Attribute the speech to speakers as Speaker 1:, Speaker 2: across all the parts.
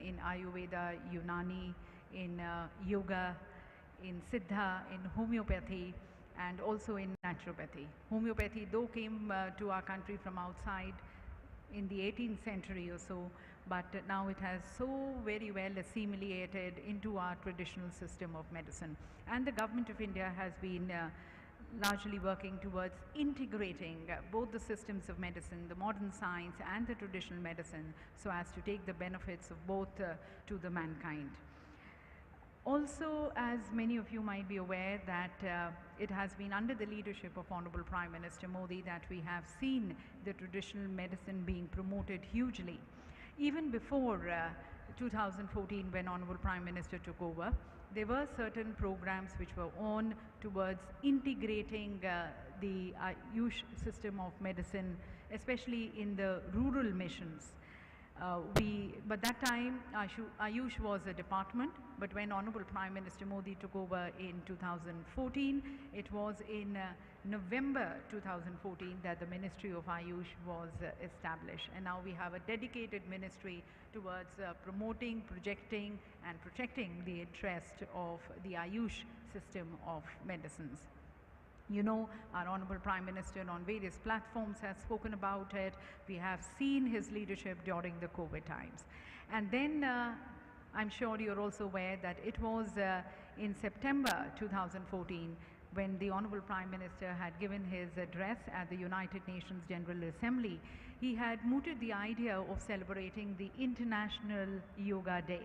Speaker 1: in Ayurveda, Unani, in yoga, in Siddha, in homeopathy, and also in naturopathy. Homeopathy, though, came to our country from outside in the 18th century or so, but now it has so very well assimilated into our traditional system of medicine. And the government of India has been largely working towards integrating both the systems of medicine, the modern science and the traditional medicine, so as to take the benefits of both to the mankind. Also, as many of you might be aware, that it has been under the leadership of Honorable Prime Minister Modi that we have seen the traditional medicine being promoted hugely. Even before 2014, when Honorable Prime Minister took over, there were certain programs which were on towards integrating the Ayush system of medicine, especially in the rural missions. But that time Ayush was a department, but when Honorable Prime Minister Modi took over in 2014, it was in November 2014 that the Ministry of Ayush was established, and now we have a dedicated ministry towards promoting, projecting and protecting the interest of the Ayush system of medicines. You know, our Honorable Prime Minister on various platforms has spoken about it. We have seen his leadership during the COVID times. And then I'm sure you're also aware that it was in September 2014 when the Honorable Prime Minister had given his address at the United Nations General Assembly. He had mooted the idea of celebrating the International Yoga Day.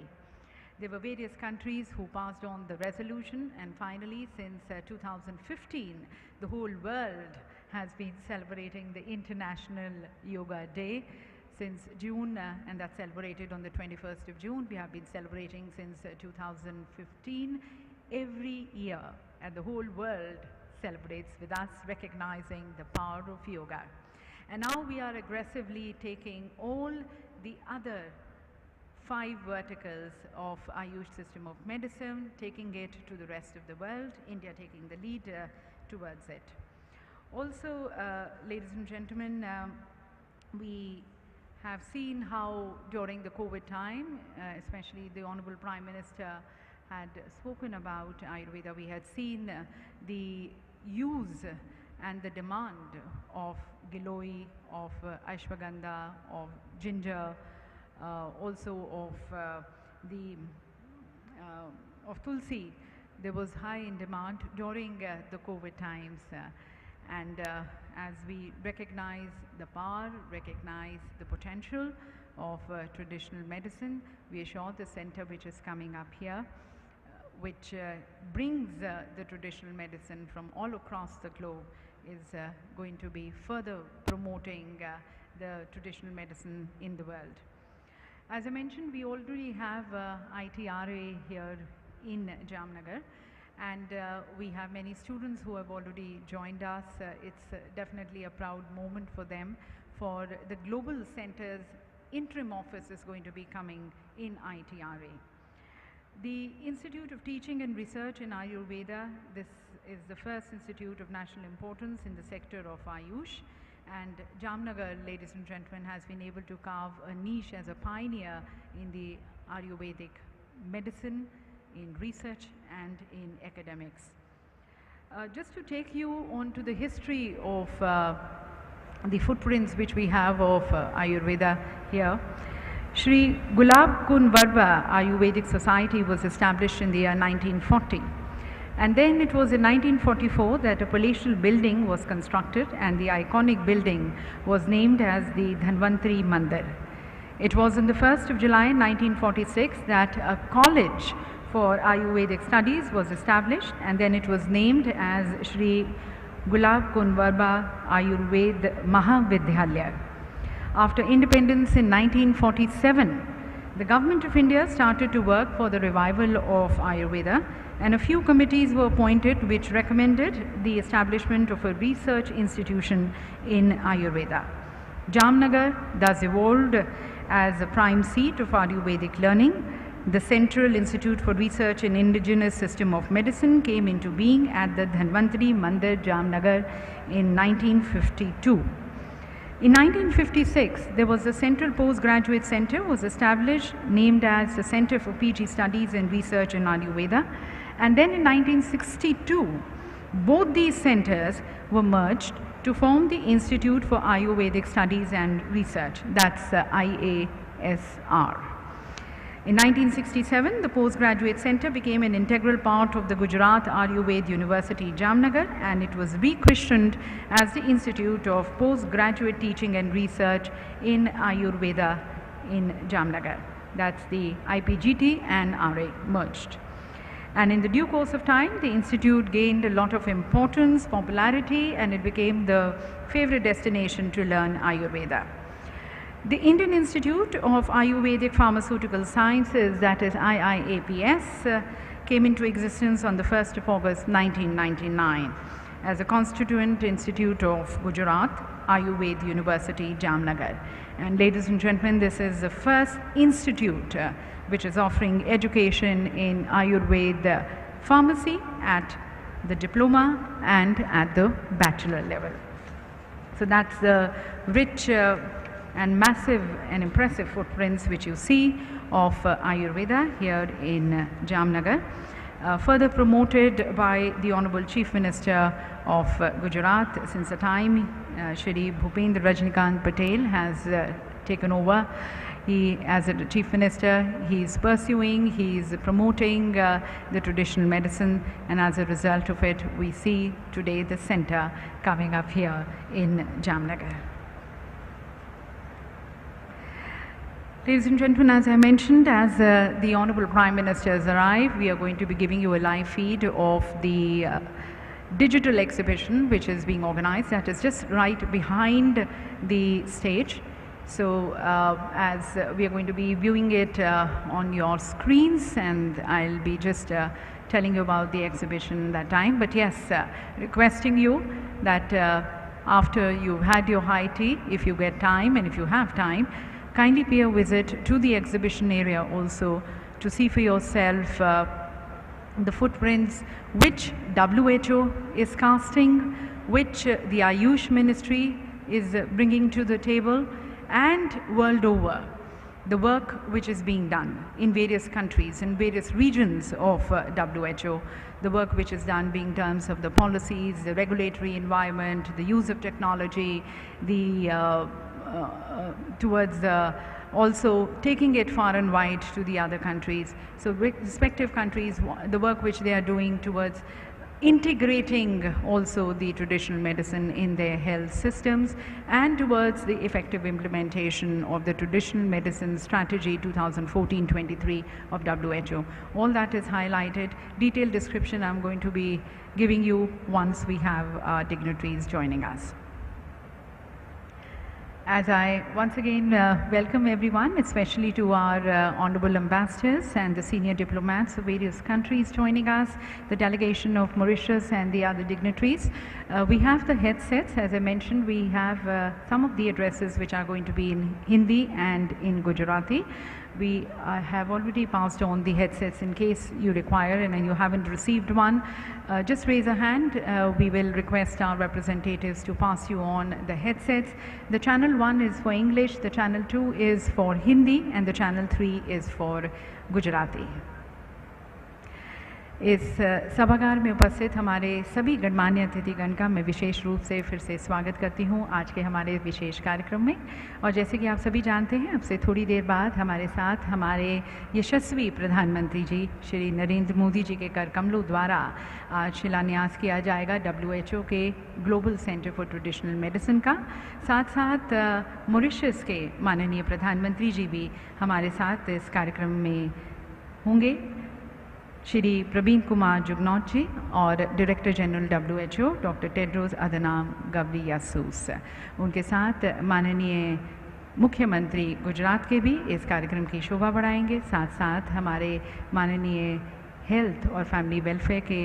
Speaker 1: There were various countries who passed on the resolution, and finally, since 2015, the whole world has been celebrating the International Yoga Day since June, and that's celebrated on the 21st of June. We have been celebrating since 2015 every year, and the whole world celebrates with us, recognizing the power of yoga. And now we are aggressively taking all the other 5 verticals of Ayush system of medicine, taking it to the rest of the world, India taking the lead towards it. Also, ladies and gentlemen, we have seen how during the COVID time, especially the Honorable Prime Minister had spoken about Ayurveda. We had seen the use and the demand of Giloy, of Ashwagandha, of ginger, also of Tulsi. There was high in demand during the COVID times, and as we recognize the power, recognize the potential of traditional medicine, we assure the center which is coming up here, which brings the traditional medicine from all across the globe, is going to be further promoting the traditional medicine in the world. As I mentioned, we already have ITRA here in Jamnagar, and we have many students who have already joined us. It's definitely a proud moment for them, for the Global Center's interim office is going to be coming in ITRA. The Institute of Teaching and Research in Ayurveda, this is the first institute of national importance in the sector of Ayush. And Jamnagar, ladies and gentlemen, has been able to carve a niche as a pioneer in the Ayurvedic medicine, in research and in academics. Just to take you on to the history of the footprints which we have of Ayurveda here. Shri Gulab Kund Varva Ayurvedic Society was established in the year 1940. And then it was in 1944 that a palatial building was constructed, and the iconic building was named as the Dhanvantari Mandir. It was on the 1st of July 1946 that a college for Ayurvedic studies was established, and then it was named as Shri Gulab Kund Varva Ayurved Mahavidyalaya. After independence in 1947, the Government of India started to work for the revival of Ayurveda, and a few committees were appointed which recommended the establishment of a research institution in Ayurveda. Jamnagar thus evolved as a prime seat of Ayurvedic learning. The Central Institute for Research in Indigenous System of Medicine came into being at the Dhanvantari Mandir, Jamnagar in 1952. In 1956, there was a Central Postgraduate Center was established, named as the Center for PG Studies and Research in Ayurveda. And then in 1962, both these centers were merged to form the Institute for Ayurvedic Studies and Research, that's IASR. In 1967, the Postgraduate Center became an integral part of the Gujarat Ayurveda University, Jamnagar, and it was rechristened as the Institute of Postgraduate Teaching and Research in Ayurveda in Jamnagar. That's the IPGT and RA merged. And in the due course of time, the institute gained a lot of importance, popularity, and it became the favorite destination to learn Ayurveda. The Indian Institute of Ayurvedic Pharmaceutical Sciences, that is IIAPS, came into existence on the 1st of August 1999 as a constituent institute of Gujarat Ayurveda University, Jamnagar. And ladies and gentlemen, this is the first institute which is offering education in Ayurveda pharmacy at the diploma and at the bachelor level. So that's the rich and massive and impressive footprints which you see of Ayurveda here in Jamnagar, further promoted by the Honorable Chief Minister of Gujarat since the time Shri Bhupendra Rajnikant Patel has taken over. He, as a Chief Minister, he is pursuing, he is promoting the traditional medicine, and as a result of it, we see today the center coming up here in Jamnagar. Ladies and gentlemen, as I mentioned, as the Honorable Prime Minister has arrived, we are going to be giving you a live feed of the digital exhibition which is being organized. That is just right behind the stage. So as we are going to be viewing it on your screens, and I'll be just telling you about the exhibition that time. But yes, requesting you that after you've had your high tea, if you get time and if you have time, kindly pay a visit to the exhibition area also to see for yourself the footprints which WHO is casting, which the Ayush Ministry is bringing to the table, and world over, the work which is being done in various countries, in various regions of WHO, the work which is done being in terms of the policies, the regulatory environment, the use of technology, the towards also taking it far and wide to the other countries. So respective countries, the work which they are doing towards integrating also the traditional medicine in their health systems, and towards the effective implementation of the traditional medicine strategy 2014-23 of WHO. All that is highlighted. Detailed description I'm going to be giving you once we have our dignitaries joining us. As I once again welcome everyone, especially to our honorable ambassadors and the senior diplomats of various countries joining us, the delegation of Mauritius and the other dignitaries. We have the headsets. As I mentioned, we have some of the addresses which are going to be in Hindi and in Gujarati. We have already passed on the headsets in case you require, and you haven't received one. Just raise a hand. We will request our representatives to pass you on the headsets. The channel 1 is for English, the channel 2 is for Hindi, and the channel 3 is for Gujarati. इस सभागार में उपस्थित हमारे सभी गणमान्य अतिथिगण का मैं विशेष रूप से फिर से स्वागत करती हूं आज के हमारे विशेष कार्यक्रम में। और जैसे कि आप सभी जानते हैं, अब से थोड़ी देर बाद हमारे साथ हमारे यशस्वी प्रधानमंत्री जी श्री नरेंद्र मोदी जी के कर कमलों द्वारा आज शिलान्यास किया जाएगा WHO के global centre for traditional medicine का। साथ साथ मॉरिशस के माननीय प्रधानमंत्री जी भी हमारे साथ इस कार्यक्रम में होंगे, श्री प्रवीण कुमार जुगनौथ जी और director general WHO doctor Tedros Adhanom Ghebreyesus. उनके साथ माननीय मुख्यमंत्री गुजरात के भी इस कार्यक्रम की शोभा बढ़ाएंगे। साथ साथ हमारे माननीय हेल्थ और फैमिली वेलफेयर के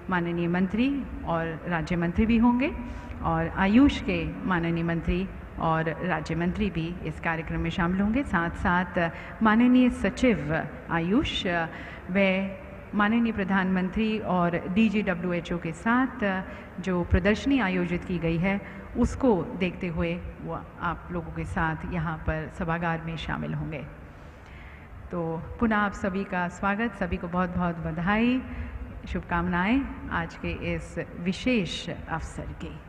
Speaker 1: माननीय मंत्री और राज्य मंत्री भी होंगे, और आयुष के माननीय मंत्री और राज्य मंत्री भी इस कार्यक्रम में शामिल होंगे। साथ साथ माननीय सचिव आयुष व माननीय प्रधानमंत्री और DG WHO के साथ जो प्रदर्शनी आयोजित की गई है उसको देखते हुए वो आप लोगों के साथ यहाँ पर सभागार में शामिल होंगे। तो पुनः आप सभी का स्वागत, सभी को बहुत बहुत बधाई, शुभकामनाएं आज के इस विशेष अवसर की।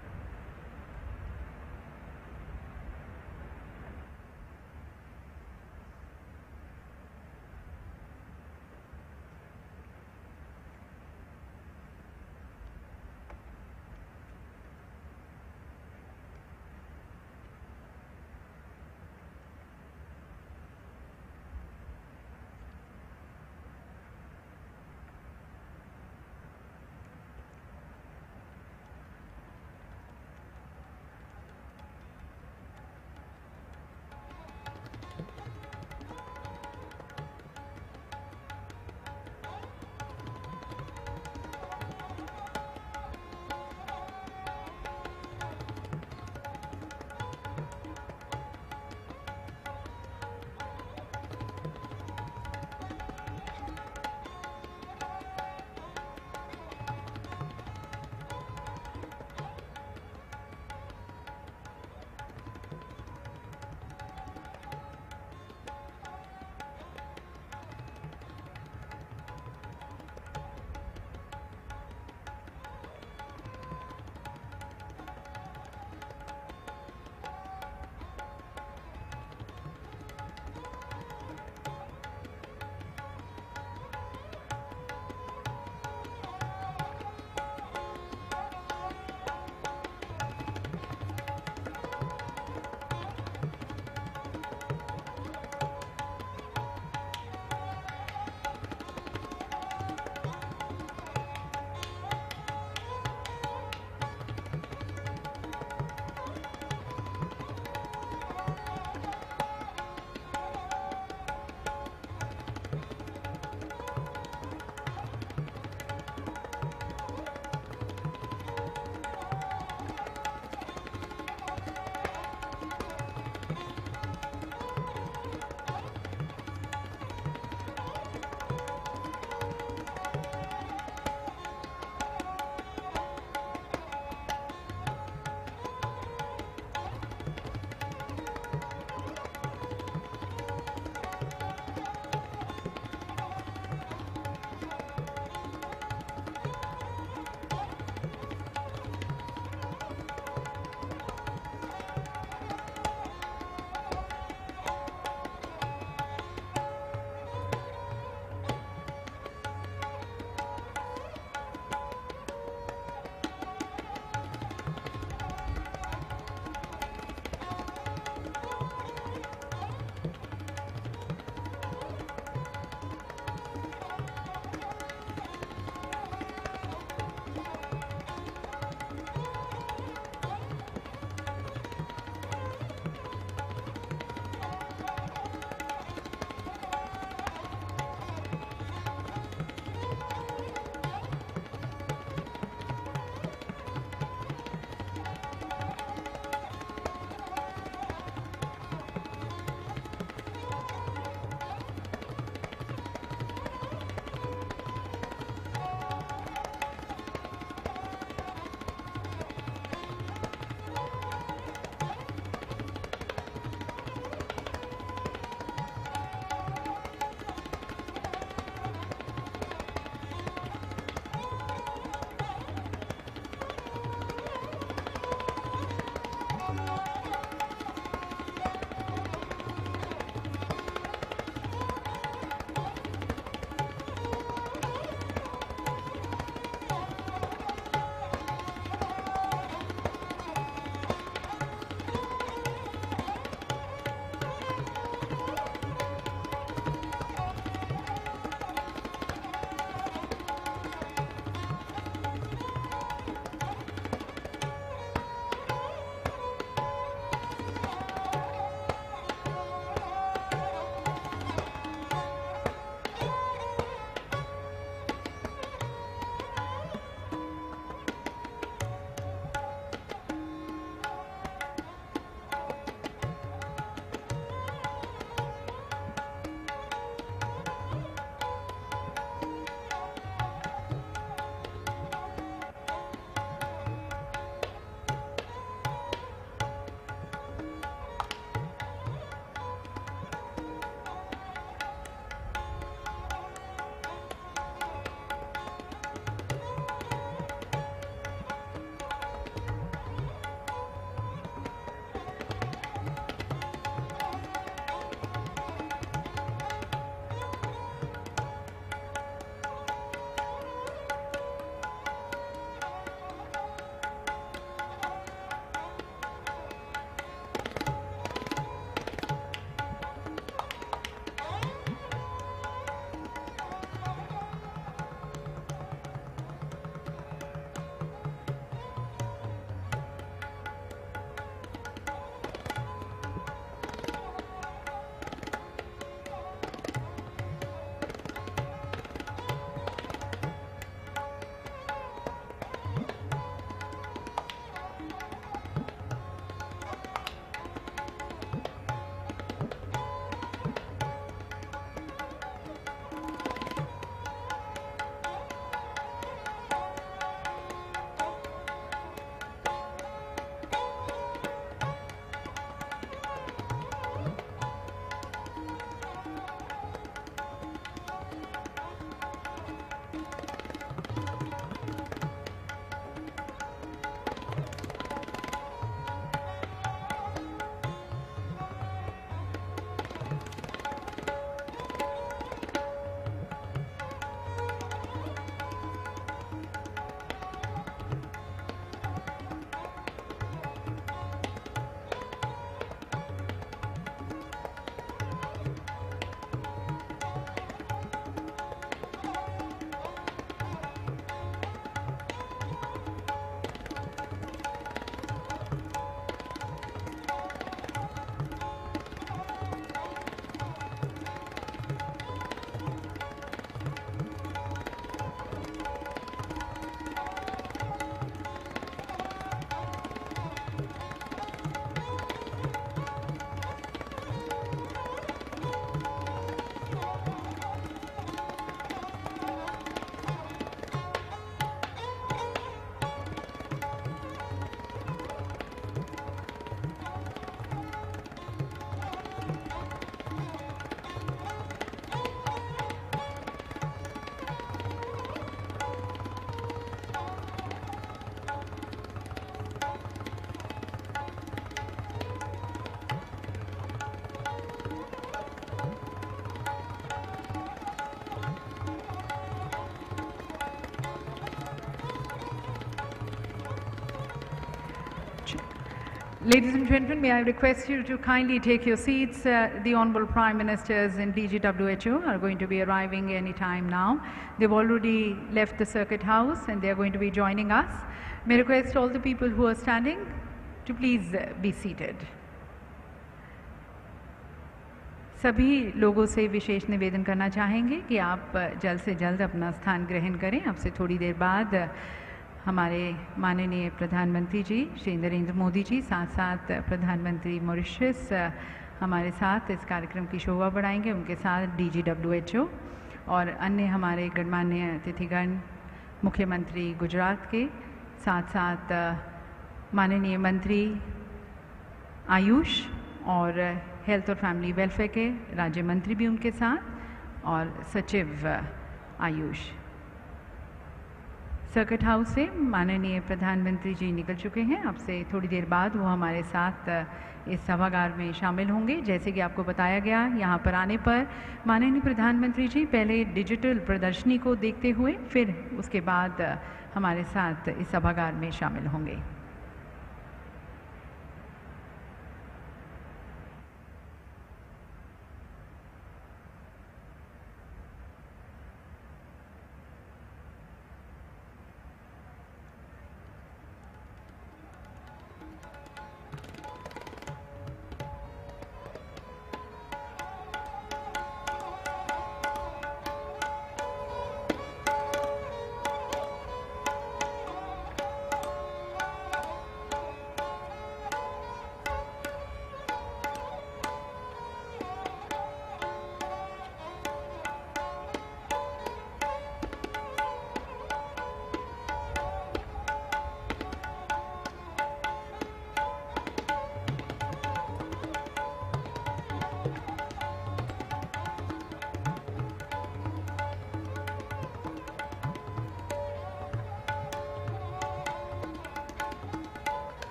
Speaker 1: Ladies and gentlemen, may I request you to kindly take your seats. The Honorable Prime Ministers in WHO are going to be arriving any time now. They've already left the Circuit House and they're going to be joining us. May I request all the people who are standing to please be seated. सभी लोगों से विशेष निवेदन करना चाहेंगे कि आप जल्द से जल्द अपना स्थान ग्रहण करें। आपसे थोड़ी देर बाद हमारे माननीय प्रधानमंत्री जी श्री नरेंद्र मोदी जी, साथ साथ प्रधानमंत्री मॉरिशस हमारे साथ इस कार्यक्रम की शोभा बढ़ाएंगे। उनके साथ WHO और अन्य हमारे गणमान्य अतिथिगण, मुख्यमंत्री गुजरात के, साथ साथ माननीय मंत्री आयुष और हेल्थ और फैमिली वेलफेयर के राज्य मंत्री भी उनके साथ, और सचिव आयुष। सर्किट हाउस से माननीय प्रधानमंत्री जी निकल चुके हैं। अब से थोड़ी देर बाद वो हमारे साथ इस सभागार में शामिल होंगे। जैसे कि आपको बताया गया, यहाँ पर आने पर माननीय प्रधानमंत्री जी पहले डिजिटल प्रदर्शनी को देखते हुए फिर उसके बाद हमारे साथ इस सभागार में शामिल होंगे।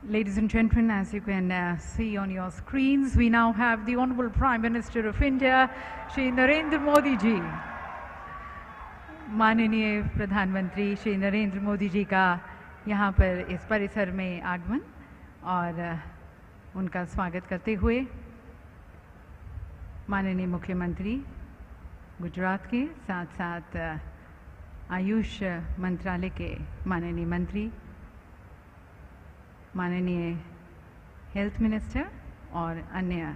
Speaker 1: Ladies and gentlemen, as you can see on your screens, we now have the Honorable Prime Minister of India, Shri Narendra Modi ji. माननीय प्रधानमंत्री श्री नरेंद्र मोदी जी का यहाँ पर इस परिसर में आगमन और उनका स्वागत करते हुए माननीय मुख्यमंत्री गुजरात के साथ साथ आयुष मंत्रालय के माननीय मंत्री, माननीय हेल्थ मिनिस्टर और अन्य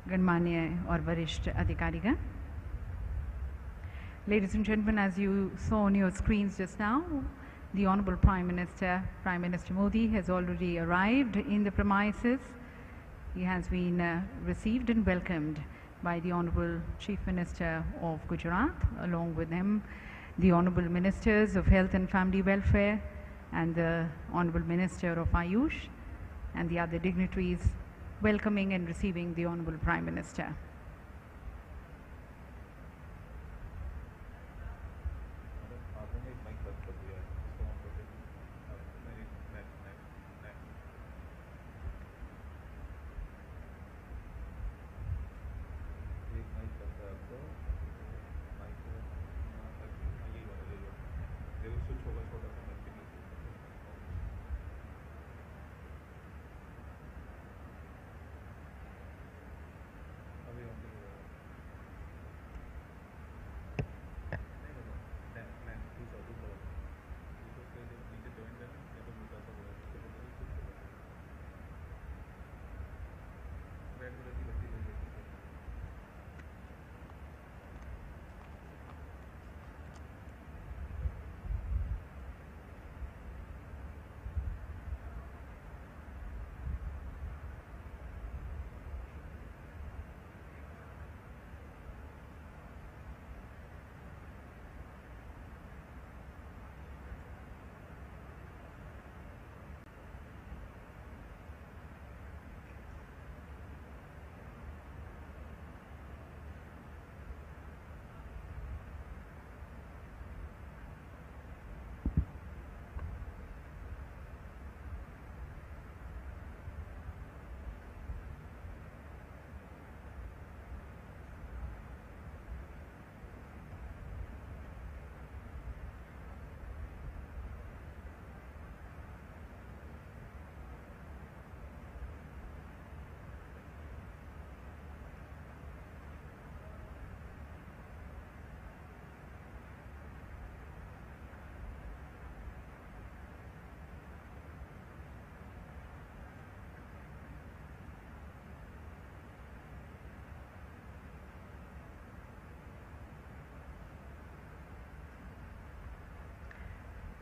Speaker 1: गणमान्य और वरिष्ठ अधिकारीगण. Ladies and gentlemen, as you saw on your screens just now, the Honorable Prime Minister Modi has already arrived in the premises. He has been received and welcomed by the Honorable Chief Minister of Gujarat, along with him the Honorable Ministers of Health and Family Welfare and the Honorable Minister of Ayush and the other dignitaries welcoming and receiving the Honorable Prime Minister.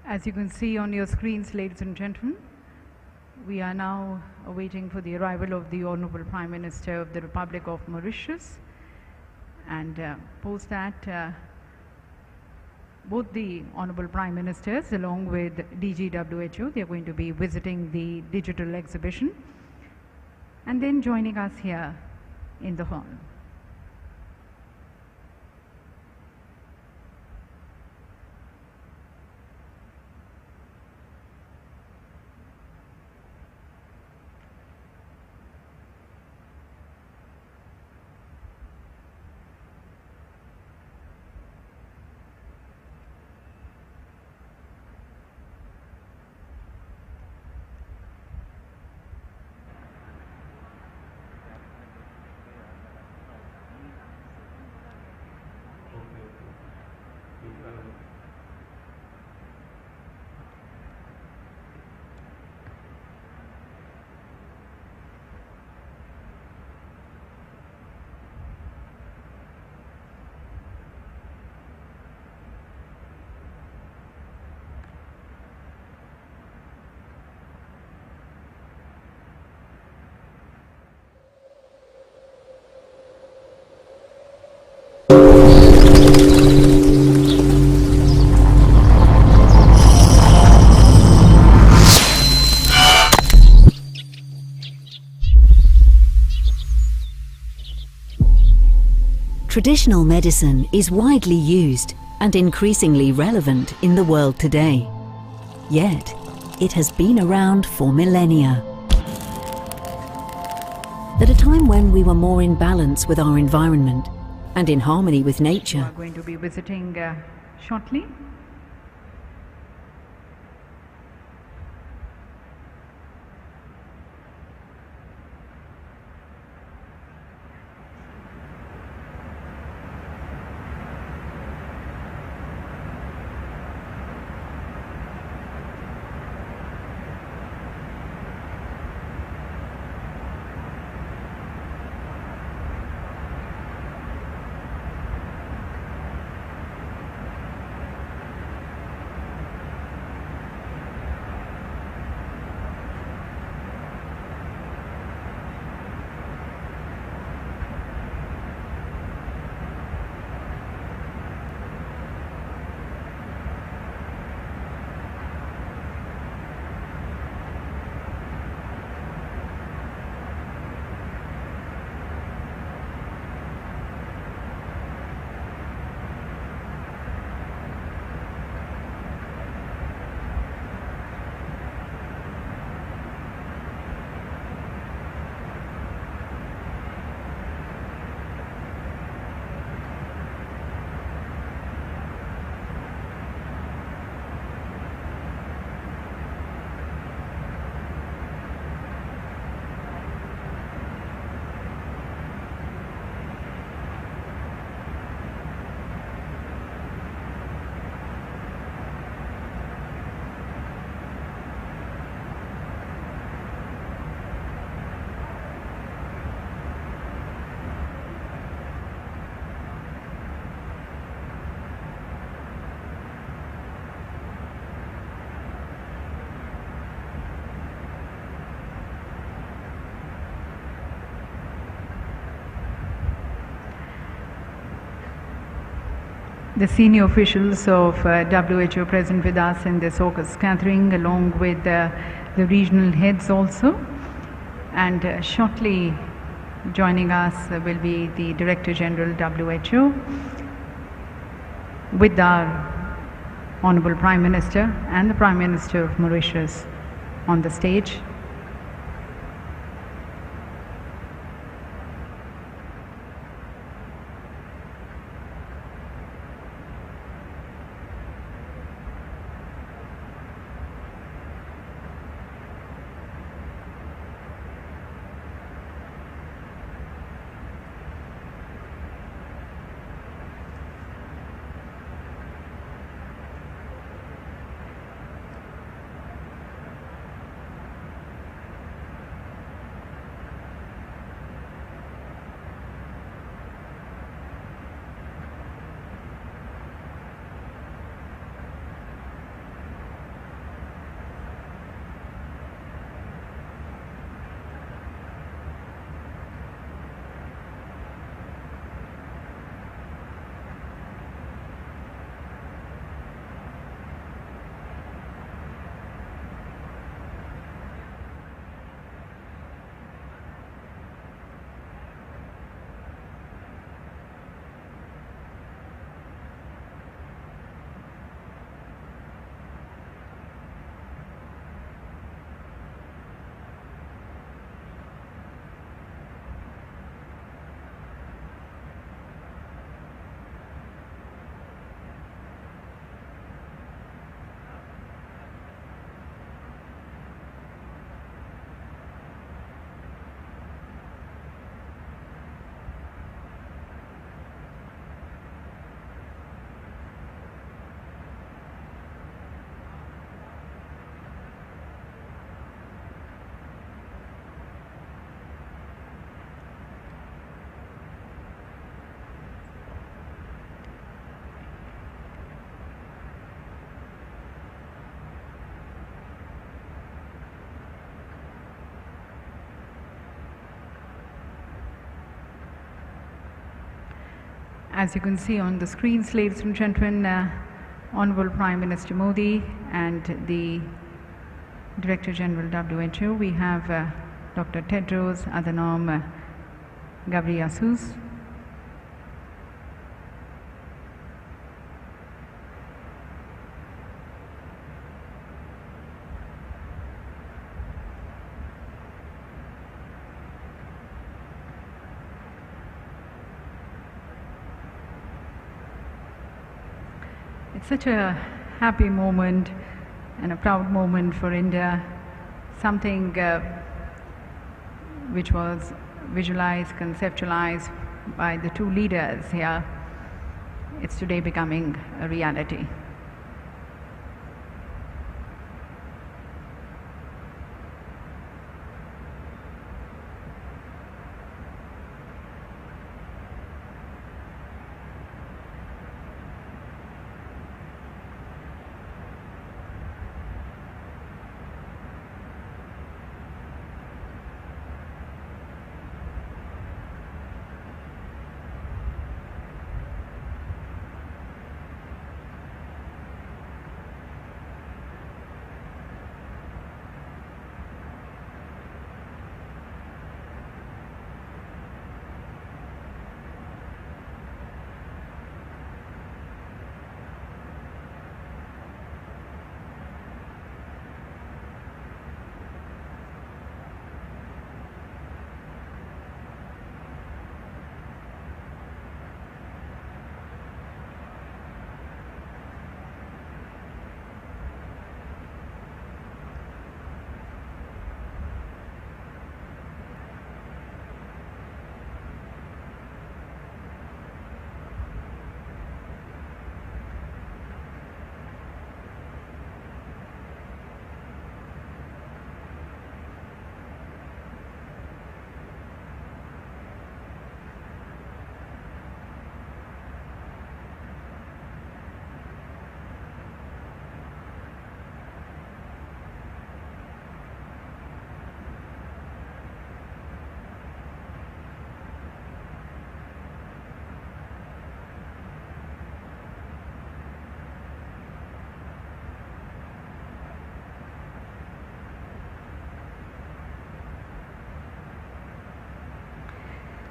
Speaker 1: As you can see on your screens, ladies and gentlemen, we are now waiting for the arrival of the Honorable Prime Minister of the Republic of Mauritius, and post that both the Honorable Prime Ministers along with DG WHO, they are going to be visiting the digital exhibition and then joining us here in the hall.
Speaker 2: Traditional medicine is widely used and increasingly relevant in the world today. Yet, it has been around for millennia. At a time when we were more in balance with our environment and in harmony with
Speaker 1: We
Speaker 2: nature,
Speaker 1: are going to be visiting shortly. The senior officials of WHO present with us in this August gathering, along with the regional heads also. And shortly joining us will be the Director General WHO with our Honorable Prime Minister and the Prime Minister of Mauritius on the stage. As you can see on the screens, ladies and gentlemen, Honorable Prime Minister Modi and the Director General WHO, we have Dr. Tedros Adhanom Ghebreyesus. It's such a happy moment and a proud moment for India, something which was visualized, conceptualized by the two leaders here. It's today becoming a reality.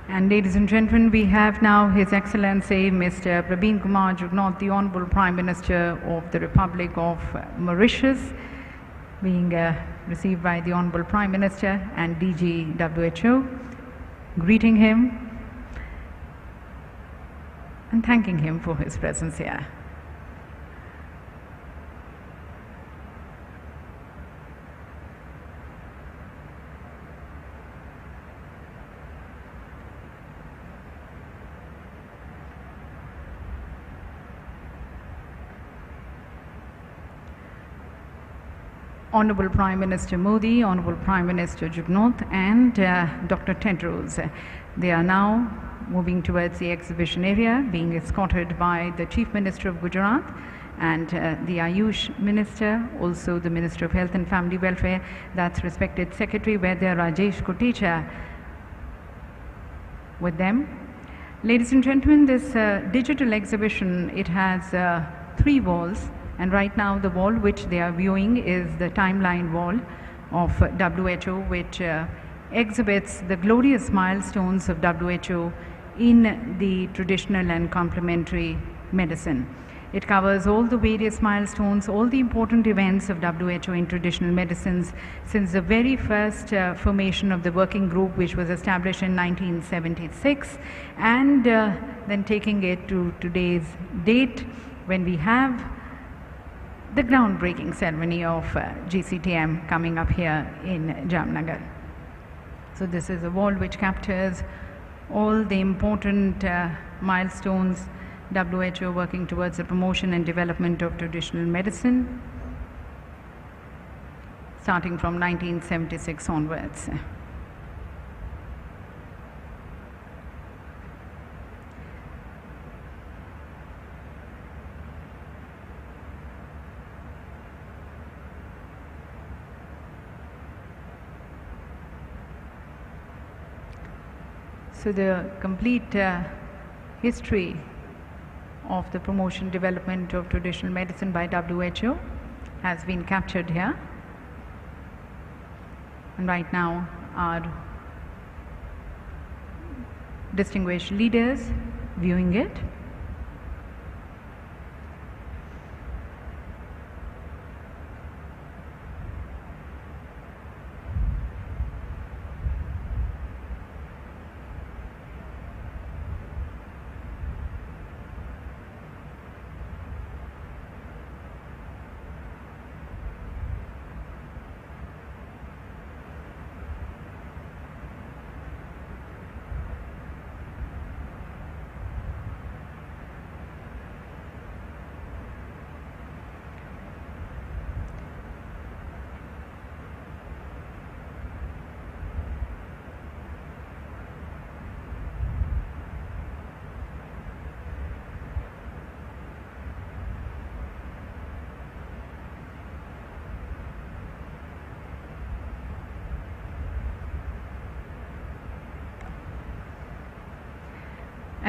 Speaker 1: And ladies and gentlemen, we have now His Excellency Mr. Prabeen Kumar Jugnauth, the Honorable Prime Minister of the Republic of Mauritius, being received by the Honorable Prime Minister and DG WHO, greeting him and thanking him for his presence here. Honorable Prime Minister Modi, Honorable Prime Minister Jugnauth and Dr. Tedros. They are now moving towards the exhibition area, being escorted by the Chief Minister of Gujarat and the Ayush Minister, also the Minister of Health and Family Welfare, that's respected Secretary Vaidya Rajesh Kotecha with them. Ladies and gentlemen, this digital exhibition, it has 3 walls. And right now the wall which they are viewing is the timeline wall of WHO, which exhibits the glorious milestones of WHO in the traditional and complementary medicine. It covers all the various milestones, all the important events of WHO in traditional medicines since the very first formation of the working group, which was established in 1976, and then taking it to today's date when we have the groundbreaking ceremony of GCTM coming up here in Jamnagar. So this is a wall which captures all the important milestones WHO working towards the promotion and development of traditional medicine starting from 1976 onwards. So the complete history of the promotion development of traditional medicine by WHO has been captured here. And right now our distinguished leaders viewing it.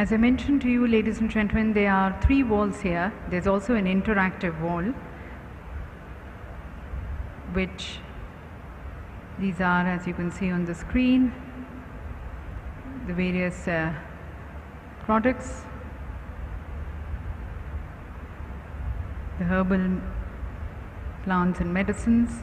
Speaker 1: As I mentioned to you, ladies and gentlemen, there are 3 walls here. There's also an interactive wall, which these are, as you can see on the screen, the various products, the herbal plants and medicines,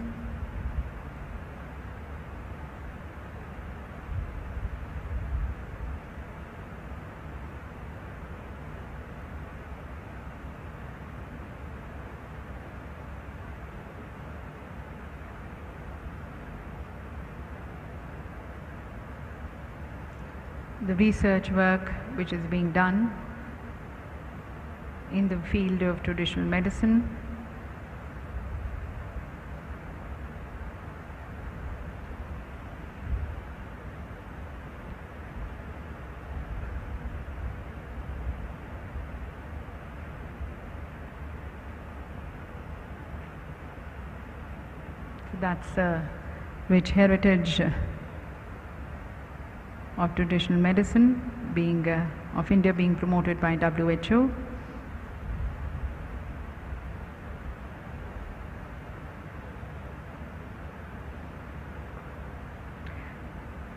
Speaker 1: the research work which is being done in the field of traditional medicine, so that's a rich heritage of traditional medicine being of India being promoted by WHO.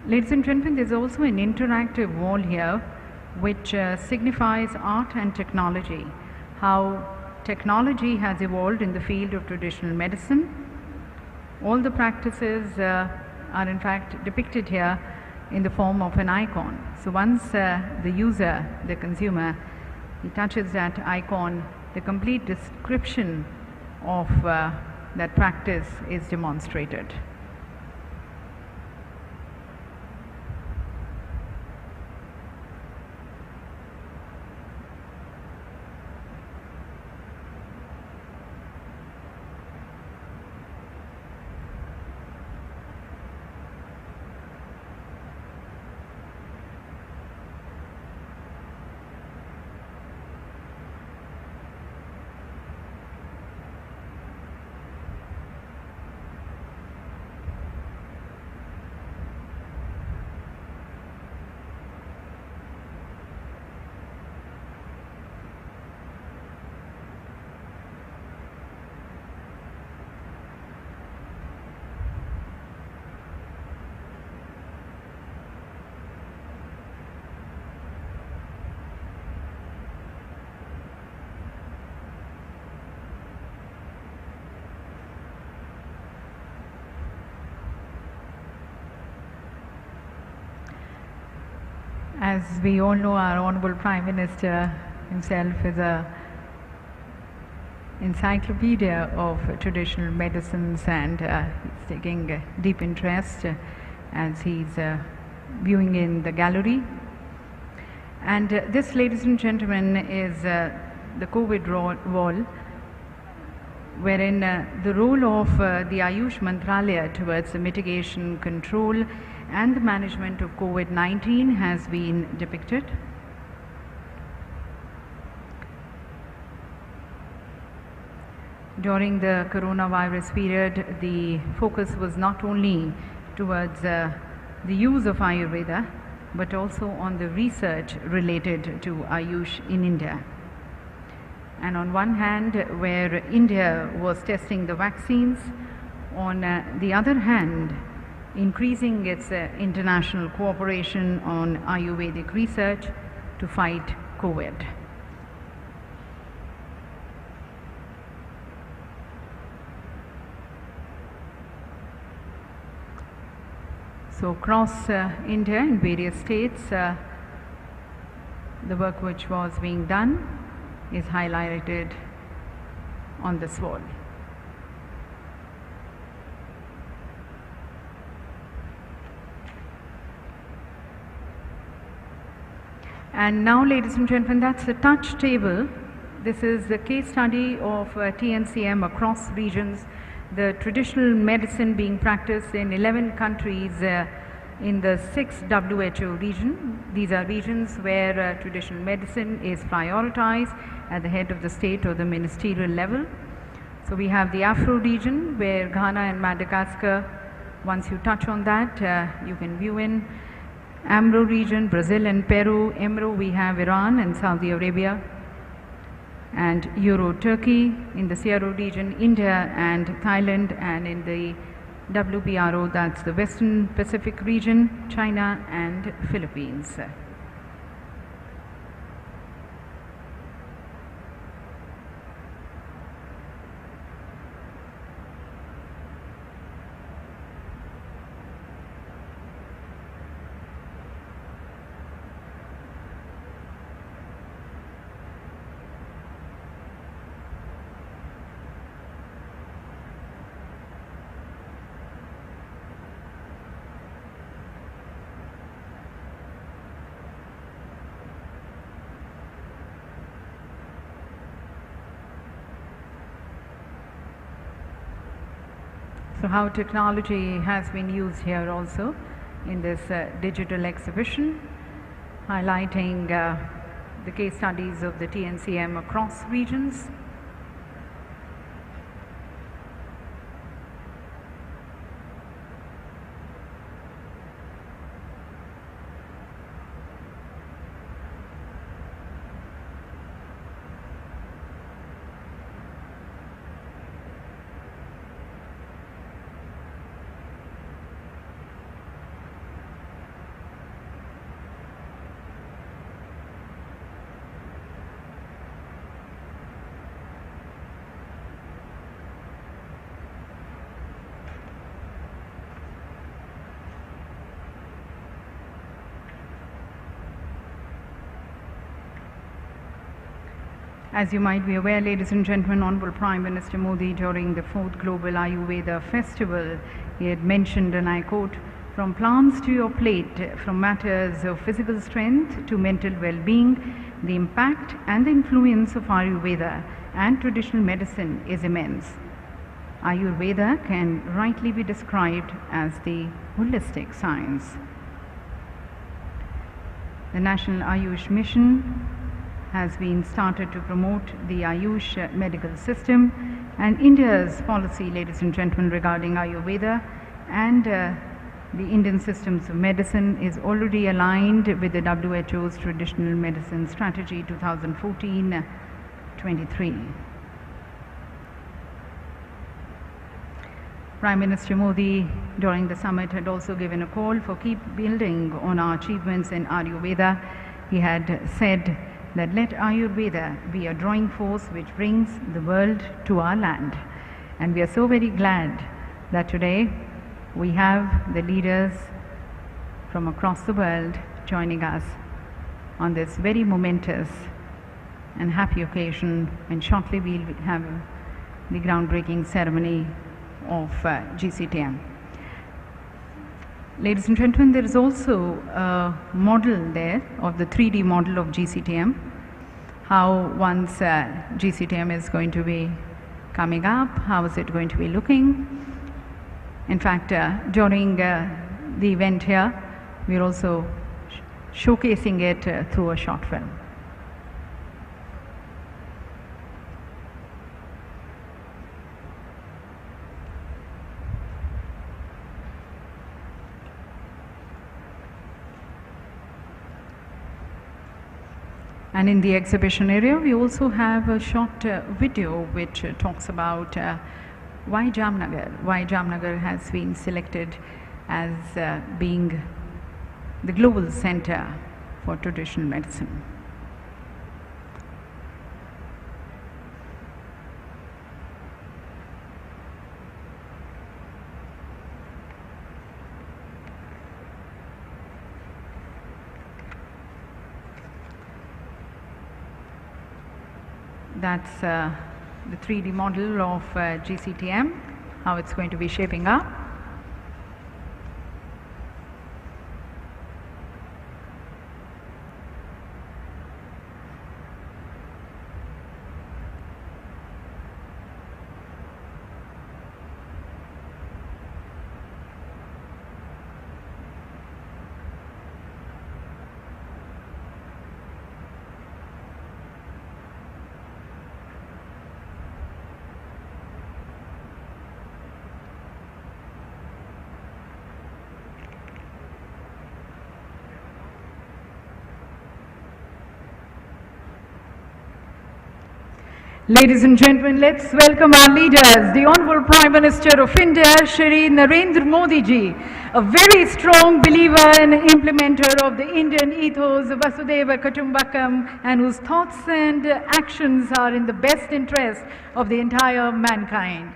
Speaker 1: Ladies and gentlemen, there is also an interactive wall here which signifies art and technology, how technology has evolved in the field of traditional medicine. All the practices are in fact depicted here in the form of an icon. So once the user, the consumer, he touches that icon, the complete description of that practice is demonstrated. As we all know, our Honorable Prime Minister himself is a encyclopedia of traditional medicines, and he's taking deep interest as he's viewing in the gallery. And this, ladies and gentlemen, is the COVID wall, wherein the role of the Ayush Mantralaya towards the mitigation, control and the management of COVID-19 has been depicted. During the coronavirus period, the focus was not only towards the use of Ayurveda, but also on the research related to Ayush in India. And on one hand, where India was testing the vaccines, on the other hand, increasing its international cooperation on Ayurvedic research to fight COVID. So across India in various states, the work which was being done is highlighted on this wall. And now, ladies and gentlemen, that's the touch table. This is the case study of TNCM across regions, the traditional medicine being practiced in 11 countries in the 6 WHO region. These are regions where traditional medicine is prioritized at the head of the state or the ministerial level. So we have the Afro region, where Ghana and Madagascar, once you touch on that, you can view in. AMRO region, Brazil and Peru. EMRO, we have Iran and Saudi Arabia. And Euro, Turkey. In the CRO region, India and Thailand. And in the WPRO, that's the Western Pacific region, China and Philippines. So how technology has been used here also in this digital exhibition, highlighting the case studies of the TNCM across regions. As you might be aware, ladies and gentlemen, Honorable Prime Minister Modi, during the 4th Global Ayurveda Festival, he had mentioned, and I quote, "From plants to your plate, from matters of physical strength to mental well-being, the impact and the influence of Ayurveda and traditional medicine is immense. Ayurveda can rightly be described as the holistic science." The National Ayush Mission has been started to promote the Ayush medical system, and India's policy, ladies and gentlemen, regarding Ayurveda and the Indian systems of medicine is already aligned with the WHO's Traditional Medicine Strategy 2014-23. Prime Minister Modi during the summit had also given a call for keep building on our achievements in Ayurveda. He had said that let Ayurveda be a drawing force which brings the world to our land. And we are so very glad that today we have the leaders from across the world joining us on this very momentous and happy occasion, and shortly we'll have the groundbreaking ceremony of GCTM. Ladies and gentlemen, there is also a model there of the 3D model of GCTM, how once GCTM is going to be coming up, how is it going to be looking. In fact, during the event here, we are also showcasing it through a short film. And in the exhibition area, we also have a short video which talks about why Jamnagar has been selected as being the global center for traditional medicine. That's the 3D model of GCTM, how it's going to be shaping up. Ladies and gentlemen, let's welcome our leaders, the Honorable Prime Minister of India, Shri Narendra Modi ji, a very strong believer and implementer of the Indian ethos of Vasudhaiva Kutumbakam, and whose thoughts and actions are in the best interest of the entire mankind.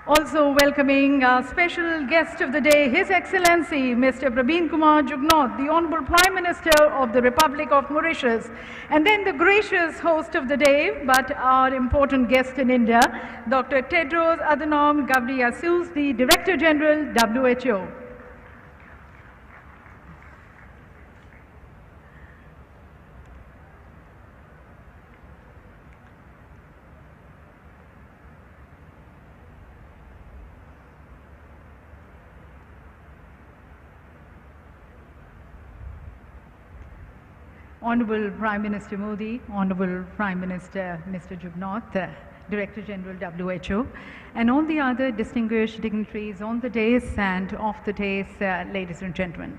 Speaker 1: Also welcoming our special guest of the day, His Excellency Mr. Prabeen Kumar Jugnauth, the Honorable Prime Minister of the Republic of Mauritius, and then the gracious host of the day, but our important guest in India, Dr. Tedros Adhanom Ghebreyesus, the Director General, WHO. Honorable Prime Minister Modi, Honorable Prime Minister Mr. Jugnauth, Director General WHO, and all the other distinguished dignitaries on the dais and off the dais, ladies and gentlemen.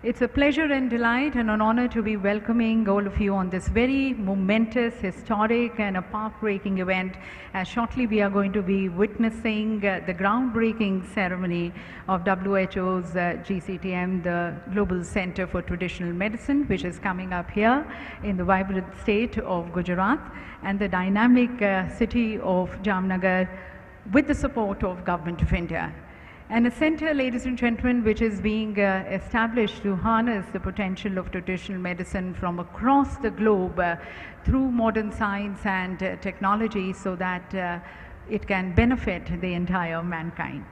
Speaker 1: It's a pleasure and delight and an honor to be welcoming all of you on this very momentous, historic and a path-breaking event, as shortly we are going to be witnessing the groundbreaking ceremony of WHO's GCTM, the Global Center for Traditional Medicine, which is coming up here in the vibrant state of Gujarat and the dynamic city of Jamnagar with the support of Government of India. And a center, ladies and gentlemen, which is being established to harness the potential of traditional medicine from across the globe through modern science and technology, so that it can benefit the entire mankind.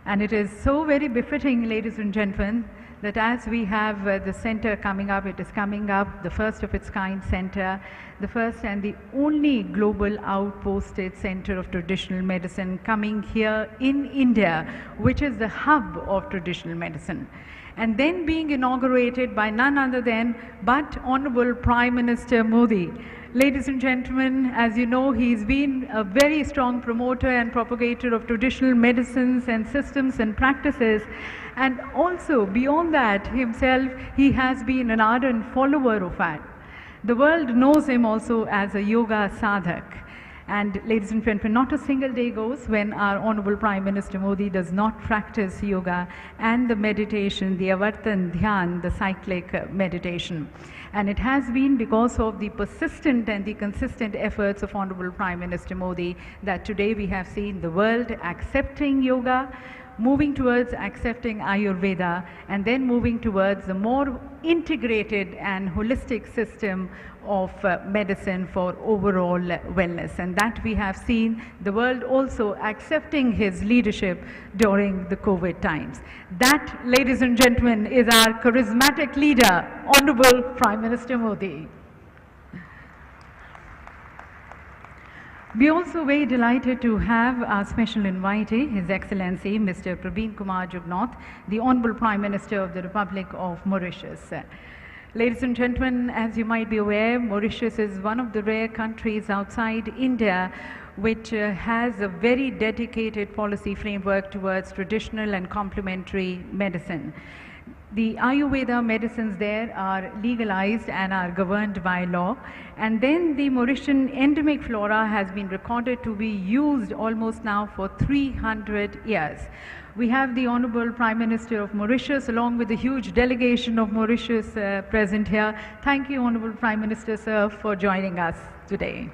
Speaker 1: And it is so very befitting, ladies and gentlemen, that as we have the center coming up, it is coming up, the first of its kind center, the first and the only global outposted center of traditional medicine coming here in India, which is the hub of traditional medicine. And then being inaugurated by none other than but Honorable Prime Minister Modi. Ladies and gentlemen, as you know, he's been a very strong promoter and propagator of traditional medicines and systems and practices. And also, beyond that himself, he has been an ardent follower of that. The world knows him also as a yoga sadhak. And ladies and gentlemen, not a single day goes when our Honorable Prime Minister Modi does not practice yoga and the meditation, the avartan dhyan, the cyclic meditation. And it has been because of the persistent and the consistent efforts of Honorable Prime Minister Modi that today we have seen the world accepting yoga, moving towards accepting Ayurveda, and then moving towards a more integrated and holistic system of medicine for overall wellness. And that we have seen the world also accepting his leadership during the COVID times. That, ladies and gentlemen, is our charismatic leader, Honorable Prime Minister Modi. We are also very delighted to have our special invitee, His Excellency Mr. Prabeen Kumar Jugnauth, the Honorable Prime Minister of the Republic of Mauritius. Ladies and gentlemen, as you might be aware, Mauritius is one of the rare countries outside India which has a very dedicated policy framework towards traditional and complementary medicine. The Ayurveda medicines there are legalized and are governed by law, and then the Mauritian endemic flora has been recorded to be used almost now for 300 years. We have the Honorable Prime Minister of Mauritius along with the huge delegation of Mauritius present here. Thank you, Honorable Prime Minister, sir, for joining us today.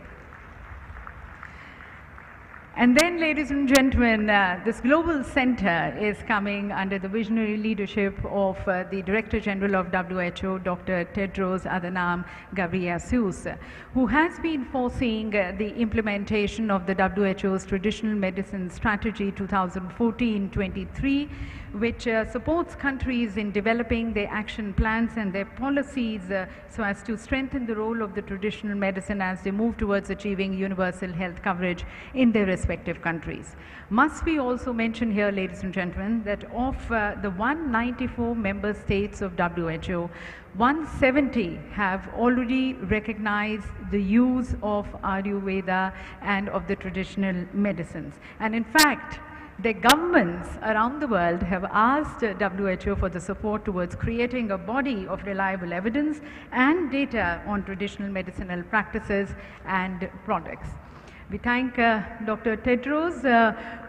Speaker 1: And then, ladies and gentlemen, this global center is coming under the visionary leadership of the Director General of WHO, Dr. Tedros Adhanom Ghebreyesus, who has been foreseeing the implementation of the WHO's Traditional Medicine Strategy 2014-23, which supports countries in developing their action plans and their policies so as to strengthen the role of the traditional medicine as they move towards achieving universal health coverage in their respective countries. Must we also mention here, ladies and gentlemen, that of the 194 member states of WHO, 170 have already recognized the use of Ayurveda and of the traditional medicines. And in fact, Their governments around the world have asked WHO for the support towards creating a body of reliable evidence and data on traditional medicinal practices and products. We thank Dr. Tedros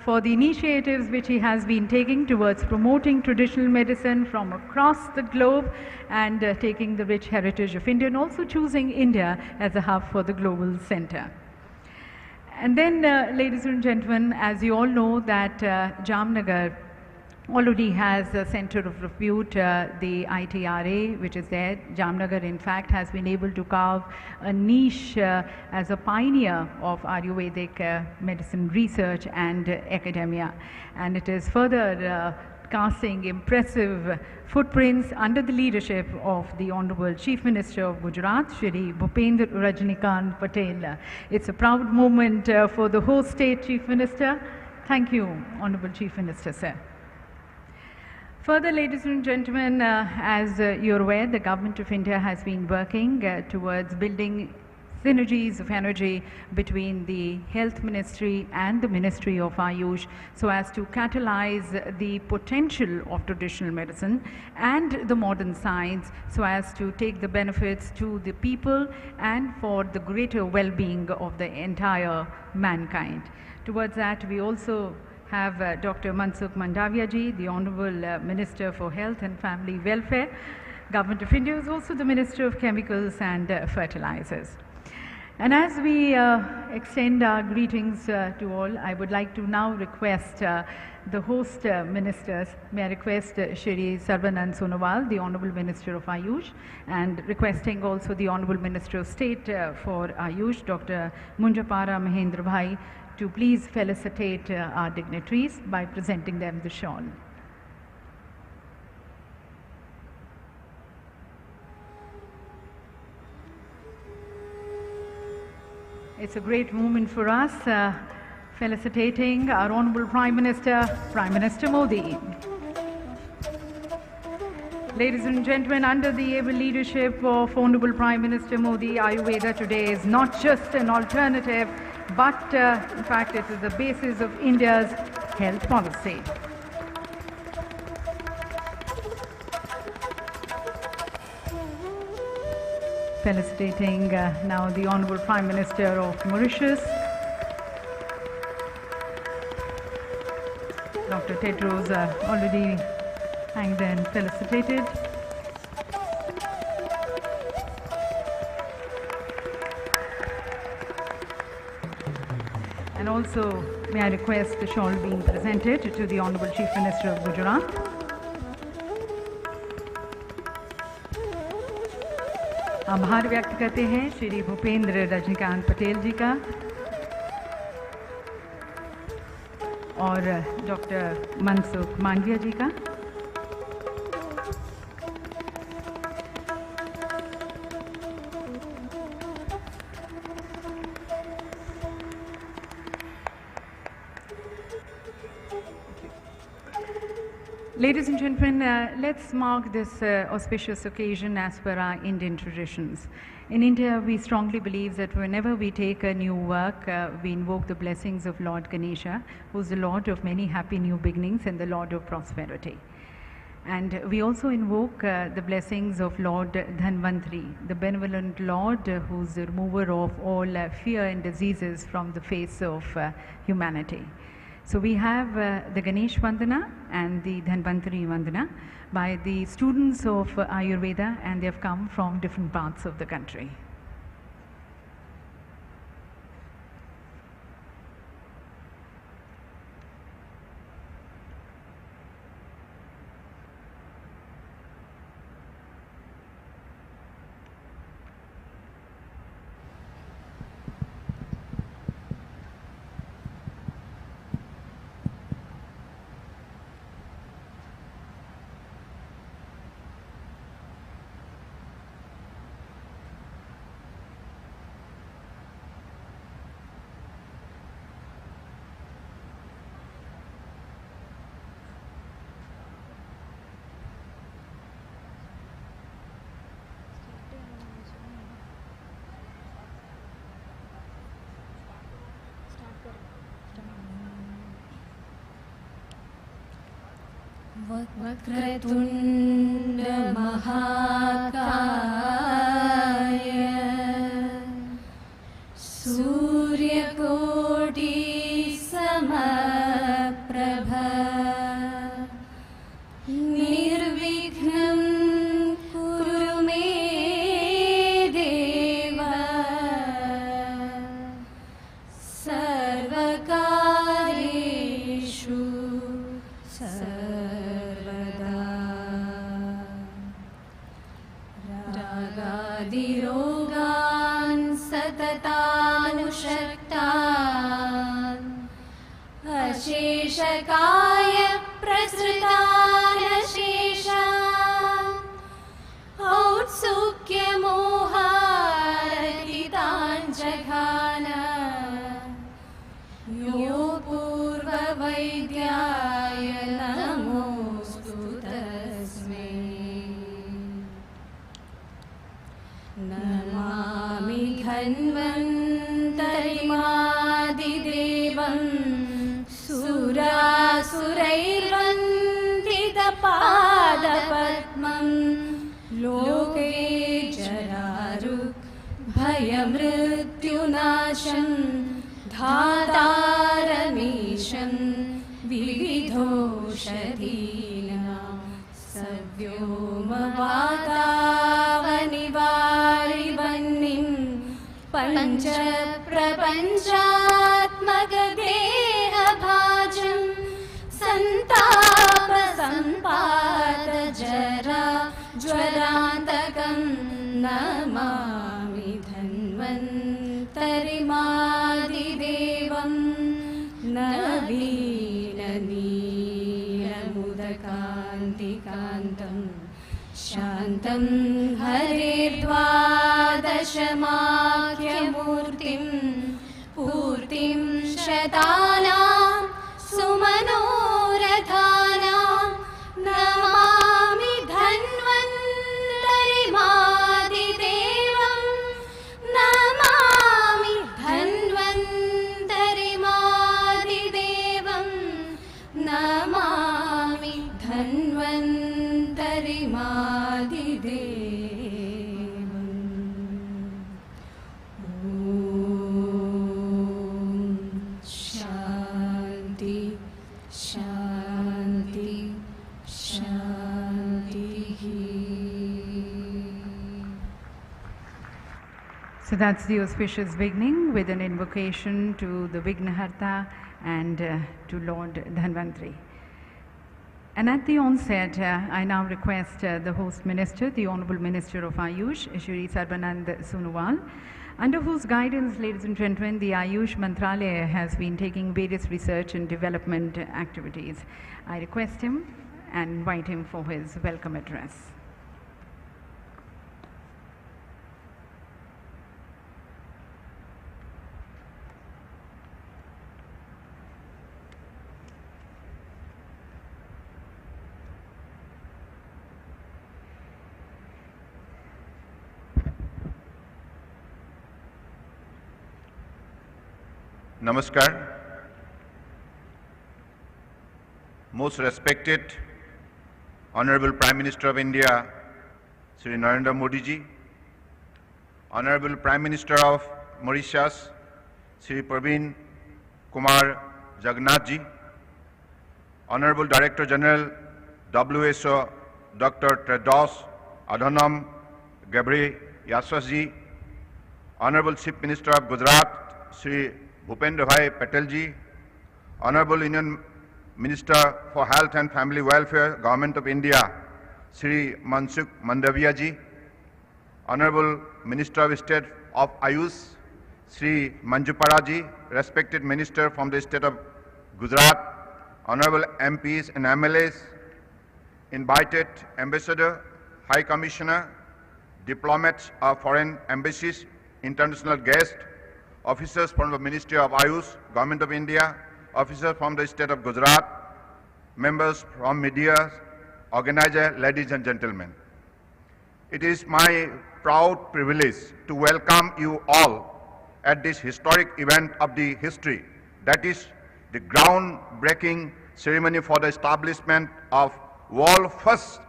Speaker 1: for the initiatives which he has been taking towards promoting traditional medicine from across the globe and taking the rich heritage of India and also choosing India as a hub for the global center. And then, ladies and gentlemen, as you all know that Jamnagar already has a center of repute, the ITRA, which is there. Jamnagar, in fact, has been able to carve a niche as a pioneer of Ayurvedic medicine research and academia. And it is further casting impressive footprints under the leadership of the Honorable Chief Minister of Gujarat, Shri Bhupendra Rajnikant Patel. It's a proud moment for the host state Chief Minister. Thank you, Honorable Chief Minister, sir. Further, ladies and gentlemen, as you're aware, the Government of India has been working towards building synergies of energy between the Health Ministry and the Ministry of Ayush so as to catalyze the potential of traditional medicine and the modern science so as to take the benefits to the people and for the greater well-being of the entire mankind. Towards that, we also have Dr. Mansukh Mandavia ji, the Honorable Minister for Health and Family Welfare. Government of India is also the Minister of Chemicals and Fertilizers. And as we extend our greetings to all, I would like to now request the host ministers. May I request Shri Sarvanand Sonowal, the Honorable Minister of Ayush, and requesting also the Honorable Minister of State for Ayush, Dr. Munjapara Mahendra Bhai, to please felicitate our dignitaries by presenting them the shawl. It's a great moment for us, felicitating our Honorable Prime Minister, Prime Minister Modi. Ladies and gentlemen, under the able leadership of Honorable Prime Minister Modi, Ayurveda today is not just an alternative, but in fact it is the basis of India's health policy. Felicitating now the Honorable Prime Minister of Mauritius, Dr. Tedros, already thanked and felicitated. And also, may I request the shawl being presented to the Honorable Chief Minister of Gujarat. आभार व्यक्त करते हैं श्री भूपेंद्र रजनीकांत पटेल जी का और doctor Mansukh Mandaviya जी का। Ladies and gentlemen, let's mark this auspicious occasion as per our Indian traditions. In India, we strongly believe that whenever we take a new work, we invoke the blessings of Lord Ganesha, who is the Lord of many happy new beginnings and the Lord of prosperity. And we also invoke the blessings of Lord Dhanvantri, the benevolent Lord who is the remover of all fear and diseases from the face of humanity. So we have the Ganesh Vandana and the Dhanvantari Vandana by the students of Ayurveda, and they have come from different parts of the country.
Speaker 3: वक्रतुण्ड महाकाय सूर्यकोटि समप्रभ निर्विघ्नं कुरु मे देव सर्वकार्येषु सर्वदा रागादिरोगान् सततानुषक्तान् अशेषकाय प्रसृतानशेषान् औत्सुक्यमोहारहितान् जघान यो पूर्ववैद्याय नमोऽस्तु तस्मै नमामि धन्वन्तरिमादिदेवं सुरासुरैर्वन्दितपादपद्मं लोके जरारुक् भयमृत्युनाशं धातारमीशं विविधोषधीनां सव्योमवातावनिवारिवह्निं पञ्चप्रपञ्चात्मकदेहभाजं सन्तापसम्पातजरा ज्वरान्तकं नमामि धन्वन्तरिमादिदेवं नवीननीलमुदकान्तिकान्तं शान्तं हरेर्द्वादशमाख्यमूर्तिं पूर्तिं शतानां सुमनोरथानां नमामि धन्वन्तरिमादिदेवं नमामि धन्वन्तरिमादिदेवं नमामि धन्वन्तरिमादिदेवम् ॐ शान्ति शान्ति शान्तिः.
Speaker 1: So that's the auspicious beginning with an invocation to the Vignaharta and to Lord Dhanvantri. And at the onset, I now request the host minister, the Honorable Minister of Ayush, Shri Sarbanand Sonowal, under whose guidance, ladies and gentlemen, the Ayush Mantralaya has been taking various research and development activities. I request him and invite him for his welcome address.
Speaker 4: Namaskar. Most respected Honorable Prime Minister of India, Sri Narendra Modi ji, Honorable Prime Minister of Mauritius, Sri Praveen Kumar Jagannath ji, Honorable Director General WHO, Dr. Tedros Adhanom Ghebreyesus ji, Honorable Chief Minister of Gujarat, Sri Bhupendra Bhai Patel ji, Honorable Union Minister for Health and Family Welfare, Government of India, Sri Mansukh Mandavia ji, Honorable Minister of State of Ayush, Sri Manjupara ji, respected Minister from the State of Gujarat, Honorable MPs and MLAs, invited Ambassador, High Commissioner, diplomats of foreign embassies, international guests, officers from the Ministry of Ayush, Government of India, officers from the State of Gujarat, members from media, organizers, ladies and gentlemen. It is my proud privilege to welcome you all at this historic event of the history, that is the groundbreaking ceremony for the establishment of world's first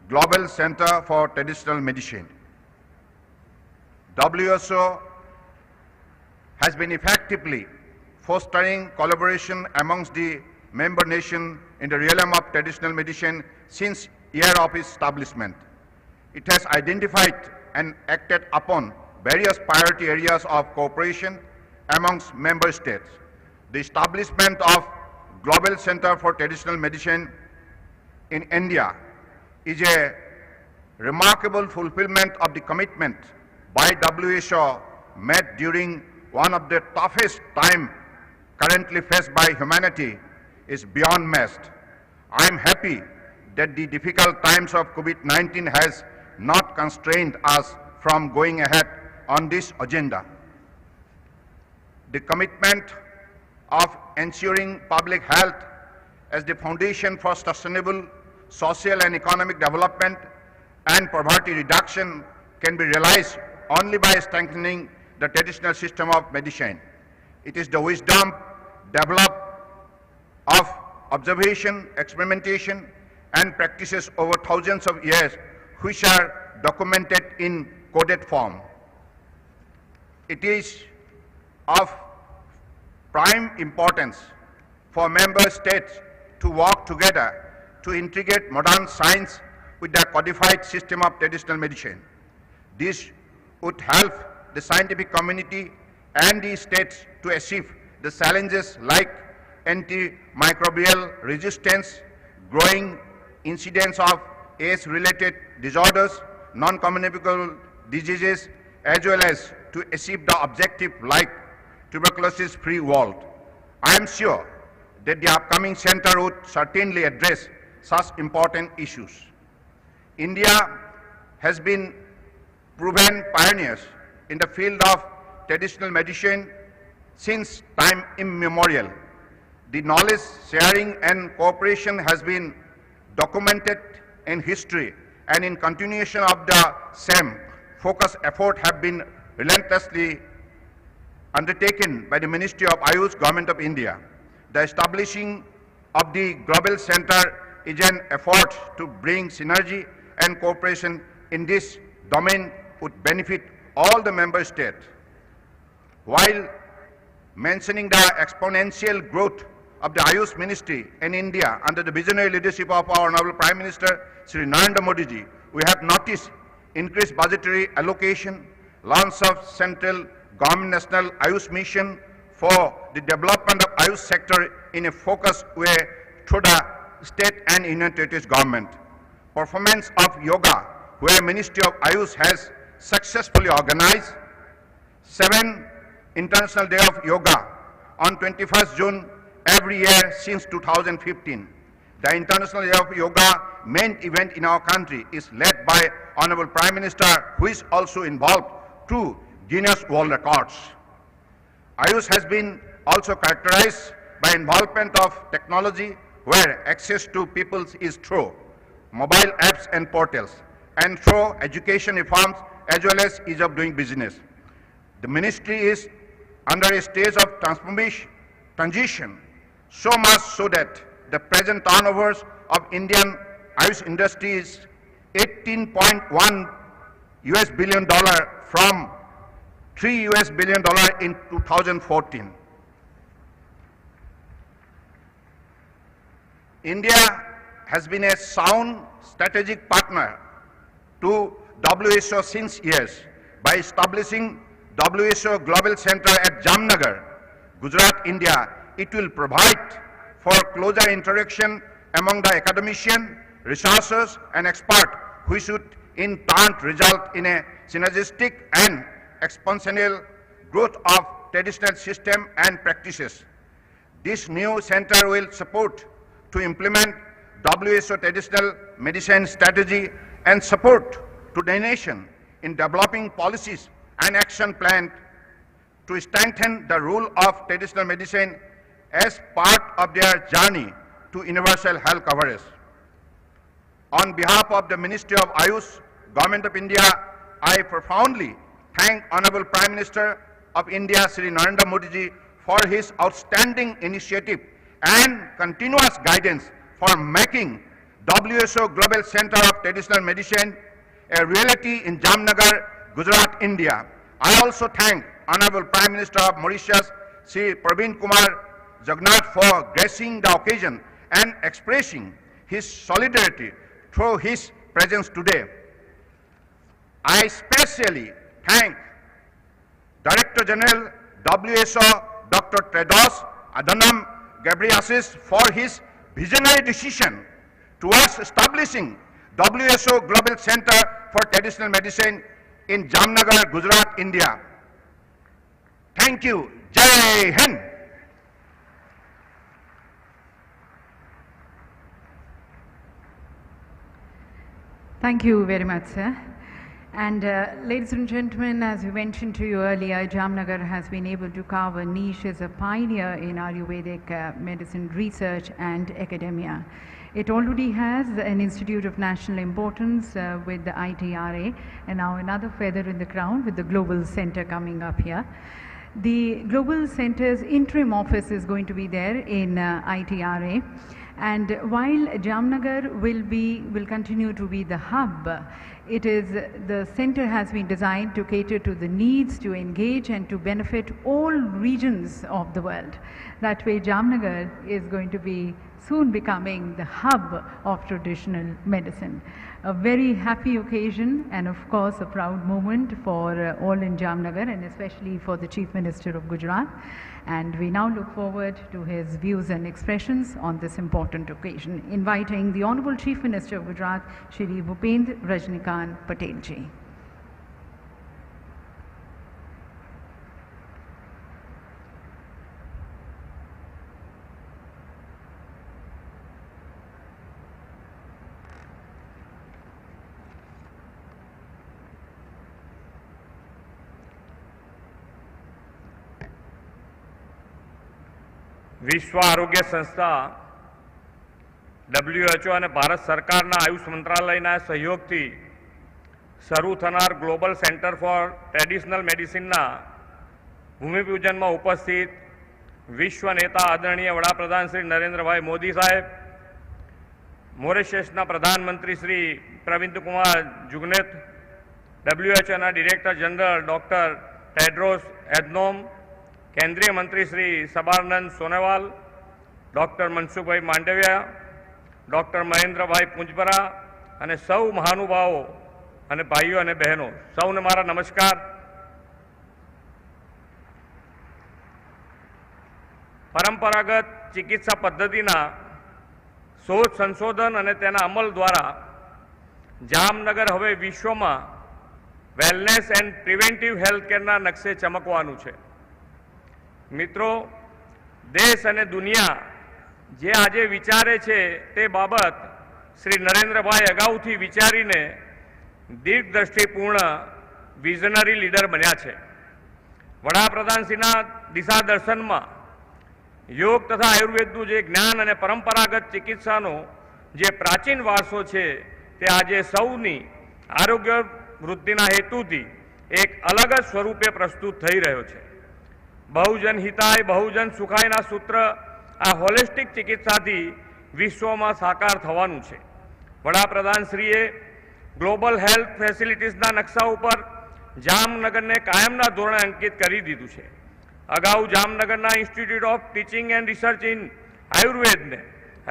Speaker 4: global center for traditional medicine. WHO has been effectively fostering collaboration amongst the member nations in the realm of traditional medicine since year of its establishment. It has identified and acted upon various priority areas of cooperation amongst member states. The establishment of Global Center for Traditional Medicine in India is a remarkable fulfillment of the commitment by WHO made during one of the toughest times currently faced by humanity is beyond matched. I am happy that the difficult times of COVID-19 has not constrained us from going ahead on this agenda. The commitment of ensuring public health as the foundation for sustainable social and economic development and poverty reduction can be realized only by strengthening the traditional system of medicine. It is the wisdom developed of observation, experimentation, and practices over thousands of years which are documented in coded form. It is of prime importance for member states to work together to integrate modern science with the codified system of traditional medicine. This would help the scientific community and the states to achieve the challenges like antimicrobial resistance, growing incidence of age-related disorders, non-communicable diseases, as well as to achieve the objective like tuberculosis-free world. I am sure that the upcoming center would certainly address such important issues. India has been proven pioneers in the field of traditional medicine since time immemorial. The knowledge sharing and cooperation has been documented in history, and in continuation of the same, focused effort have been relentlessly undertaken by the Ministry of Ayush, Government of India. The establishing of the Global Center is an effort to bring synergy and cooperation in this domain would benefit all the member states. While mentioning the exponential growth of the Ayush Ministry in India under the visionary leadership of our Honorable Prime Minister, Sri Narendra Modi ji, we have noticed increased budgetary allocation, launch of Central Government National Ayush Mission for the development of Ayush sector in a focused way through the state and union territories government. Performance of yoga, where Ministry of Ayush has successfully organized 7 International Day of Yoga on 21st June every year since 2015. The International Day of Yoga main event in our country is led by Honorable Prime Minister, who is also involved through Guinness World Records. Ayush has been also characterized by involvement of technology where access to people is through mobile apps and portals and through education reforms as well as ease of doing business. The ministry is under a stage of transition, so much so that the present turnovers of Indian Ayush industry is $18.1 billion from $3 billion in 2014. India has been a sound strategic partner to WHO since years by establishing WHO Global Center at Jamnagar, Gujarat, India. It will provide for closer interaction among the academicians, researchers and experts, which should in turn result in a synergistic and exponential growth of traditional system and practices. This new center will support to implement WHO traditional medicine strategy and support to the nation in developing policies and action plans to strengthen the role of traditional medicine as part of their journey to universal health coverage. On behalf of the Ministry of Ayush, Government of India, I profoundly thank Honorable Prime Minister of India, Sri Narendra Modi ji, for his outstanding initiative and continuous guidance for making WHO Global Center of Traditional Medicine, a reality in Jamnagar, Gujarat, India. I also thank Honorable Prime Minister of Mauritius, Sri Praveen Kumar Jagannath, for gracing the occasion and expressing his solidarity through his presence today. I especially thank Director General WHO Dr. Tedros Adhanom Ghebreyesus for his visionary decision towards establishing WHO Global Center for Traditional Medicine in Jamnagar, Gujarat, India. Thank you. Jai Hind.
Speaker 1: Thank you very much, sir. And ladies and gentlemen, as we mentioned to you earlier, Jamnagar has been able to carve a niche as a pioneer in Ayurvedic medicine research and academia. It already has an institute of national importance with the ITRA, and now another feather in the crown with the Global Center coming up here. The Global Center's interim office is going to be there in ITRA. And while Jamnagar will continue to be the hub, the center has been designed to cater to the needs, to engage and to benefit all regions of the world. That way Jamnagar is going to be soon becoming the hub of traditional medicine. A very happy occasion and of course a proud moment for all in Jamnagar and especially for the Chief Minister of Gujarat. And we now look forward to his views and expressions on this important occasion, inviting the Honourable Chief Minister of Gujarat, Shri Bhupendra Rajnikant Patel ji.
Speaker 5: विश्व आरोग्य संस्था WHO અને ભારત સરકારના આયુષ મંત્રાલયના સહયોગથી શરૂ થનાર global centre for traditional મેડિસિનના ભૂમિપૂજનમાં ઉપસ્થિત વિશ્વ નેતા આદરણીય વડાપ્રધાન શ્રી નરેન્દ્રભાઈ મોદી સાહેબ, મોરેશિયસના પ્રધાનમંત્રી શ્રી પ્રવિન્દ કુમાર જુગનેથ, WHOના director general doctor Tedros Adhanom, केंद्रीय मंत्री श्री सबानंद सोनेवाल, डॉक्टर मनसुखभाई मांडविया, डॉक्टर महेंद्र भाई पुंजपरा अने सौ महानुभावों अने भाईओ अने बहनों सौने मारा नमस्कार। परंपरागत चिकित्सा पद्धतिना शोध संशोधन अने तेना अमल द्वारा जामनगर हवे विश्व में वेलनेस एंड प्रिवेंटिव हेल्थ केरना नक्शे चमकवानुं छे। मित्रों, देश अने दुनिया जे आजे विचारे छे ते बाबत श्री नरेन्द्रभाई अगाउथी विचारीने दीर्घदृष्टिपूर्ण विजनरी लीडर बन्या छे। वडाप्रधानश्रीना दिशादर्शन में योग तथा आयुर्वेदनुं जे ज्ञान अने परंपरागत चिकित्सानो जे प्राचीन वारसो छे ते आजे सौनी आरोग्य वृद्धिना हेतुथी एक अलग ज स्वरूपे प्रस्तुत थई रह्यो छे। बहुजन हिताय बहुजन सुखायना सूत्र आ होलिस्टिक चिकित्साथी विश्वमां साकार थवानुं छे। वडाप्रधानश्रीए ग्लोबल हेल्थ फेसिलिटीजना नक्शा उपर जामनगरने कायमना धोरणे अंकित करी दीधुं छे। अगाऊ जामनगरना institute of teaching and research in Ayurveda ने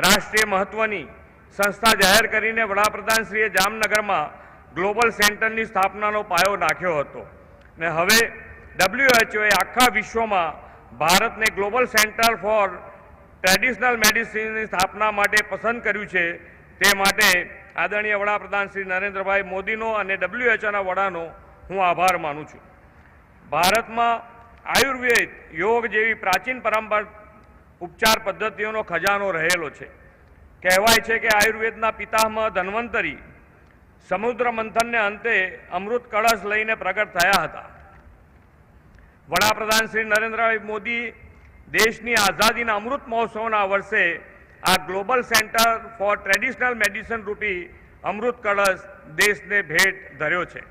Speaker 5: राष्ट्रीय महत्वनी संस्था जाहेर करीने वडाप्रधानश्रीए जामनगरमां ग्लोबल सेंटरनी स्थापनानो पायो नाख्यो हतो ने हवे WHO आखा विश्व में भारत ने global centre for traditional medicine की स्थापना माटे पसंद कर्युं छे। ते माटे आदरणीय वडाप्रधान श्री नरेन्द्रभाई मोदीनो अने WHO वडानो हूँ आभार मानु छुं। भारत में आयुर्वेद योग जेवी प्राचीन परंपरा उपचार पद्धतिओनो खजानो रहेलो छे। कहेवाय छे के आयुर्वेदना पितामह धन्वंतरी समुद्र मंथन ने अंते अमृत कलश लईने प्रगट थया हता। वडाप्रधान श्री नरेन्द्रभाई मोदी देशनी आजादीना अमृत महोत्सवना वर्षे आ global centre for traditional medicine रूपी अमृत कलश देशने भेट धर्यो छे।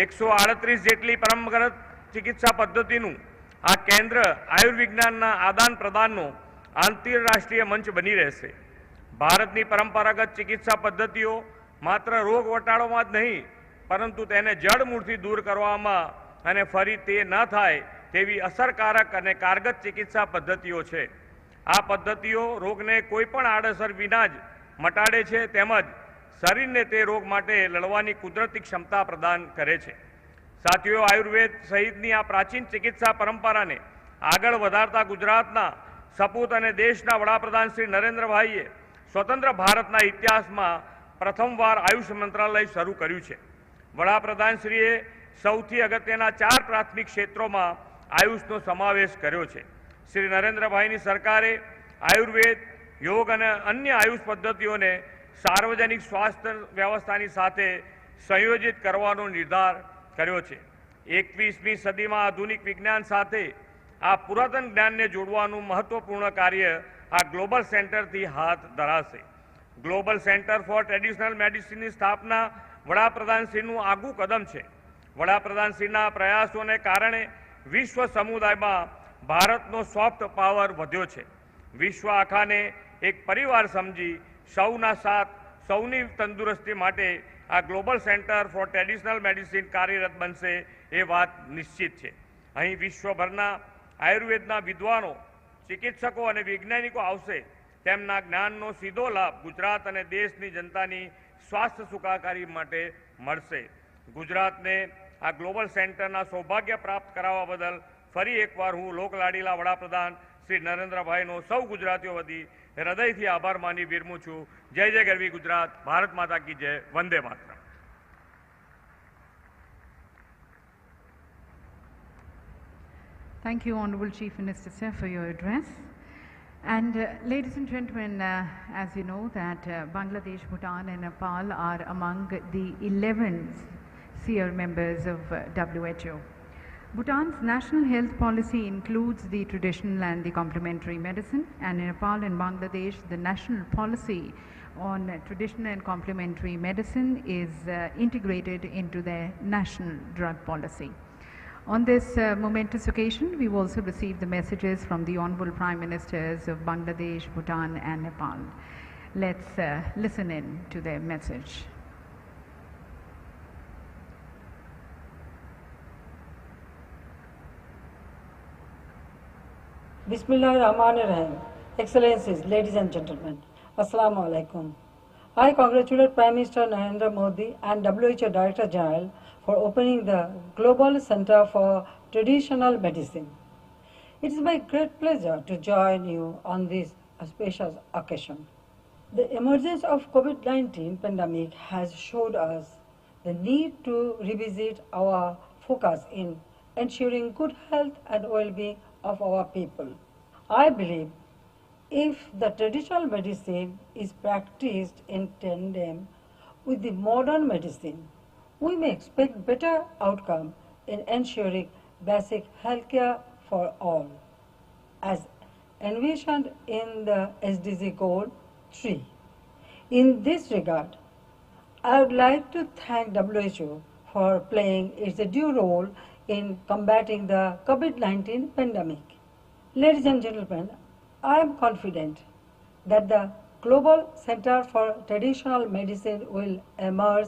Speaker 5: 138 जेटली परंपरागत चिकित्सा पद्धतिनुं आ केन्द्र आयुर्विज्ञानना आदान प्रदाननो आंतरराष्ट्रीय मंच बनी रहेशे। ભારતની પરંપરાગત ચિકિત્સા પદ્ધતિઓ માત્ર રોગ વટાળોમાં જ નહીં, પરંતુ તેને જડમૂળથી દૂર કરવામાં અને ફરી તે ન થાય તેવી અસરકારક અને કારગત ચિકિત્સા પદ્ધતિઓ છે. આ પદ્ધતિઓ રોગને કોઈ પણ આડઅસર વિના જ મટાડે છે, તેમજ શરીરને તે રોગ માટે લડવાની કુદરતી ક્ષમતા પ્રદાન કરે છે. સાથીઓ, આયુર્વેદ સહિતની આ પ્રાચીન ચિકિત્સા પરંપરાને આગળ વધારતા ગુજરાતના સપૂત અને દેશના વડાપ્રધાન શ્રી નરેન્દ્રભાઈએ સ્વતંત્ર ભારતના ઇતિહાસમાં પ્રથમવાર આયુષ મંત્રાલય શરૂ કર્યું છે. વડાપ્રધાનશ્રીએ સૌથી અગત્યના 4 પ્રાથમિક ક્ષેત્રોમાં આયુષનો સમાવેશ કર્યો છે. શ્રી નરેન્દ્રભાઈની સરકારે આયુર્વેદ, યોગ અને અન્ય આયુષ પદ્ધતિઓને સાર્વજનિક સ્વાસ્થ્ય વ્યવસ્થાની સાથે સંયોજિત કરવાનો નિર્ધાર કર્યો છે. 21મી સદીમાં આધુનિક વિજ્ઞાન સાથે આ પુરાતન જ્ઞાનને જોડવાનું મહત્વપૂર્ણ કાર્ય આ ગ્લોબલ સેન્ટરથી હાથ ધરાશે. ગ્લોબલ સેન્ટર ફોર ટ્રેડિશનલ મેડિસિનની સ્થાપના વડાપ્રધાનશ્રીનું આગવું કદમ છે. વડાપ્રધાનશ્રીના પ્રયાસોને કારણે વિશ્વ સમુદાયમાં ભારતનો સોફ્ટ પાવર વધ્યો છે. વિશ્વ આખાને એક પરિવાર સમજી સૌના સાથ, સૌની તંદુરસ્તી માટે આ global centre for traditional medicine કાર્યરત બનશે એ વાત નિશ્ચિત છે. અહીં વિશ્વભરના આયુર્વેદના વિદ્વાનો, ચિકિત્સકો અને વૈજ્ઞાનિકો આવશે. તેમના જ્ઞાનનો સીધો લાભ ગુજરાત અને દેશની જનતાની સ્વાસ્થ્ય સુખાકારી માટે મળશે. ગુજરાતને આ ગ્લોબલ સેન્ટરના સૌભાગ્ય પ્રાપ્ત કરાવવા બદલ ફરી એકવાર હું લોકલાડીલા વડાપ્રધાન શ્રી નરેન્દ્રભાઈનો સૌ ગુજરાતીઓ વતી હૃદયથી આભાર માની વિરમું છું. જય જય ગરવી ગુજરાત, ભારત માતા કી જય, Vande Mataram.
Speaker 1: Thank you, Honorable Chief Minister Sir, for your address. And ladies and gentlemen, as you know that Bangladesh, Bhutan and Nepal are among the 11 SEER members of WHO. Bhutan's national health policy includes the traditional and the complementary medicine, and in Nepal and Bangladesh, the national policy on traditional and complementary medicine is integrated into their national drug policy. On this momentous occasion, we've also received the messages from the Honorable Prime Ministers of Bangladesh, Bhutan and Nepal. Let's listen in to their message.
Speaker 6: Bismillahirrahmanirrahim. Excellencies, ladies and gentlemen, Assalamu alaikum. I congratulate Prime Minister Narendra Modi and WHO Director General for opening the Global Center for Traditional Medicine. It is my great pleasure to join you on this auspicious occasion. The emergence of COVID-19 pandemic has showed us the need to revisit our focus in ensuring good health and well-being of our people. I believe if the traditional medicine is practiced in tandem with the modern medicine, we may expect better outcome in ensuring basic healthcare for all, as envisioned in the SDG Goal 3. In this regard, I would like to thank WHO for playing its due role in combating the COVID-19 pandemic. Ladies and gentlemen, I am confident that the Global Center for Traditional Medicine will emerge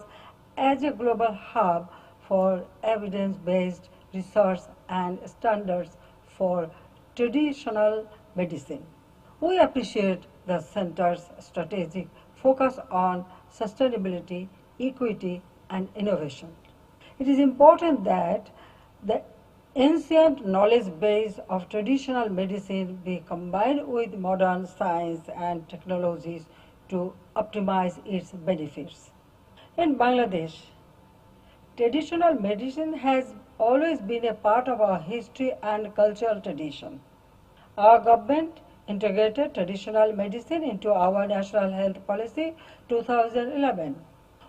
Speaker 6: as a global hub for evidence-based research and standards for traditional medicine. We appreciate the Center's strategic focus on sustainability, equity, and innovation. It is important that the ancient knowledge base of traditional medicine be combined with modern science and technologies to optimize its benefits. In Bangladesh, traditional medicine has always been a part of our history and cultural tradition. Our government integrated traditional medicine into our National Health Policy 2011.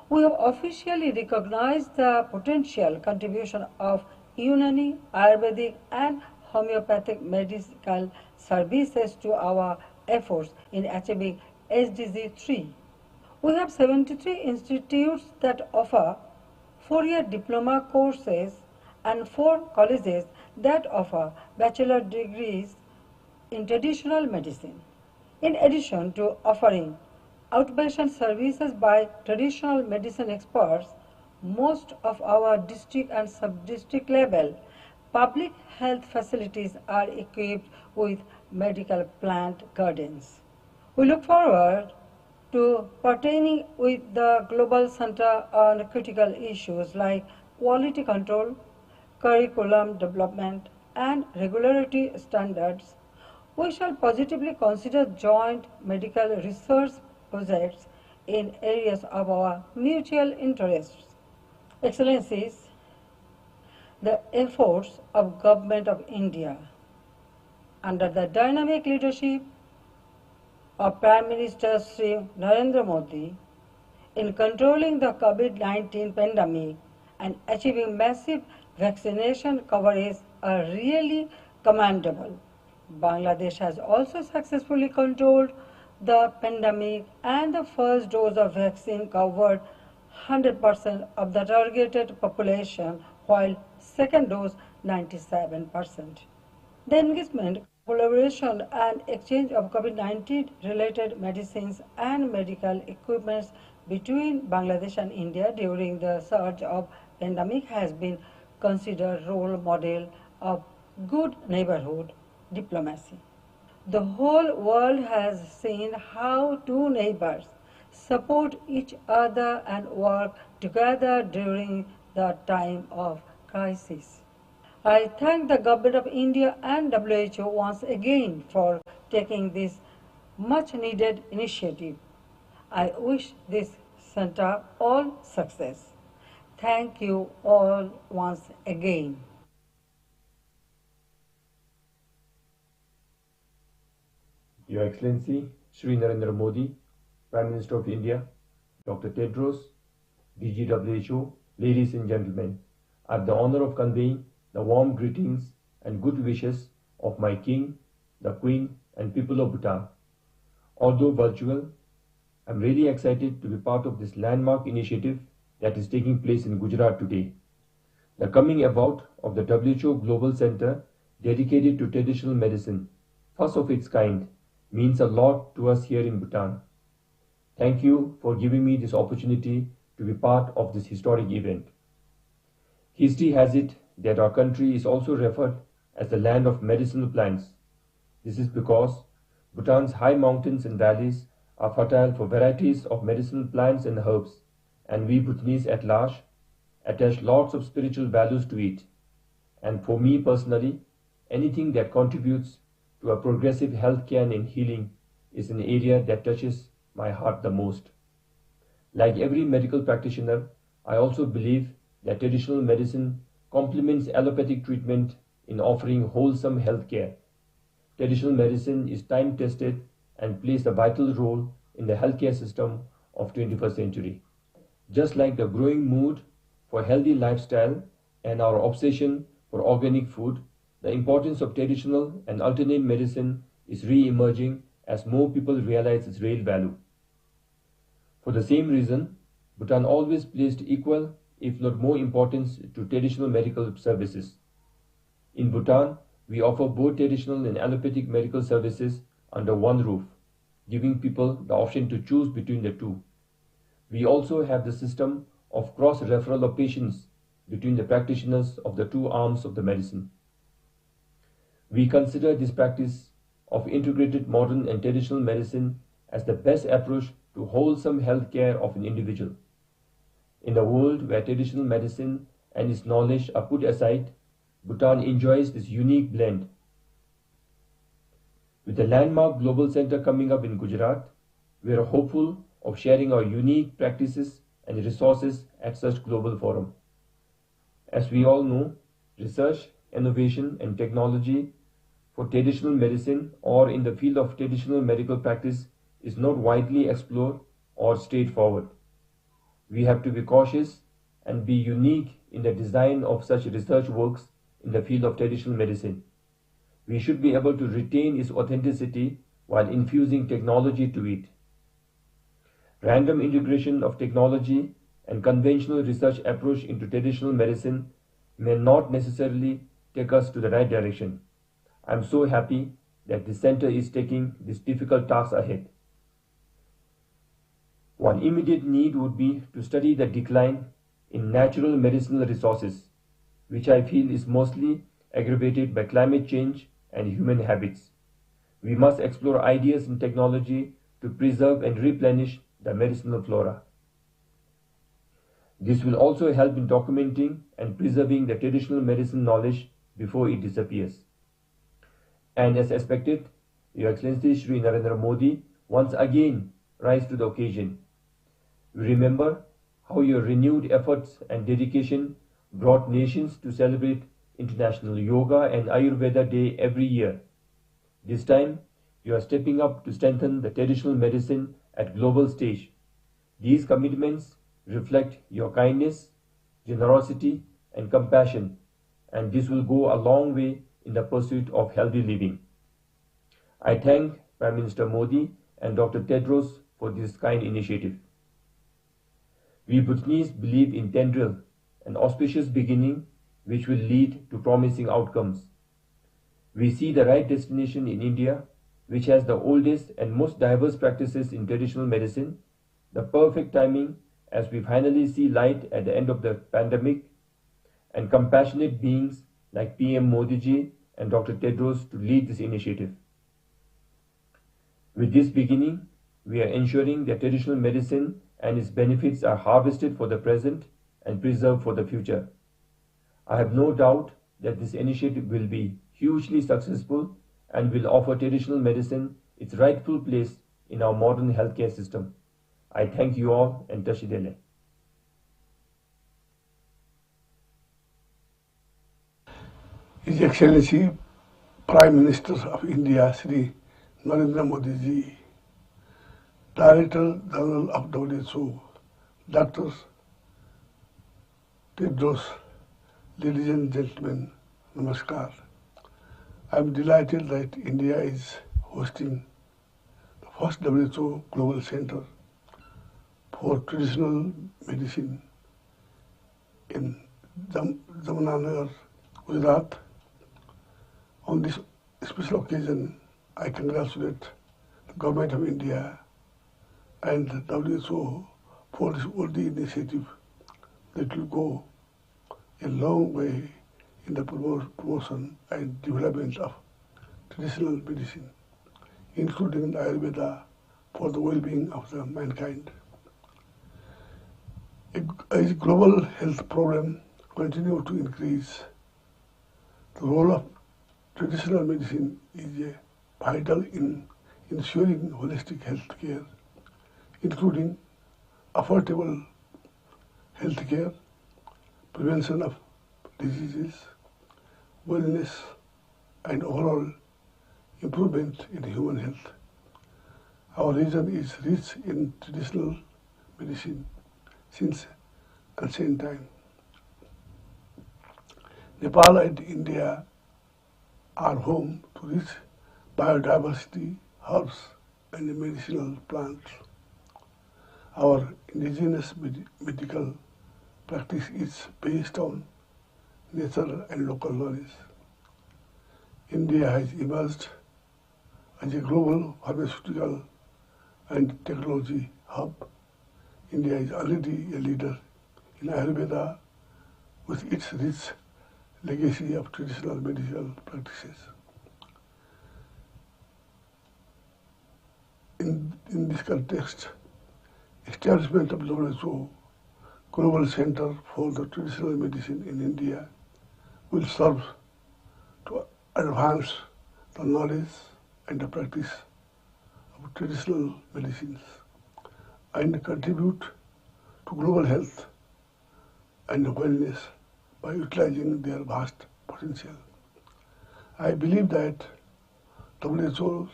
Speaker 6: We have officially recognized the potential contribution of Unani, Ayurvedic and homeopathic medical services to our efforts in achieving SDG 3. We have 73 institutes that offer 4-year diploma courses and 4 colleges that offer bachelor degrees in traditional medicine. In addition to offering outpatient services by traditional medicine experts, most of our district and sub-district level public health facilities are equipped with medical plant gardens. We look forward to partnering with the Global Center on critical issues like quality control, curriculum development, and regulatory standards. We shall positively consider joint medical research projects in areas of our mutual interests. Excellencies, the efforts of Government of India under the dynamic leadership of Prime Minister Sri Narendra Modi in controlling the COVID-19 pandemic and achieving massive vaccination coverage are really commendable. Bangladesh has also successfully controlled the pandemic and the first dose of vaccine covered 100% of the targeted population while second dose 97%. The engagement, collaboration and exchange of COVID-19 related medicines and medical equipments between Bangladesh and India during the surge of pandemic has been considered role model of good neighborhood diplomacy. The whole world has seen how two neighbors support each other and work together during the time of crisis. I thank the Government of India and WHO once again for taking this much needed initiative. I wish this center all success. Thank you all once again.
Speaker 7: Your Excellency, Shri Narendra Modi, Prime Minister of India, Dr. Tedros, DG WHO, ladies and gentlemen, I have the honor of conveying the warm greetings and good wishes of my King, the Queen, and people of Bhutan. Although virtual, I am really excited to be part of this landmark initiative that is taking place in Gujarat today. The coming about of the WHO Global Center dedicated to traditional medicine, first of its kind, means a lot to us here in Bhutan. Thank you for giving me this opportunity to be part of this historic event. History has it that our country is also referred as the land of medicinal plants. This is because Bhutan's high mountains and valleys are fertile for varieties of medicinal plants and herbs, and we Bhutanese at large attach lots of spiritual values to it. And for me personally, anything that contributes to a progressive healthcare and healing is an area that touches my heart the most. Like every medical practitioner, I also believe that traditional medicine complements allopathic treatment in offering wholesome healthcare. Traditional medicine is time-tested and plays a vital role in the healthcare system of 21st century. Just like the growing mood for healthy lifestyle and our obsession for organic food, the importance of traditional and alternate medicine is re-emerging as more people realize its real value. For the same reason, Bhutan always placed equal, if not more importance to traditional medical services. In Bhutan, we offer both traditional and allopathic medical services under one roof, giving people the option to choose between the two. We also have the system of cross-referral of patients between the practitioners of the two arms of the medicine. We consider this practice of integrated modern and traditional medicine as the best approach to wholesome health care of an individual. In a world where traditional medicine and its knowledge are put aside, Bhutan enjoys this unique blend. With the landmark global center coming up in Gujarat, we are hopeful of sharing our unique practices and resources at such global forum. As we all know, research, innovation and technology for traditional medicine or in the field of traditional medical practice is not widely explored or straightforward. We have to be cautious and be unique in the design of such research works in the field of traditional medicine. We should be able to retain its authenticity while infusing technology to it. Random integration of technology and conventional research approach into traditional medicine may not necessarily take us to the right direction. I am so happy that the center is taking this difficult task ahead. One immediate need would be to study the decline in natural medicinal resources, which I feel is mostly aggravated by climate change and human habits. We must explore ideas and technology to preserve and replenish the medicinal flora. This will also help in documenting and preserving the traditional medicine knowledge before it disappears. And as expected, Your Excellency Shri Narendra Modi once again rise to the occasion. We remember how your renewed efforts and dedication brought nations to celebrate International Yoga and Ayurveda Day every year. This time, you are stepping up to strengthen the traditional medicine at global stage. These commitments reflect your kindness, generosity, and compassion, and this will go a long way in the pursuit of healthy living. I thank Prime Minister Modi and Dr. Tedros for this kind initiative. We Bhutanese believe in tendril, an auspicious beginning which will lead to promising outcomes. We see the right destination in India, which has the oldest and most diverse practices in traditional medicine, the perfect timing as we finally see light at the end of the pandemic, and compassionate beings like PM Modi ji and Dr. Tedros to lead this initiative. With this beginning, we are ensuring that traditional medicine and its benefits are harvested for the present and preserved for the future. I have no doubt that this initiative will be hugely successful and will offer traditional medicine its rightful place in our modern healthcare system. I thank you all and Tashidele.
Speaker 8: His Excellency Prime Minister of India, Shri Narendra Modi ji, Director General of WHO, Dr. Tedros, ladies and gentlemen, namaskar. I am delighted that India is hosting the first WHO Global Center for Traditional Medicine in Jamnagar, Gujarat. On this special occasion, I congratulate the Government of India and the WHO for this worthy initiative that will go a long way in the promotion and development of traditional medicine, including Ayurveda, for the well-being of the mankind. As global health problems continue to increase, the role of traditional medicine is vital in ensuring holistic health care, including affordable health care, prevention of diseases, wellness, and overall improvement in human health. Our region is rich in traditional medicine since ancient time. Nepal and India are home to rich biodiversity, herbs, and medicinal plants. Our indigenous medical practice is based on nature and local knowledge. India has emerged as a global pharmaceutical and technology hub. India is already a leader in Ayurveda with its rich legacy of traditional medical practices. In this context, establishment of WHO Global Center for the Traditional Medicine in India will serve to advance the knowledge and the practice of traditional medicines and contribute to global health and wellness by utilizing their vast potential. I believe that WHO's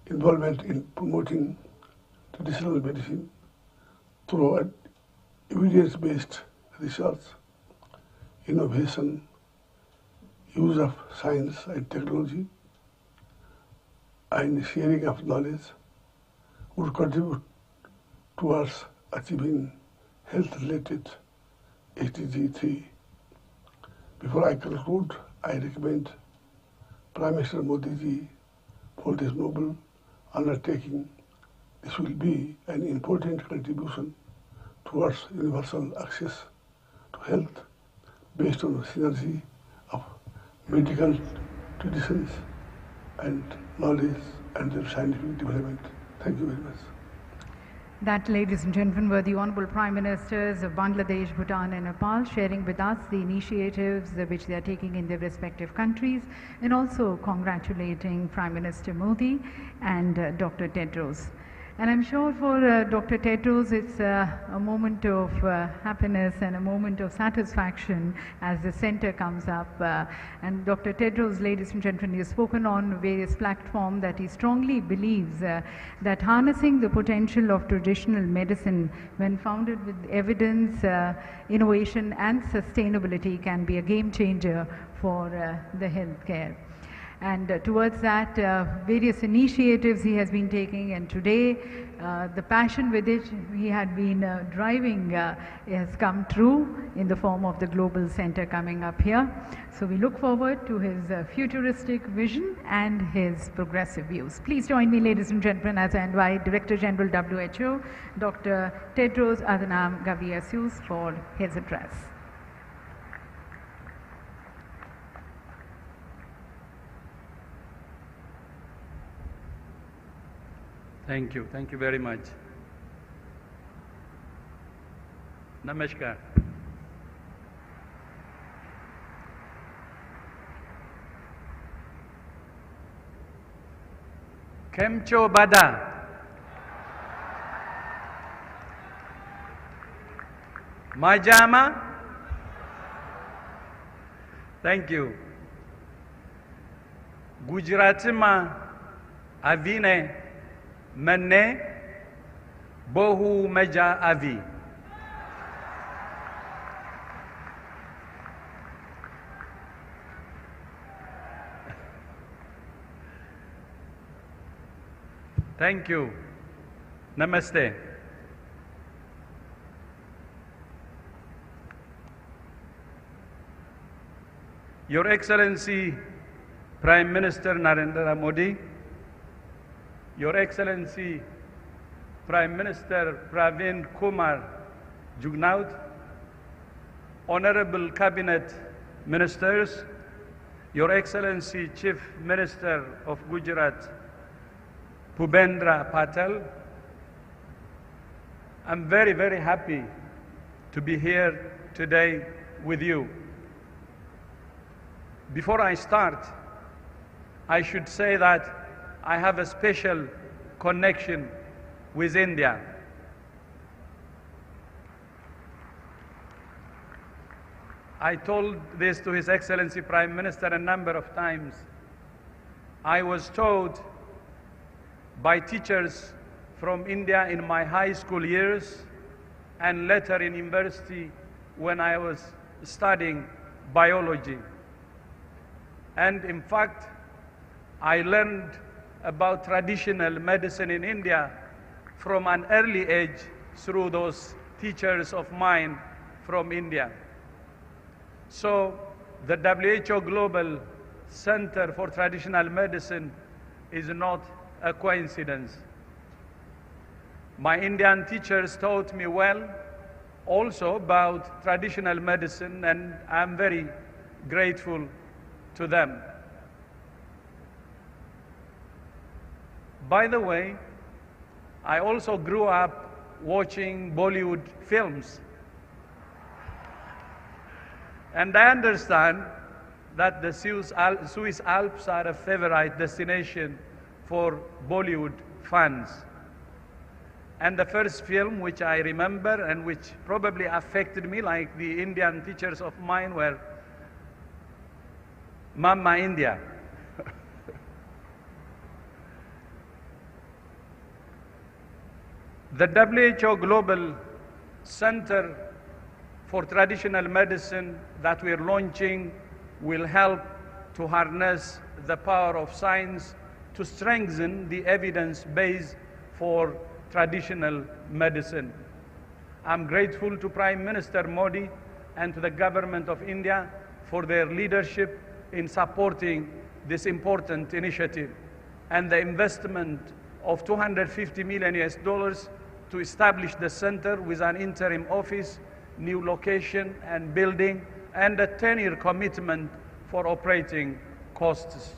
Speaker 8: involvement in promoting traditional medicine through evidence-based research, innovation, use of science and technology, and sharing of knowledge would contribute towards achieving health-related SDG 3. Before I conclude, I recommend Prime Minister Modi ji for this noble undertaking This will be an important contribution towards universal access to health based on the synergy of medical traditions and knowledge and their scientific development. Thank you very much.
Speaker 1: That, ladies and gentlemen, were the Honorable Prime Ministers of Bangladesh, Bhutan and Nepal sharing with us the initiatives which they are taking in their respective countries, and also congratulating Prime Minister Modi and Dr. Tedros. And I'm sure for Dr. Tedros it's a moment of happiness and a moment of satisfaction as the center comes up. And Dr. Tedros, ladies and gentlemen, has spoken on various platforms that he strongly believes that harnessing the potential of traditional medicine when founded with evidence, innovation and sustainability can be a game changer for the healthcare. And towards that, various initiatives he has been taking, and today the passion with which he had been driving has come true in the form of the Global Center coming up here. So we look forward to his futuristic vision and his progressive views. Please join me, ladies and gentlemen, as I invite Director General WHO, Dr. Tedros Adhanom Ghebreyesus, for his address.
Speaker 9: Thank you very much. Namaskar. Kem cho bada? Majama? Thank you. Gujaratima avine Mene bohu meja avi. Thank you. Namaste. Your Excellency Prime Minister Narendra Modi, Your Excellency Prime Minister Pravin Kumar Jugnauth, Honorable Cabinet Ministers, Your Excellency Chief Minister of Gujarat Bhupendra Patel, I'm very, very happy to be here today with you. Before I start, I should say that I have a special connection with India. I told this to His Excellency Prime Minister a number of times. I was taught by teachers from India in my high school years and later in university when I was studying biology. And in fact, I learned about traditional medicine in India from an early age through those teachers of mine from India. So the WHO Global Center for Traditional Medicine is not a coincidence. My Indian teachers taught me well also about traditional medicine, and I'm very grateful to them. By the way, I also grew up watching Bollywood films. And I understand that the Swiss Alps are a favorite destination for Bollywood fans. And the first film which I remember and which probably affected me, like the Indian teachers of mine, were Mamma India. The WHO Global Center for Traditional Medicine that we're launching will help to harness the power of science to strengthen the evidence base for traditional medicine. I'm grateful to Prime Minister Modi and to the government of India for their leadership in supporting this important initiative and the investment of 250 million US dollars to establish the center with an interim office, new location and building, and a 10-year commitment for operating costs.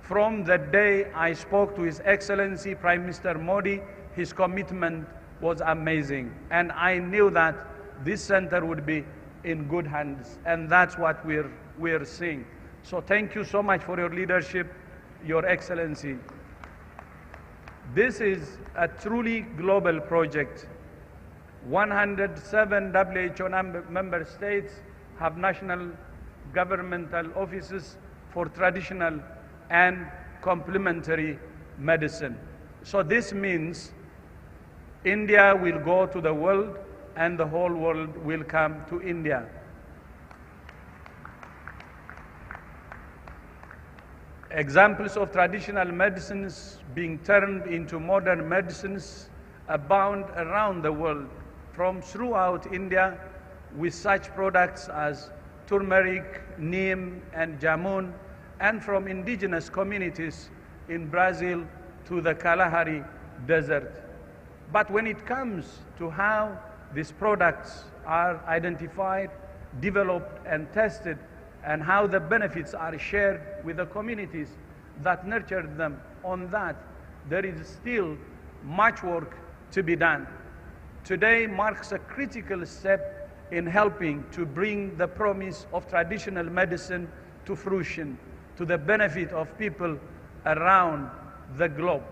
Speaker 9: From the day I spoke to His Excellency Prime Minister Modi, his commitment was amazing. And I knew that this center would be in good hands. And that's what we're seeing. So thank you so much for your leadership, Your Excellency. This is a truly global project. 107 WHO member states have national governmental offices for traditional and complementary medicine. So this means India will go to the world and the whole world will come to India. Examples of traditional medicines being turned into modern medicines abound around the world, from throughout India, with such products as turmeric, neem, and jamun, and from indigenous communities in Brazil to the Kalahari Desert. But when it comes to how these products are identified, developed, and tested, and how the benefits are shared with the communities that nurtured them, on that, there is still much work to be done. Today marks a critical step in helping to bring the promise of traditional medicine to fruition, to the benefit of people around the globe,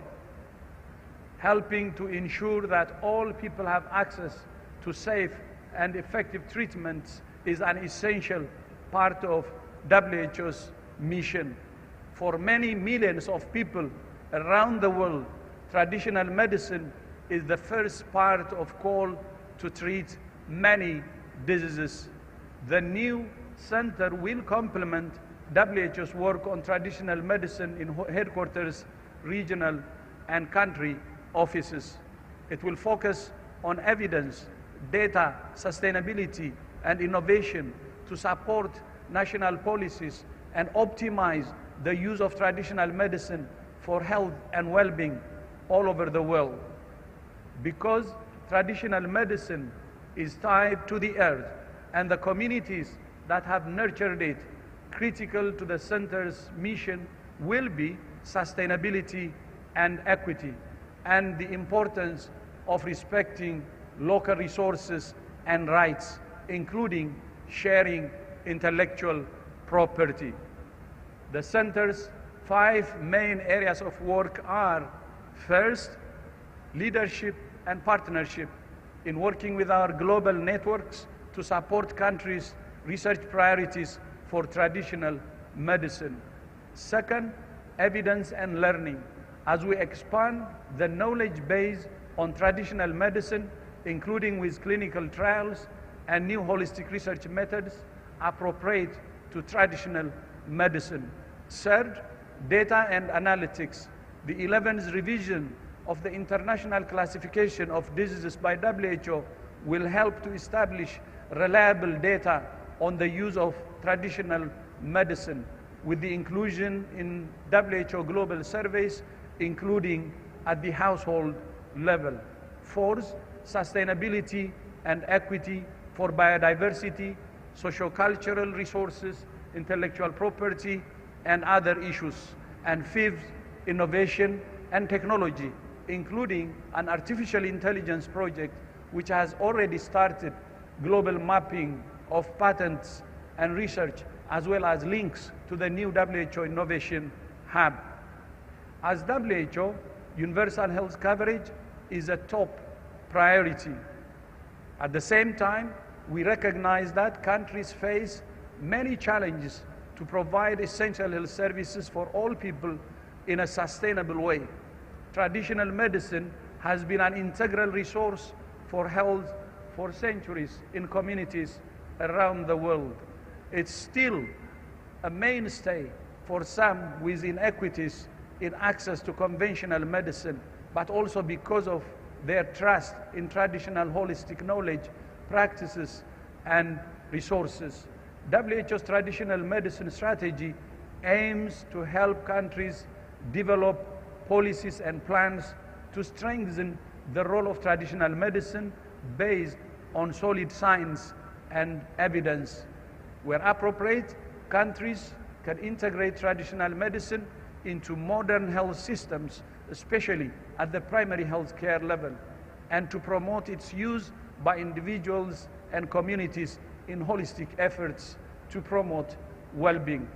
Speaker 9: helping to ensure that all people have access to safe and effective treatments is an essential part of WHO's mission. For many millions of people around the world, traditional medicine is the first part of call to treat many diseases. The new center will complement WHO's work on traditional medicine in headquarters, regional, and country offices. It will focus on evidence, data, sustainability, and innovation to support national policies and optimize the use of traditional medicine for health and well-being all over the world. Because traditional medicine is tied to the earth and the communities that have nurtured it, critical to the center's mission will be sustainability and equity, and the importance of respecting local resources and rights, including sharing intellectual property. The center's 5 main areas of work are: first, leadership and partnership in working with our global networks to support countries' research priorities for traditional medicine. Second, evidence and learning as we expand the knowledge base on traditional medicine, including with clinical trials and new holistic research methods appropriate to traditional medicine. Third, data and analytics. The 11th revision of the International Classification of Diseases by WHO will help to establish reliable data on the use of traditional medicine, with the inclusion in WHO global surveys, including at the household level. Fourth, sustainability and equity for biodiversity, socio-cultural resources, intellectual property, and other issues. And fifth, innovation and technology, including an artificial intelligence project which has already started global mapping of patents and research, as well as links to the new WHO Innovation Hub. As WHO, universal health coverage is a top priority. At the same time, we recognize that countries face many challenges to provide essential health services for all people in a sustainable way. Traditional medicine has been an integral resource for health for centuries in communities around the world. It's still a mainstay for some with inequities in access to conventional medicine, but also because of their trust in traditional holistic knowledge, practices, and resources. WHO's traditional medicine strategy aims to help countries develop policies and plans to strengthen the role of traditional medicine based on solid science and evidence. Where appropriate, countries can integrate traditional medicine into modern health systems, especially at the primary health care level, and to promote its use by individuals and communities in holistic efforts to promote well-being.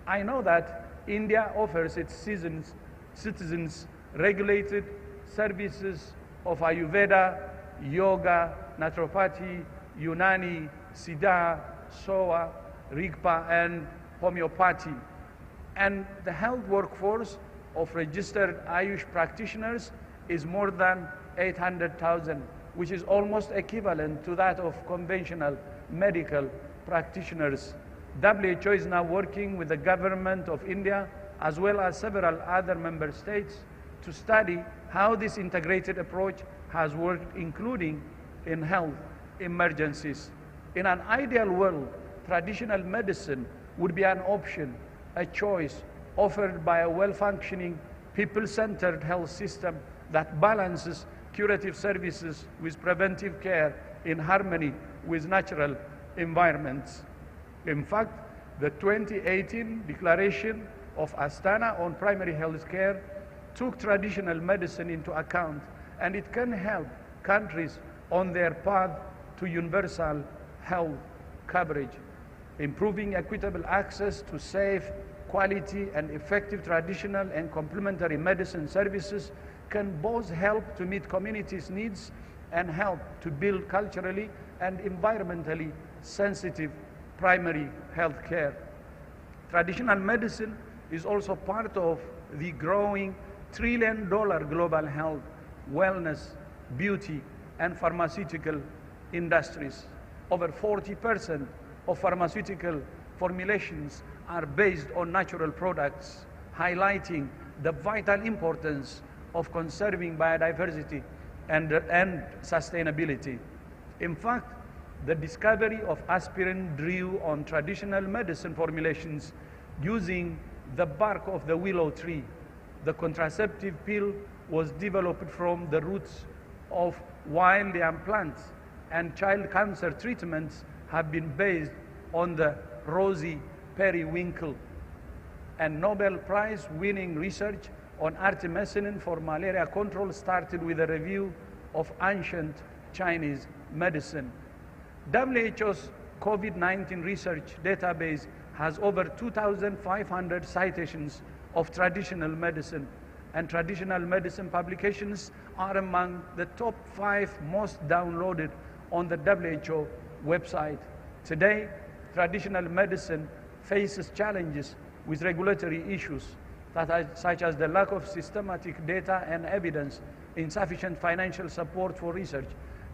Speaker 9: I know that India offers its citizens regulated services of Ayurveda, yoga, naturopathy, Unani, Siddha, Soa, Rigpa, and homeopathy. And the health workforce of registered Ayush practitioners is more than 800,000, which is almost equivalent to that of conventional medical practitioners. WHO is now working with the government of India as well as several other member states to study how this integrated approach has worked, including in health emergencies. In an ideal world, traditional medicine would be an option, a choice offered by a well-functioning, people-centered health system that balances curative services with preventive care in harmony with natural environments. In fact, the 2018 Declaration of Astana on primary health care took traditional medicine into account, and it can help countries on their path to universal health coverage. Improving equitable access to safe, quality, and effective traditional and complementary medicine services can both help to meet communities' needs and help to build culturally and environmentally sensitive primary health care. Traditional medicine is also part of the growing $1 trillion global health, wellness, beauty, and pharmaceutical industries. Over 40% of pharmaceutical formulations are based on natural products, highlighting the vital importance of conserving biodiversity and sustainability. In fact, the discovery of aspirin drew on traditional medicine formulations using the bark of the willow tree. The contraceptive pill was developed from the roots of wild yam plants, and child cancer treatments have been based on the rosy periwinkle. And Nobel Prize winning research on artemisinin for malaria control started with a review of ancient Chinese medicine. WHO's COVID-19 research database has over 2,500 citations of traditional medicine, and traditional medicine publications are among the top 5 most downloaded on the WHO website. Today, traditional medicine faces challenges with regulatory issues such as the lack of systematic data and evidence, insufficient financial support for research,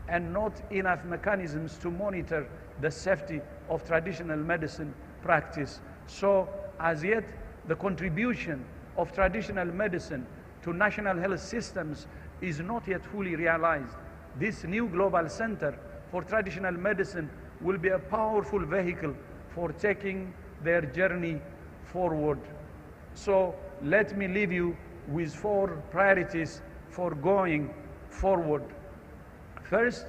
Speaker 9: and not enough mechanisms to monitor the safety of traditional medicine practice. So, as yet, the contribution of traditional medicine to national health systems is not yet fully realized. This new global center for traditional medicine will be a powerful vehicle for taking their journey forward. So let me leave you with 4 priorities for going forward. First,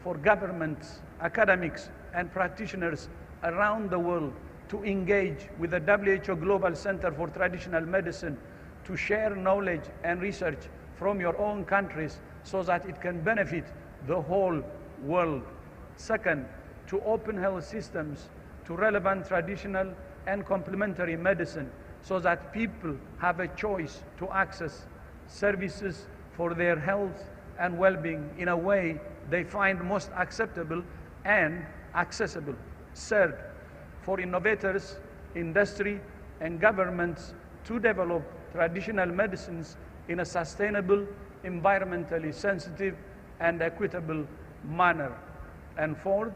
Speaker 9: for governments, academics, and practitioners around the world to engage with the WHO Global Center for Traditional Medicine to share knowledge and research from your own countries so that it can benefit the whole world. Second, to open health systems to relevant traditional and complementary medicine so that people have a choice to access services for their health and well-being in a way they find most acceptable and accessible. Third, for innovators, industry, and governments to develop traditional medicines in a sustainable, environmentally sensitive, and equitable manner. And fourth,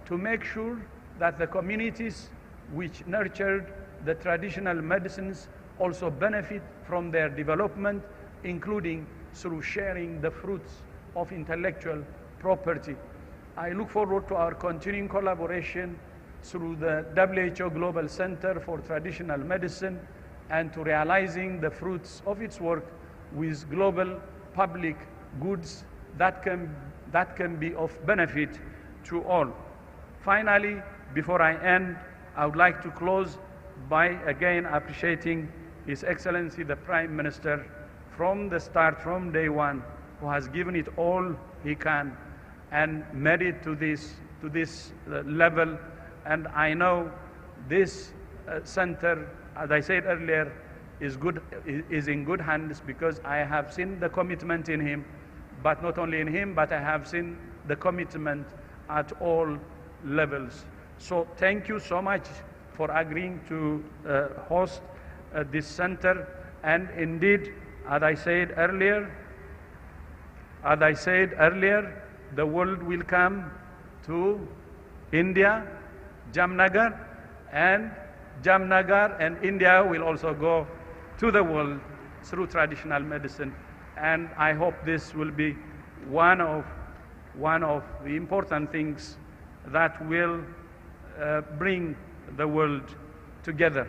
Speaker 9: to make sure that the communities which nurtured the traditional medicines also benefit from their development, including through sharing the fruits of intellectual property. I look forward to our continuing collaboration through the WHO Global Center for Traditional Medicine and to realizing the fruits of its work with global public goods that can be of benefit to all. Finally, before I end, I would like to close by again appreciating His Excellency the Prime Minister from the start, from day one, who has given it all he can and made it to this level. And I know this center, as I said earlier, is in good hands, because I have seen the commitment in him, but not only in him, but I have seen the commitment at all levels. So thank you so much for agreeing to host this center. And indeed, as I said earlier, the world will come to India, Jamnagar, and Jamnagar and India will also go to the world through traditional medicine. And I hope this will be one of the important things that will bring the world together,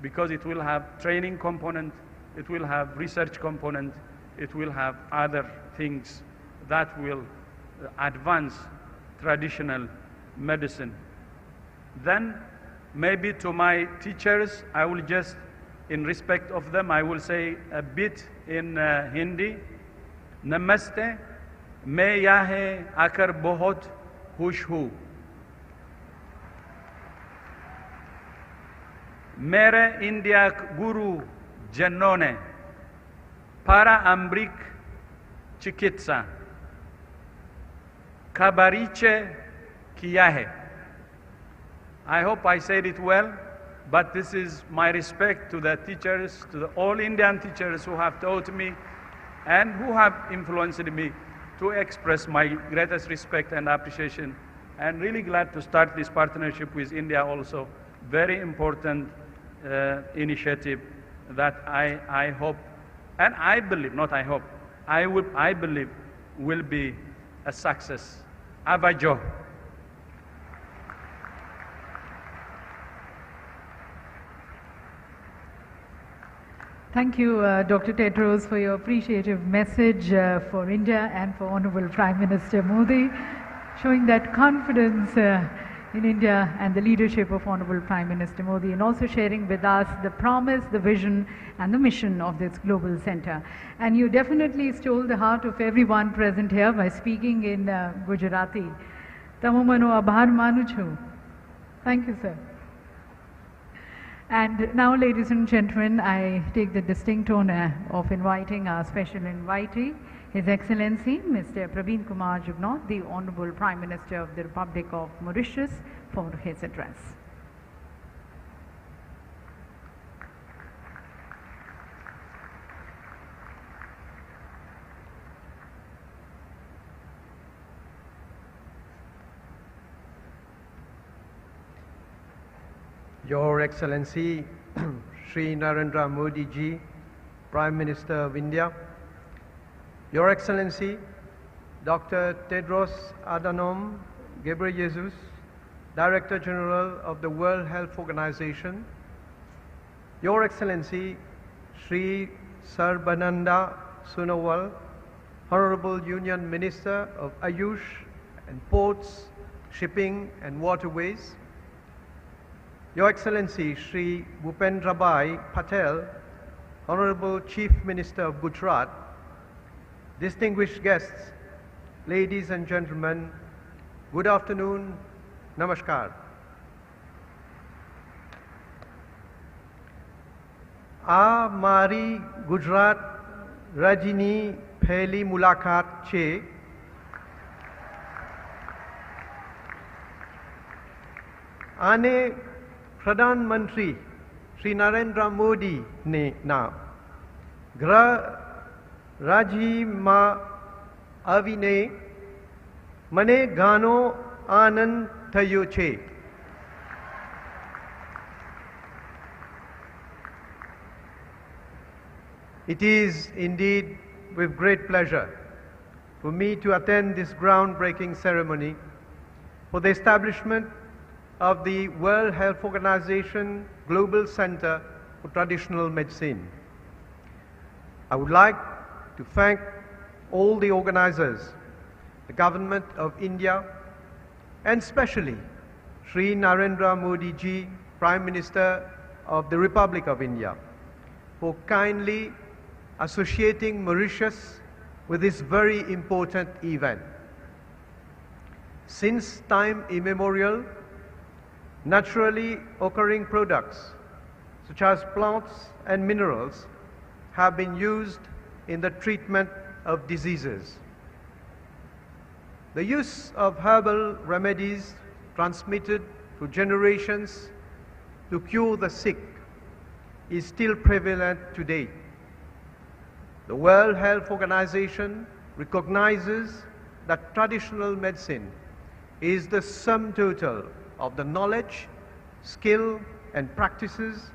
Speaker 9: because it will have training component, it will have research component, it will have other things that will advance traditional medicine. Then maybe to my teachers, I will just, in respect of them, I will say a bit in Hindi. Namaste, मैं यहाँ आकर बहुत खुश हूँ. मेरे India गुरु जनों ने पारंपरिक चिकित्सा का परिचय किया है. I hope I said it well, but this is my respect to the teachers, to the all Indian teachers who have taught me and who have influenced me, to express my greatest respect and appreciation. And really glad to start this partnership with India also. Very important initiative that I hope, and I believe, not I hope, I believe will be a success. Abajo.
Speaker 1: Thank you, Dr. Tedros, for your appreciative message for India and for Honorable Prime Minister Modi, showing that confidence in India and the leadership of Honorable Prime Minister Modi, and also sharing with us the promise, the vision and the mission of this global center. And you definitely stole the heart of everyone present here by speaking in Gujarati. Tamumano abhar manu chu. Thank you, sir. And now, ladies and gentlemen, I take the distinct honor of inviting our special invitee, His Excellency Mr. Praveen Kumar Jugnauth, the Honorable Prime Minister of the Republic of Mauritius, for his address.
Speaker 10: Your Excellency Shri Narendra Modi ji, Prime Minister of India, Your Excellency Dr. Tedros Adhanom Ghebreyesus, Director General of the World Health Organization, Your Excellency Shri Sarbananda Sonowal, Honorable Union Minister of Ayush and Ports, Shipping and Waterways, Your Excellency Shri Bhupendrabhai Patel, Honorable Chief Minister of Gujarat, distinguished guests, ladies and gentlemen, good afternoon, namaskar. આ મારી ગુજરાત રાજ્યની પહેલી મુલાકાત છે. આને પ્રધાનમંત્રી શ્રી નરેન્દ્ર મોદીને ના ગૃહ રાજ્યમાં આવીને મને ઘણો આનંદ થયો છે. It is indeed with great pleasure for me to attend this groundbreaking ceremony for the establishment of the World Health Organization Global Center for Traditional Medicine. I would like to thank all the organizers, the Government of India, and especially Sri Narendra Modi ji, Prime Minister of the Republic of India, for kindly associating Mauritius with this very important event. Since time immemorial, naturally occurring products such as plants and minerals have been used in the treatment of diseases. The use of herbal remedies transmitted through generations to cure the sick is still prevalent today. The World Health Organization recognizes that traditional medicine is the sum total of the knowledge, skill, and practices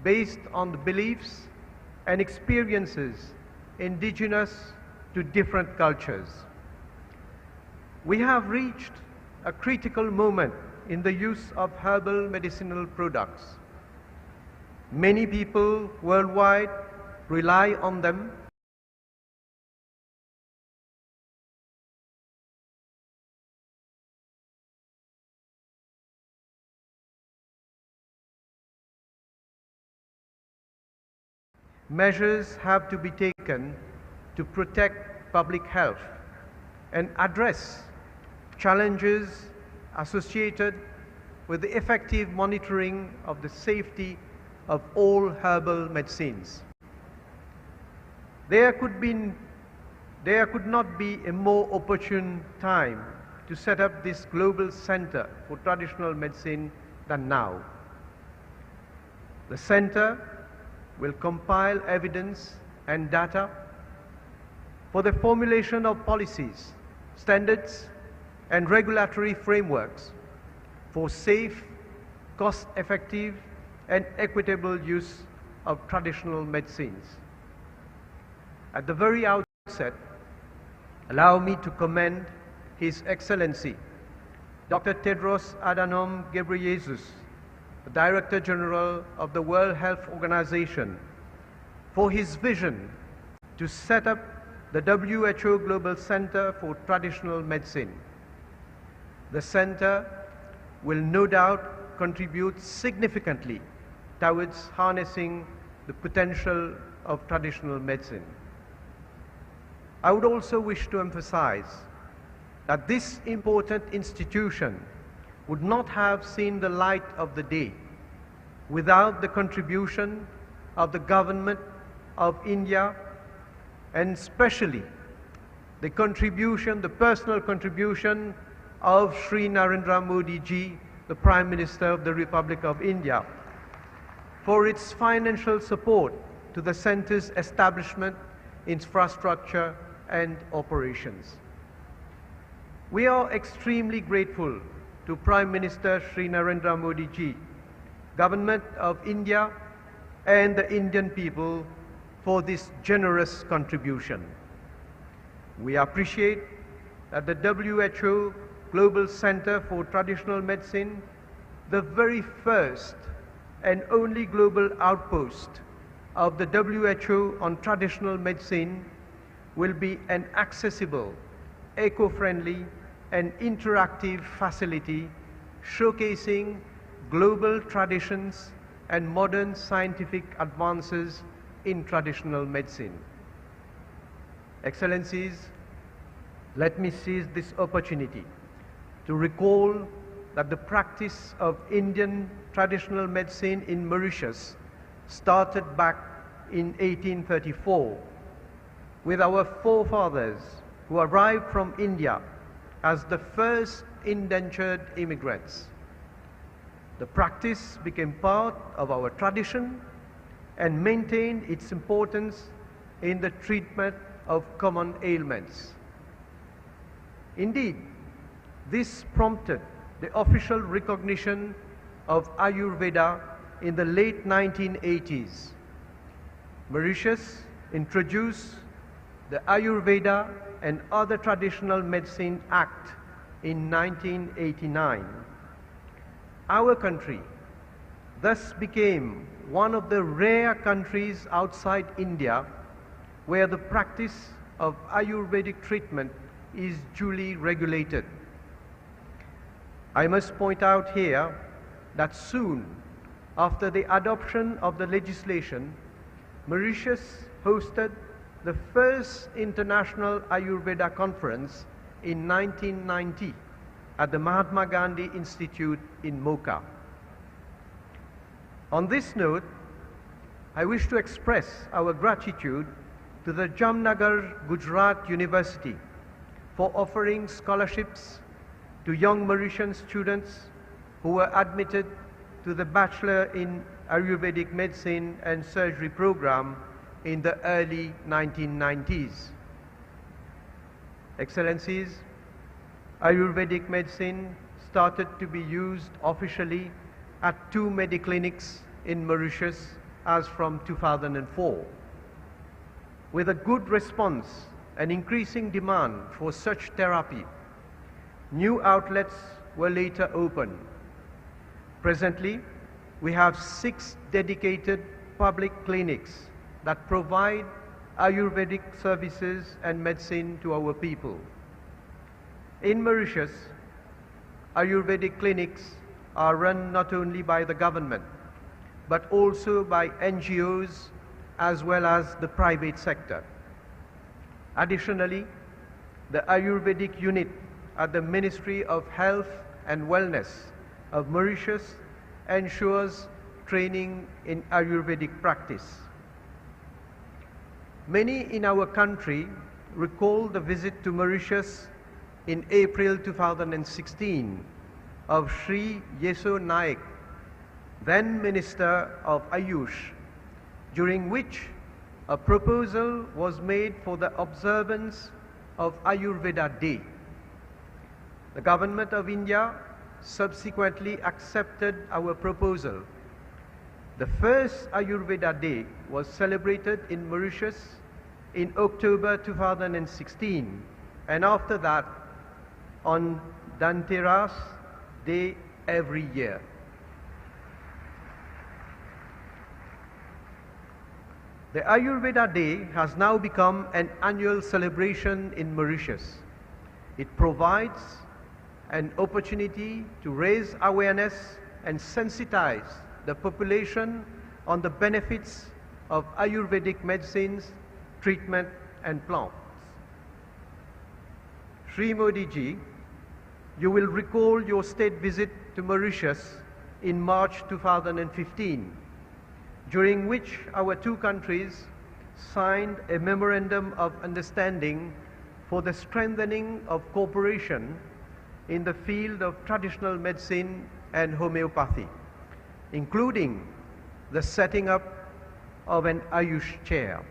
Speaker 10: based on the beliefs and experiences indigenous to different cultures. We have reached a critical moment in the use of herbal medicinal products. Many people worldwide rely on them measures have to be taken to protect public health and address challenges associated with the effective monitoring of the safety of all herbal medicines. There could not be a more opportune time to set up this global center for traditional medicine than now. The center will compile evidence and data for the formulation of policies, standards, and regulatory frameworks for safe, cost-effective, and equitable use of traditional medicines. At the very outset, allow me to commend His Excellency, Dr. Tedros Adhanom Ghebreyesus, the Director General of the World Health Organization, for his vision to set up the WHO Global Center for Traditional Medicine. The center will no doubt contribute significantly towards harnessing the potential of traditional medicine. I would also wish to emphasize that this important institution would not have seen the light of the day without the contribution of the Government of India, and especially the personal contribution of Sri Narendra Modi ji, the Prime Minister of the Republic of India, for its financial support to the center's establishment, infrastructure, and operations. We are extremely grateful to Prime Minister Sri Narendra Modi ji, Government of India, and the Indian people for this generous contribution. We appreciate that the WHO Global Center for Traditional Medicine, the very first and only global outpost of the WHO on traditional medicine, will be an accessible, eco-friendly, and interactive facility showcasing global traditions and modern scientific advances in traditional medicine. Excellencies, let me seize this opportunity to recall that the practice of Indian traditional medicine in Mauritius started back in 1834 with our forefathers who arrived from India as the first indentured immigrants. The practice became part of our tradition and maintained its importance in the treatment of common ailments. Indeed, this prompted the official recognition of Ayurveda in the late 1980s. Mauritius introduced the Ayurveda and Other Traditional Medicine Act in 1989. Our country thus became one of the rare countries outside India where the practice of Ayurvedic treatment is duly regulated. I must point out here that soon after the adoption of the legislation, Mauritius hosted the first International Ayurveda Conference in 1990 at the Mahatma Gandhi Institute in Mocha. On this note, I wish to express our gratitude to the Jamnagar Gujarat University for offering scholarships to young Mauritian students who were admitted to the Bachelor in Ayurvedic Medicine and Surgery program in the early 1990s. Excellencies, Ayurvedic medicine started to be used officially at 2 mediclinics in Mauritius as from 2004. With a good response and increasing demand for such therapy, new outlets were later opened. Presently, we have 6 dedicated public clinics that provide Ayurvedic services and medicine to our people. In Mauritius, Ayurvedic clinics are run not only by the government, but also by NGOs as well as the private sector. Additionally, the Ayurvedic unit at the Ministry of Health and Wellness of Mauritius ensures training in Ayurvedic practice. Many in our country recall the visit to Mauritius in April 2016 of Sri Yeso Naik, then Minister of Ayush, during which a proposal was made for the observance of Ayurveda Day. The Government of India subsequently accepted our proposal. The first Ayurveda Day was celebrated in Mauritius in October 2016, and after that on Dhanteras Day every year. The Ayurveda Day has now become an annual celebration in Mauritius. It provides an opportunity to raise awareness and sensitize the population on the benefits of Ayurvedic medicines, treatment and plants. Sri Modi ji, you will recall your state visit to Mauritius in March 2015, during which our 2 countries signed a memorandum of understanding for the strengthening of cooperation in the field of traditional medicine and homeopathy, including the setting up of an Ayush chair.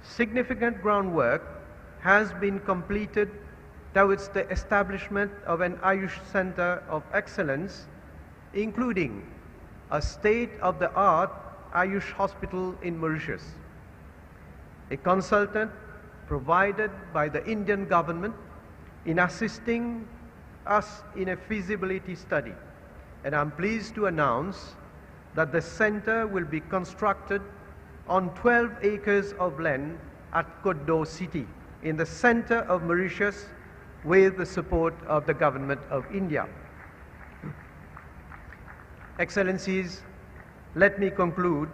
Speaker 10: Significant groundwork has been completed towards the establishment of an Ayush Center of Excellence, including a state-of-the-art Ayush hospital in Mauritius. A consultant provided by the Indian government in assisting us in a feasibility study. And I'm pleased to announce that the center will be constructed on 12 acres of land at Koddo city in the center of Mauritius with the support of the Government of India. Excellencies, let me conclude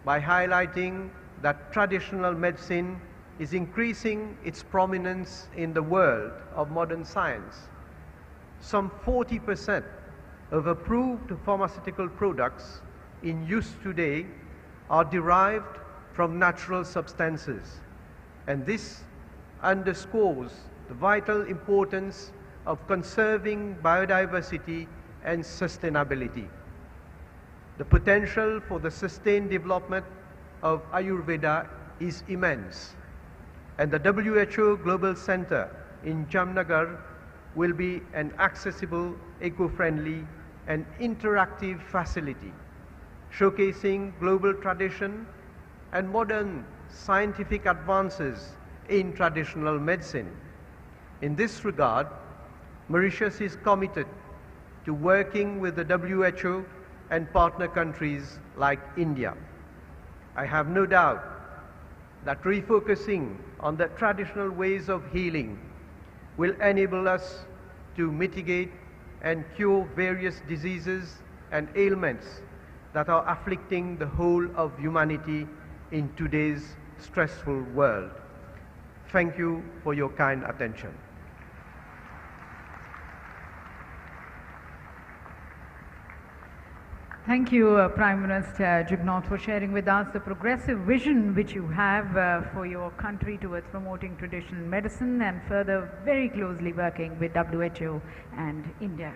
Speaker 10: by highlighting that traditional medicine is increasing its prominence in the world of modern science. Some 40% of approved pharmaceutical products in use today are derived from natural substances, and this underscores the vital importance of conserving biodiversity and sustainability. The potential for the sustained development of Ayurveda is immense, and the WHO Global Center in Jamnagar will be an accessible, eco-friendly and interactive facility, showcasing global tradition and modern scientific advances in traditional medicine. In this regard, Mauritius is committed to working with the WHO and partner countries like India. I have no doubt that refocusing on the traditional ways of healing will enable us to mitigate and cure various diseases and ailments that are afflicting the whole of humanity in today's stressful world. Thank you for your kind attention.
Speaker 1: Thank you, Prime Minister Jugnauth, for sharing with us the progressive vision which you have for your country towards promoting traditional medicine and further very closely working with WHO and India.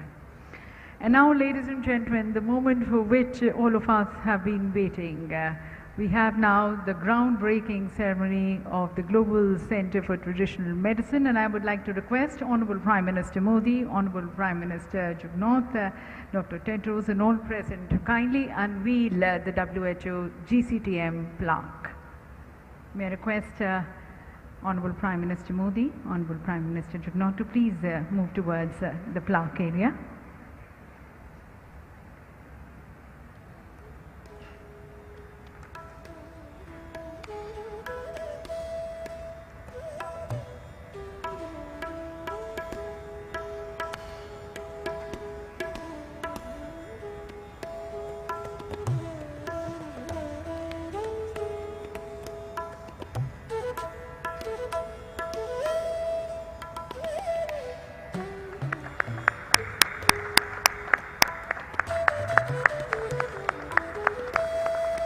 Speaker 1: And now, ladies and gentlemen, the moment for which all of us have been waiting. We have now the groundbreaking ceremony of the Global Center for Traditional Medicine, and I would like to request Honorable Prime Minister Modi, Honorable Prime Minister Jugnauth, Dr. Tedros and all present to kindly unveil the WHO-GCTM plaque. May I request Honorable Prime Minister Modi, Honorable Prime Minister Jugnauth to please move towards the plaque area.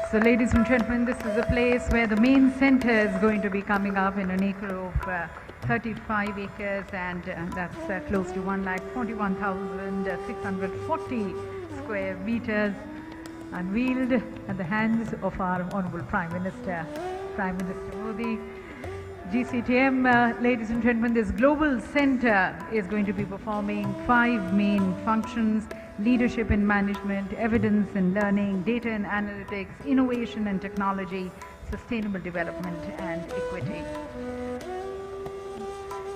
Speaker 1: So ladies and gentlemen, this is a place where the main center is going to be coming up in an acre of 35 acres, and that's close to 1,41,640 square meters, unveiled at the hands of our Honorable Prime Minister Modi. GCTM, ladies and gentlemen, this global center is going to be performing 5 main functions: leadership and management, evidence and learning, data and analytics, innovation and technology, sustainable development and equity.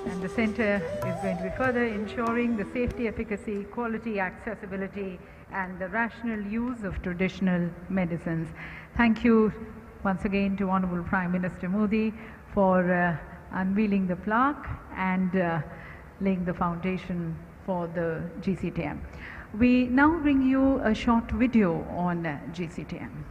Speaker 1: And the center is going to be further ensuring the safety, efficacy, quality, accessibility and the rational use of traditional medicines. Thank you once again to Honorable Prime Minister Modi for unveiling the plaque and laying the foundation for the GCTM. We now bring you a short video on GCTM.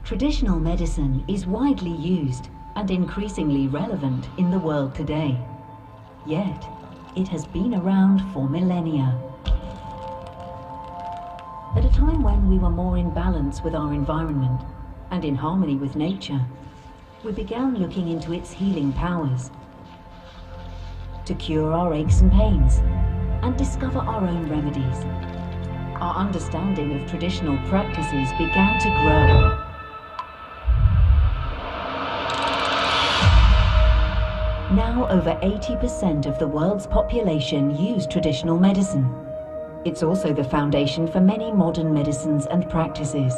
Speaker 2: Traditional medicine is widely used and increasingly relevant in the world today. Yet, it has been around for millennia. At a time when we were more in balance with our environment and in harmony with nature, we began looking into its healing powers to cure our aches and pains and discover our own remedies. Our understanding of traditional practices began to grow. Now over 80% of the world's population use traditional medicine. It's also the foundation for many modern medicines and practices.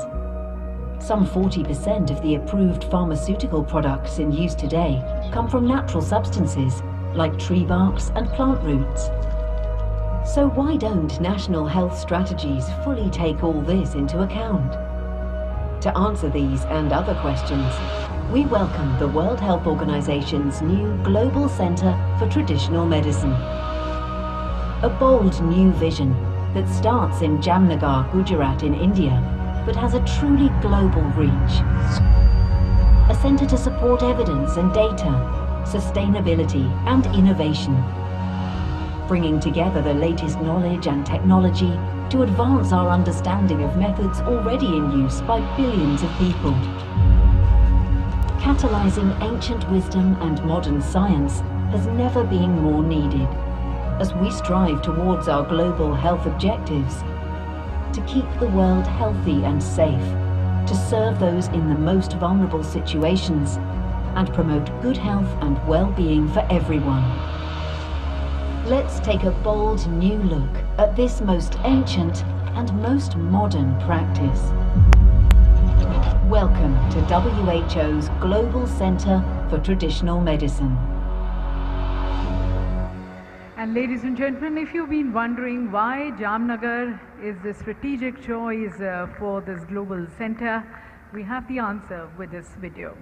Speaker 2: Some 40% of the approved pharmaceutical products in use today come from natural substances like tree barks and plant roots. So why don't national health strategies fully take all this into account? To answer these and other questions, we welcome the World Health Organization's new Global Center for Traditional Medicine. A bold new vision that starts in Jamnagar, Gujarat in India, but has a truly global reach. A center to support evidence and data, sustainability and innovation, bringing together the latest knowledge and technology to advance our understanding of methods already in use by billions of people. Catalyzing ancient wisdom and modern science has never been more needed as we strive towards our global health objectives to keep the world healthy and safe, to serve those in the most vulnerable situations and promote good health and well-being for everyone. Let's take a bold new look at this most ancient and most modern practice. Welcome to WHO's Global Centre for Traditional Medicine.
Speaker 1: And ladies and gentlemen, if you've been wondering why Jamnagar is the strategic choice for this global center, we have the answer with this video.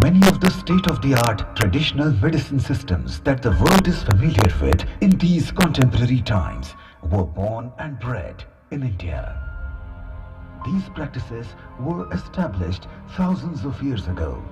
Speaker 11: Many of the state-of-the-art traditional medicine systems that the world is familiar with in these contemporary times were born and bred in India. These practices were established thousands of years ago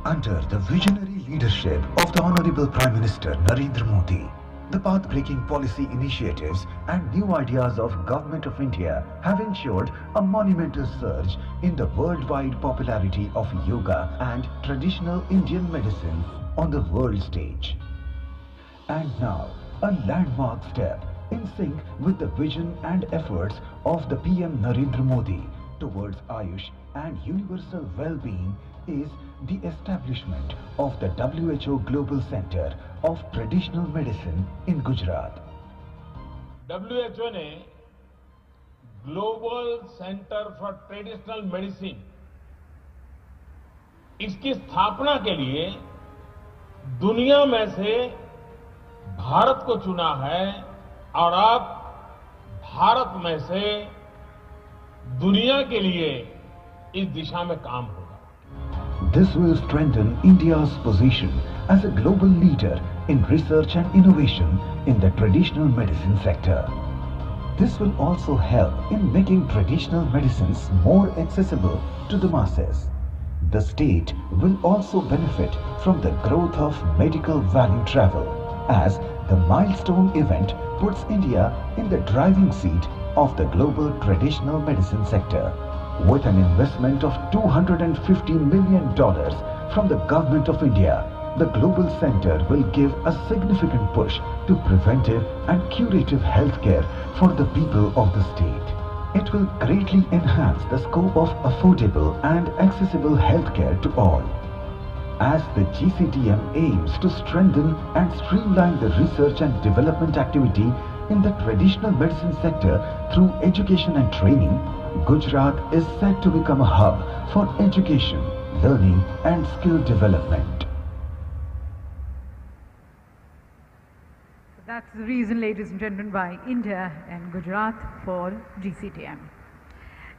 Speaker 11: under the visionary leadership of the Honorable Prime Minister Narendra Modi. The path-breaking policy initiatives and new ideas of Government of India have ensured a monumental surge in the worldwide popularity of yoga and traditional Indian medicine on the world stage. And now, a landmark step in sync with the vision and efforts of the PM Narendra Modi towards Ayush and universal well-being is the establishment of the WHO Global Center of Traditional Medicine in Gujarat.
Speaker 12: WHO ने global centre for traditional medicine इसकी स्थापना के लिए दुनिया में से भारत को चुना है और अब भारत में से दुनिया के लिए इस दिशा में काम होगा.
Speaker 11: This will strengthen India's position as a global leader in research and innovation in the traditional medicine sector. This will also help in making traditional medicines more accessible to the masses. The state will also benefit from the growth of medical value travel, as the milestone event puts India in the driving seat of the global traditional medicine sector. With an investment of $250 million from the Government of India, the Global Center will give a significant push to preventive and curative healthcare for the people of the state. It will greatly enhance the scope of affordable and accessible healthcare to all. As the GCTM aims to strengthen and streamline the research and development activity in the traditional medicine sector through education and training, Gujarat is set to become a hub for education, learning and skill development.
Speaker 1: That's the reason, ladies and gentlemen, why India and Gujarat for GCTM.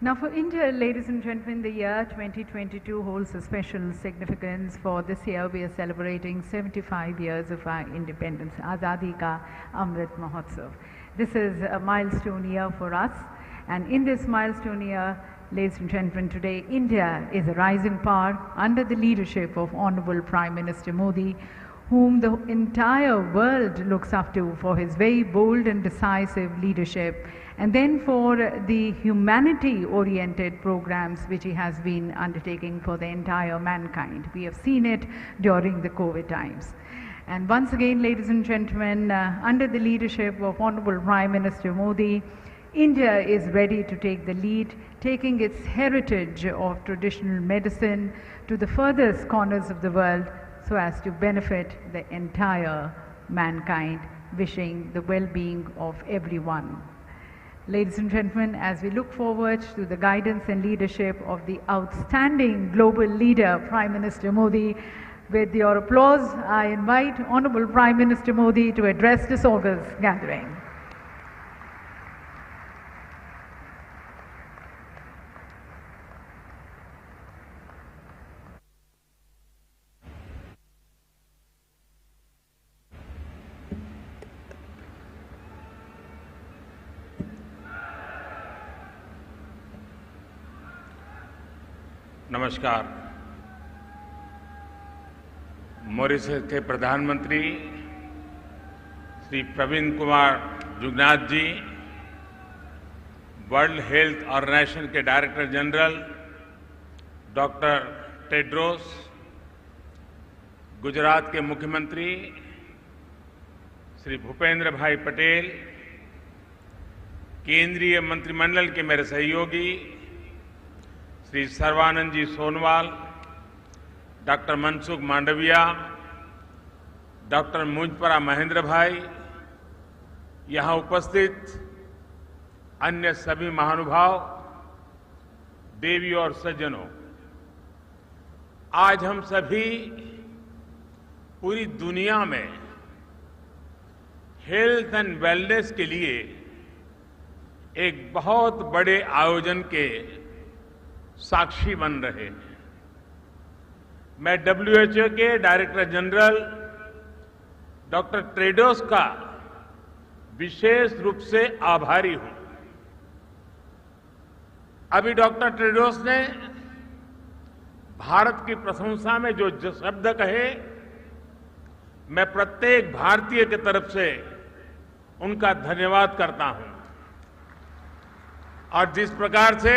Speaker 1: Now for India, ladies and gentlemen, the year 2022 holds a special significance. For this year, we are celebrating 75 years of our independence, Azadi Ka Amrit Mahotsav. This is a milestone year for us. And in this milestone year, ladies and gentlemen, today India is a rising power under the leadership of Honorable Prime Minister Modi, whom the entire world looks up to for his very bold and decisive leadership, and then for the humanity-oriented programs which he has been undertaking for the entire mankind. We have seen it during the COVID times. And once again, ladies and gentlemen, under the leadership of Honorable Prime Minister Modi, India is ready to take the lead, taking its heritage of traditional medicine to the furthest corners of the world so as to benefit the entire mankind, wishing the well-being of everyone. Ladies and gentlemen, as we look forward to the guidance and leadership of the outstanding global leader, Prime Minister Modi, with your applause, I invite Honorable Prime Minister Modi to address this august gathering.
Speaker 12: नमस्कार. Mauritius के प्रधानमंत्री श्री प्रवीण कुमार जुगनाथ जी, world health organisation के director general doctor Tedros, Gujarat के मुख्यमंत्री श्री भूपेंद्र भाई पटेल, केंद्रीय मंत्रिमंडल के मेरे सहयोगी श्री सर्बानंद जी सोनवाल, डॉक्टर मनसुख मांडविया, डॉक्टर मुंजपरा महेंद्र भाई, यहाँ उपस्थित अन्य सभी महानुभाव, देवी और सज्जनों, आज हम सभी पूरी दुनिया में हेल्थ एंड वेलनेस के लिए एक बहुत बड़े आयोजन के साक्षी बन रहे हैं। मैं WHO के डायरेक्टर जनरल डॉक्टर टेड्रोस का विशेष रूप से आभारी हूं। अभी डॉक्टर टेड्रोस ने भारत की प्रशंसा में जो शब्द कहे, मैं प्रत्येक भारतीय की तरफ से उनका धन्यवाद करता हूं। और जिस प्रकार से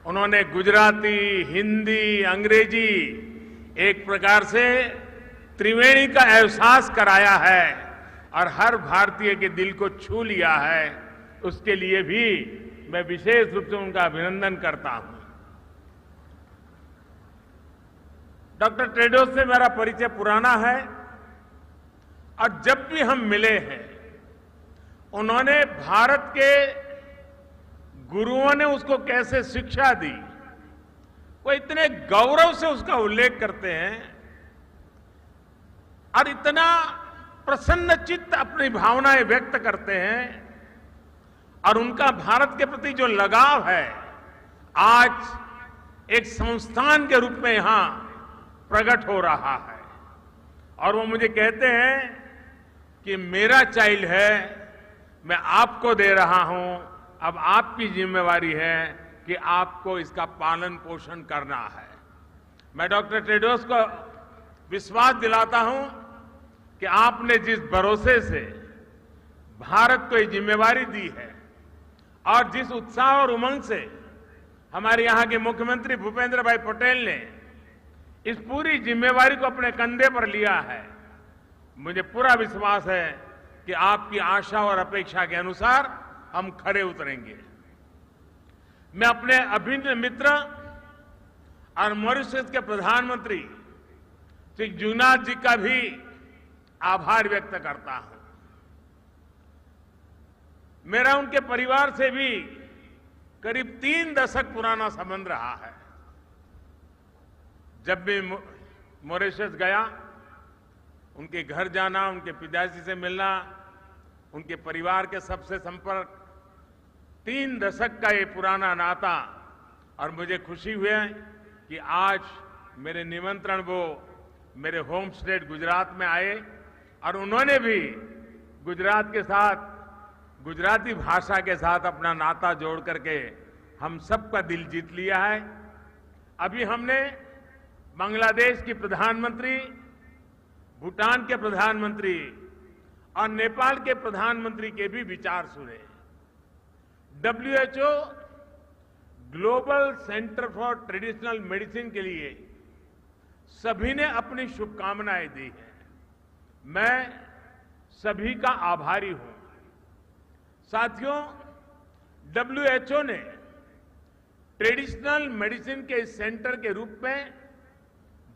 Speaker 12: उन्होंने गुजराती, हिंदी, अंग्रेजी एक प्रकार से त्रिवेणी का एहसास कराया है और हर भारतीय के दिल को छू लिया है, उसके लिए भी मैं विशेष रूप से उनका अभिनंदन करता हूं। डॉक्टर टेड्रोस से मेरा परिचय पुराना है और जब भी हम मिले हैं, उन्होंने भारत के गुरुओं ने उसको कैसे शिक्षा दी, वो इतने गौरव से उसका उल्लेख करते हैं और इतना प्रसन्न चित्त अपनी भावनाएं व्यक्त करते हैं और उनका भारत के प्रति जो लगाव है, आज एक संस्थान के रूप में यहां प्रकट हो रहा है। और वो मुझे कहते हैं कि मेरा चाइल्ड है, मैं आपको दे रहा हूं, अब आपकी जिम्मेवारी है कि आपको इसका पालन पोषण करना है। मैं डॉक्टर टेड्रोस को विश्वास दिलाता हूं कि आपने जिस भरोसे से भारत को ये जिम्मेवारी दी है और जिस उत्साह और उमंग से हमारे यहां के मुख्यमंत्री भूपेंद्र भाई पटेल ने इस पूरी जिम्मेवारी को अपने कंधे पर लिया है, मुझे पूरा विश्वास है कि आपकी आशा और अपेक्षा के अनुसार हम खरे उतरेंगे। मैं अपने अभिन्न मित्र और मॉरिशस के प्रधानमंत्री श्री जुगनाथ जी का भी आभार व्यक्त करता हूं। मेरा उनके परिवार से भी करीब 3 दशक पुराना संबंध रहा है। जब भी मॉरिशस गया, उनके घर जाना, उनके पिताजी से मिलना, उनके परिवार के सबसे संपर्क, 3 दशक का ये पुराना नाता। और मुझे खुशी हुई कि आज मेरे निमंत्रण वो मेरे होम स्टेट गुजरात में आए और उन्होंने भी गुजरात के साथ, गुजराती भाषा के साथ अपना नाता जोड़ करके हम सबका दिल जीत लिया है। अभी हमने बांग्लादेश की प्रधानमंत्री, भूटान के प्रधानमंत्री और नेपाल के प्रधानमंत्री के भी विचार सुने। WHO global centre for traditional medicine के लिए सभी ने अपनी शुभकामनाएं दी हैं। मैं सभी का आभारी हूं। साथियों, WHO ने ट्रेडिशनल मेडिसिन के इस सेंटर के रूप में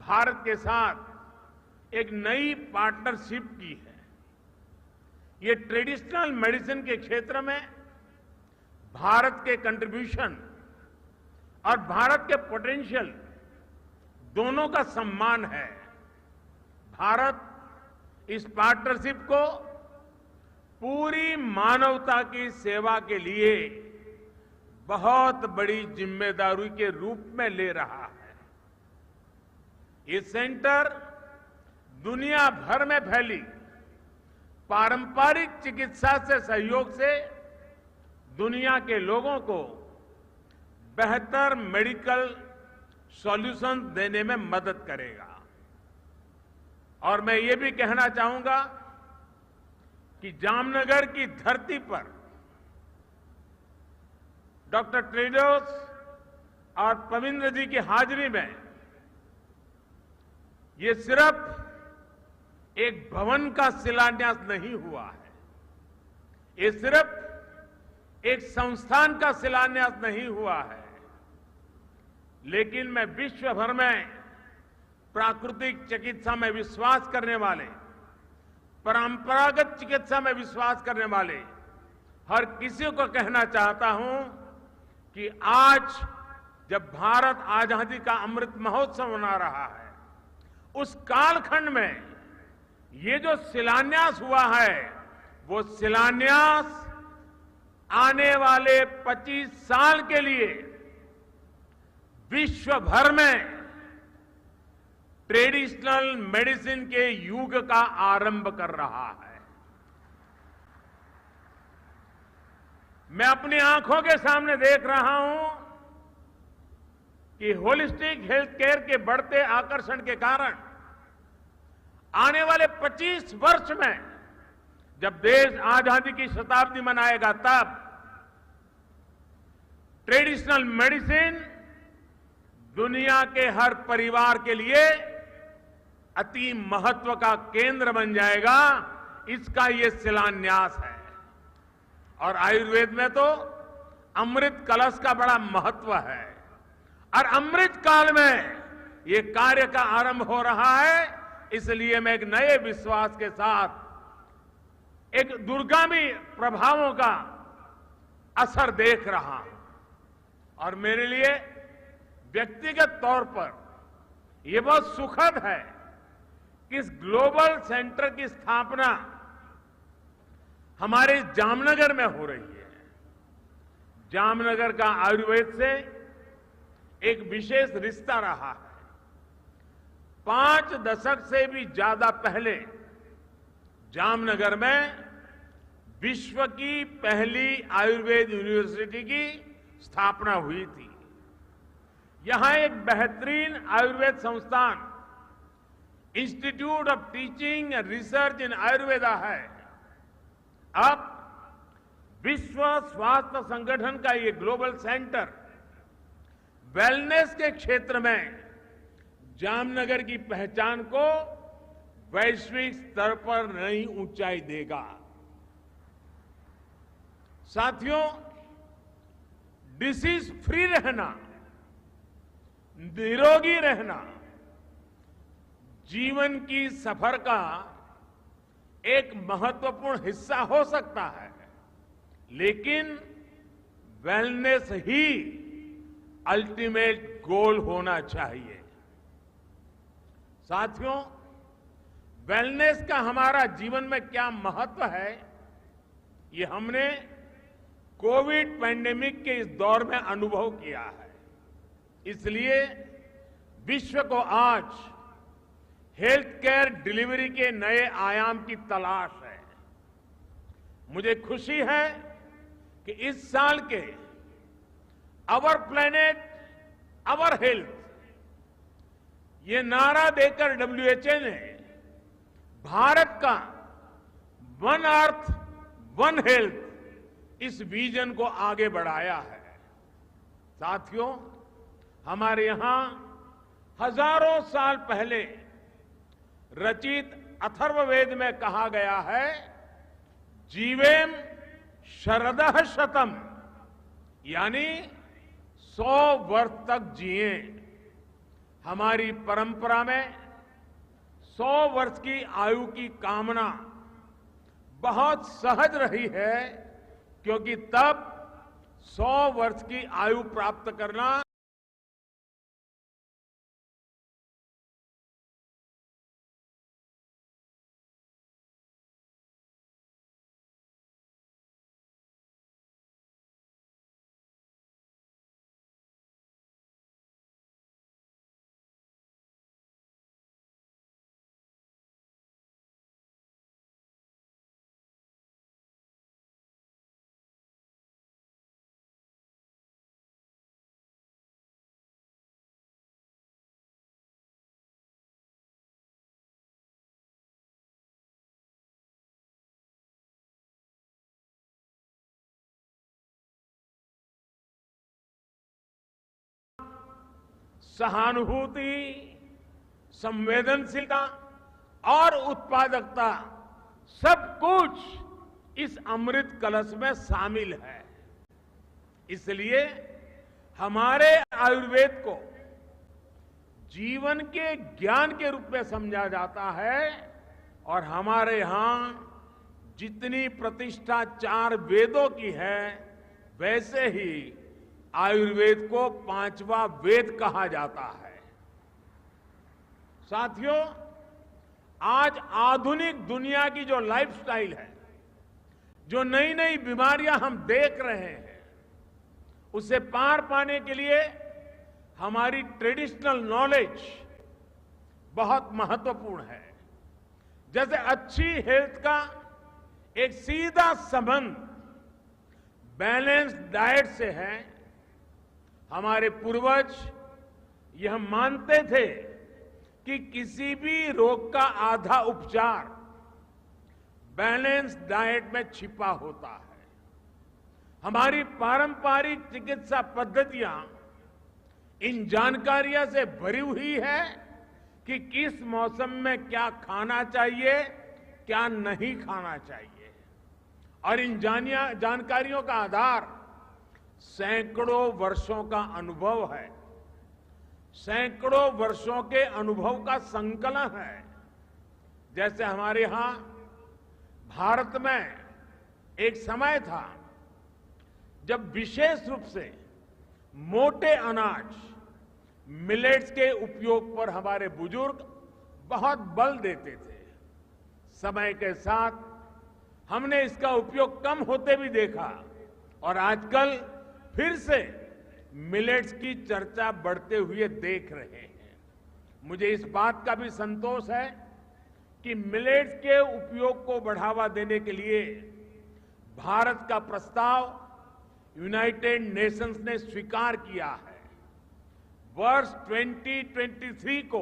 Speaker 12: भारत के साथ एक नई पार्टनरशिप की है। ये ट्रेडिशनल मेडिसिन के क्षेत्र में भारत के कंट्रीब्यूशन और भारत के पोटेंशियल दोनों का सम्मान है। भारत इस पार्टनरशिप को पूरी मानवता की सेवा के लिए बहुत बड़ी जिम्मेदारी के रूप में ले रहा है। ये सेंटर दुनिया भर में फैली पारंपरिक चिकित्सा से सहयोग से दुनिया के लोगों को बेहतर मेडिकल सॉल्यूशन देने में मदद करेगा। और मैं ये भी कहना चाहूंगा कि जामनगर की धरती पर डॉक्टर टेड्रोस और पविंद्र जी की हाजिरी में ये सिर्फ एक भवन का शिलान्यास नहीं हुआ है, ये सिर्फ एक संस्थान का शिलान्यास नहीं हुआ है, लेकिन मैं विश्व भर में प्राकृतिक चिकित्सा में विश्वास करने वाले, परंपरागत चिकित्सा में विश्वास करने वाले हर किसी को कहना चाहता हूं कि आज जब भारत आजादी का अमृत महोत्सव मना रहा है, उस कालखंड में ये जो शिलान्यास हुआ है, वो शिलान्यास आने वाले 25 साल के लिए विश्व भर में ट्रेडिशनल मेडिसिन के युग का आरंभ कर रहा है। मैं अपनी आंखों के सामने देख रहा हूं कि होलिस्टिक हेल्थ केयर के बढ़ते आकर्षण के कारण आने वाले 25 वर्ष में जब देश आजादी की शताब्दी मनाएगा, तब ट्रेडिशनल मेडिसिन दुनिया के हर परिवार के लिए अति महत्व का केंद्र बन जाएगा। इसका ये शिलान्यास है। और आयुर्वेद में तो अमृत कलश का बड़ा महत्व है और अमृत काल में ये कार्य का आरंभ हो रहा है। इसलिए मैं एक नए विश्वास के साथ एक दूरगामी प्रभावों का असर देख रहा हूं और मेरे लिए व्यक्तिगत तौर पर यह बहुत सुखद है कि इस ग्लोबल सेंटर की स्थापना हमारे जामनगर में हो रही है। जामनगर का आयुर्वेद से एक विशेष रिश्ता रहा है। 5 दशक से भी ज्यादा पहले जामनगर में विश्व की पहली आयुर्वेद यूनिवर्सिटी की स्थापना हुई थी। यहां एक बेहतरीन आयुर्वेद संस्थान institute of teaching and research इन आयुर्वेदा है। अब विश्व स्वास्थ्य संगठन का ये ग्लोबल सेंटर वेलनेस के क्षेत्र में जामनगर की पहचान को वैश्विक स्तर पर नई ऊंचाई देगा। साथियों, डिसीज फ्री रहना, निरोगी रहना जीवन की सफर का एक महत्वपूर्ण हिस्सा हो सकता है, लेकिन वेलनेस ही अल्टीमेट गोल होना चाहिए। साथियों, वेलनेस का हमारा जीवन में क्या महत्व है, ये हमने कोविड पैंडेमिक के इस दौर में अनुभव किया है। इसलिए विश्व को आज हेल्थ केयर डिलीवरी के नए आयाम की तलाश है। मुझे खुशी है कि इस साल के अवर प्लेनेट अवर हेल्थ ये नारा देकर WHO ने भारत का वन अर्थ वन हेल्थ इस विजन को आगे बढ़ाया है। साथियों, हमारे यहां हजारों साल पहले रचित अथर्ववेद में कहा गया है, जीवेम शरदः शतम, यानी 100 वर्ष तक जिए। हमारी परंपरा में 100 वर्ष की आयु की कामना बहुत सहज रही है, क्योंकि तब 100 वर्ष की आयु प्राप्त करना सहानुभूति, संवेदनशीलता और उत्पादकता सब कुछ इस अमृत कलश में शामिल है। इसलिए हमारे आयुर्वेद को जीवन के ज्ञान के रूप में समझा जाता है और हमारे यहां जितनी प्रतिष्ठा 4 वेदों की है वैसे ही आयुर्वेद को 5वां वेद कहा जाता है। साथियों, आज आधुनिक दुनिया की जो लाइफस्टाइल है, जो नई नई बीमारियां हम देख रहे हैं, उसे पार पाने के लिए हमारी ट्रेडिशनल नॉलेज बहुत महत्वपूर्ण है। जैसे अच्छी हेल्थ का एक सीधा संबंध बैलेंस डाइट से है। हमारे पूर्वज यह मानते थे कि किसी भी रोग का आधा उपचार बैलेंस डाइट में छिपा होता है। हमारी पारंपरिक चिकित्सा पद्धतियां इन जानकारियों से भरी हुई है कि किस मौसम में क्या खाना चाहिए, क्या नहीं खाना चाहिए, और इन जानकारियों का आधार सैकड़ों वर्षों का अनुभव है, सैकड़ों वर्षों के अनुभव का संकलन है। जैसे हमारे यहां भारत में एक समय था जब विशेष रूप से मोटे अनाज मिलेट्स के उपयोग पर हमारे बुजुर्ग बहुत बल देते थे। समय के साथ हमने इसका उपयोग कम होते भी देखा और आजकल फिर से मिलेट्स की चर्चा बढ़ते हुए देख रहे हैं। मुझे इस बात का भी संतोष है कि मिलेट्स के उपयोग को बढ़ावा देने के लिए भारत का प्रस्ताव यूनाइटेड नेशंस ने स्वीकार किया है। वर्ष 2023 को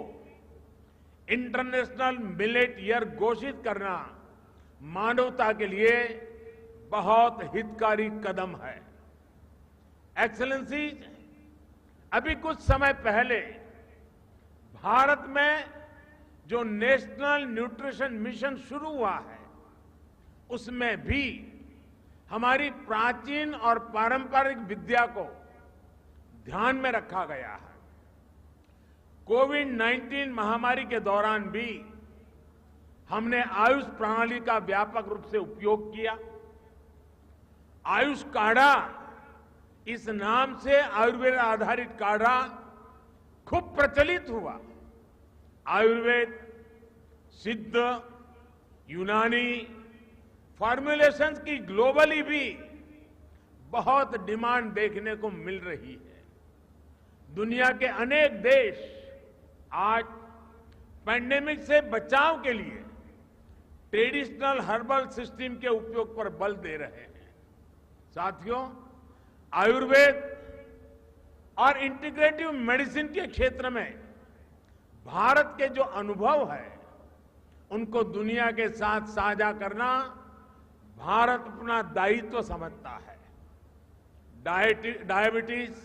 Speaker 12: इंटरनेशनल मिलेट ईयर घोषित करना मानवता के लिए बहुत हितकारी कदम है। एक्सेलेंसीज, अभी कुछ समय पहले भारत में जो नेशनल न्यूट्रिशन मिशन शुरू हुआ है, उसमें भी हमारी प्राचीन और पारंपरिक विद्या को ध्यान में रखा गया है। कोविड-19 महामारी के दौरान भी हमने आयुष प्रणाली का व्यापक रूप से उपयोग किया। आयुष काढ़ा, इस नाम से आयुर्वेद आधारित काढ़ा खूब प्रचलित हुआ। आयुर्वेद, सिद्ध, यूनानी फॉर्मुलेशंस की ग्लोबली भी बहुत डिमांड देखने को मिल रही है। दुनिया के अनेक देश आज पैंडेमिक से बचाव के लिए ट्रेडिशनल हर्बल सिस्टम के उपयोग पर बल दे रहे हैं। साथियों, आयुर्वेद और इंटीग्रेटिव मेडिसिन के क्षेत्र में भारत के जो अनुभव है, उनको दुनिया के साथ साझा करना भारत अपना दायित्व समझता है। डायबिटीज,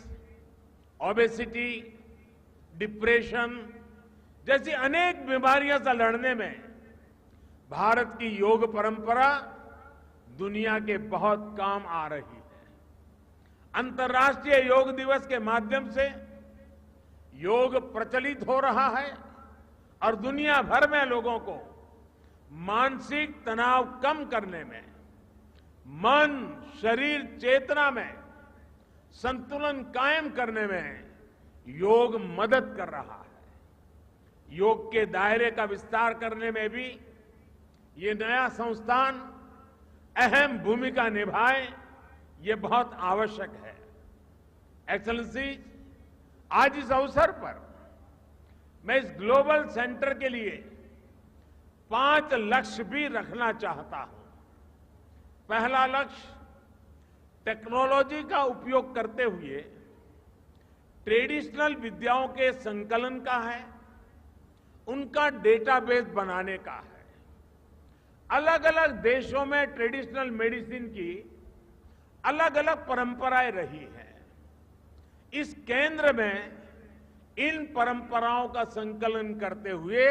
Speaker 12: ओबेसिटी, डिप्रेशन जैसी अनेक बीमारियों से लड़ने में भारत की योग परंपरा दुनिया के बहुत काम आ रही है। अंतर्राष्ट्रीय योग दिवस के माध्यम से योग प्रचलित हो रहा है और दुनिया भर में लोगों को मानसिक तनाव कम करने में, मन, शरीर, चेतना में संतुलन कायम करने में योग मदद कर रहा है। योग के दायरे का विस्तार करने में भी ये नया संस्थान अहम भूमिका निभाए, ये बहुत आवश्यक है। एक्सेलेंसी, आज इस अवसर पर मैं इस ग्लोबल सेंटर के लिए 5 लक्ष्य भी रखना चाहता हूं। पहला लक्ष्य टेक्नोलॉजी का उपयोग करते हुए ट्रेडिशनल विद्याओं के संकलन का है, उनका डेटाबेस बनाने का है। अलग अलग देशों में ट्रेडिशनल मेडिसिन की अलग अलग परंपराएं रही हैं। इस केंद्र में इन परंपराओं का संकलन करते हुए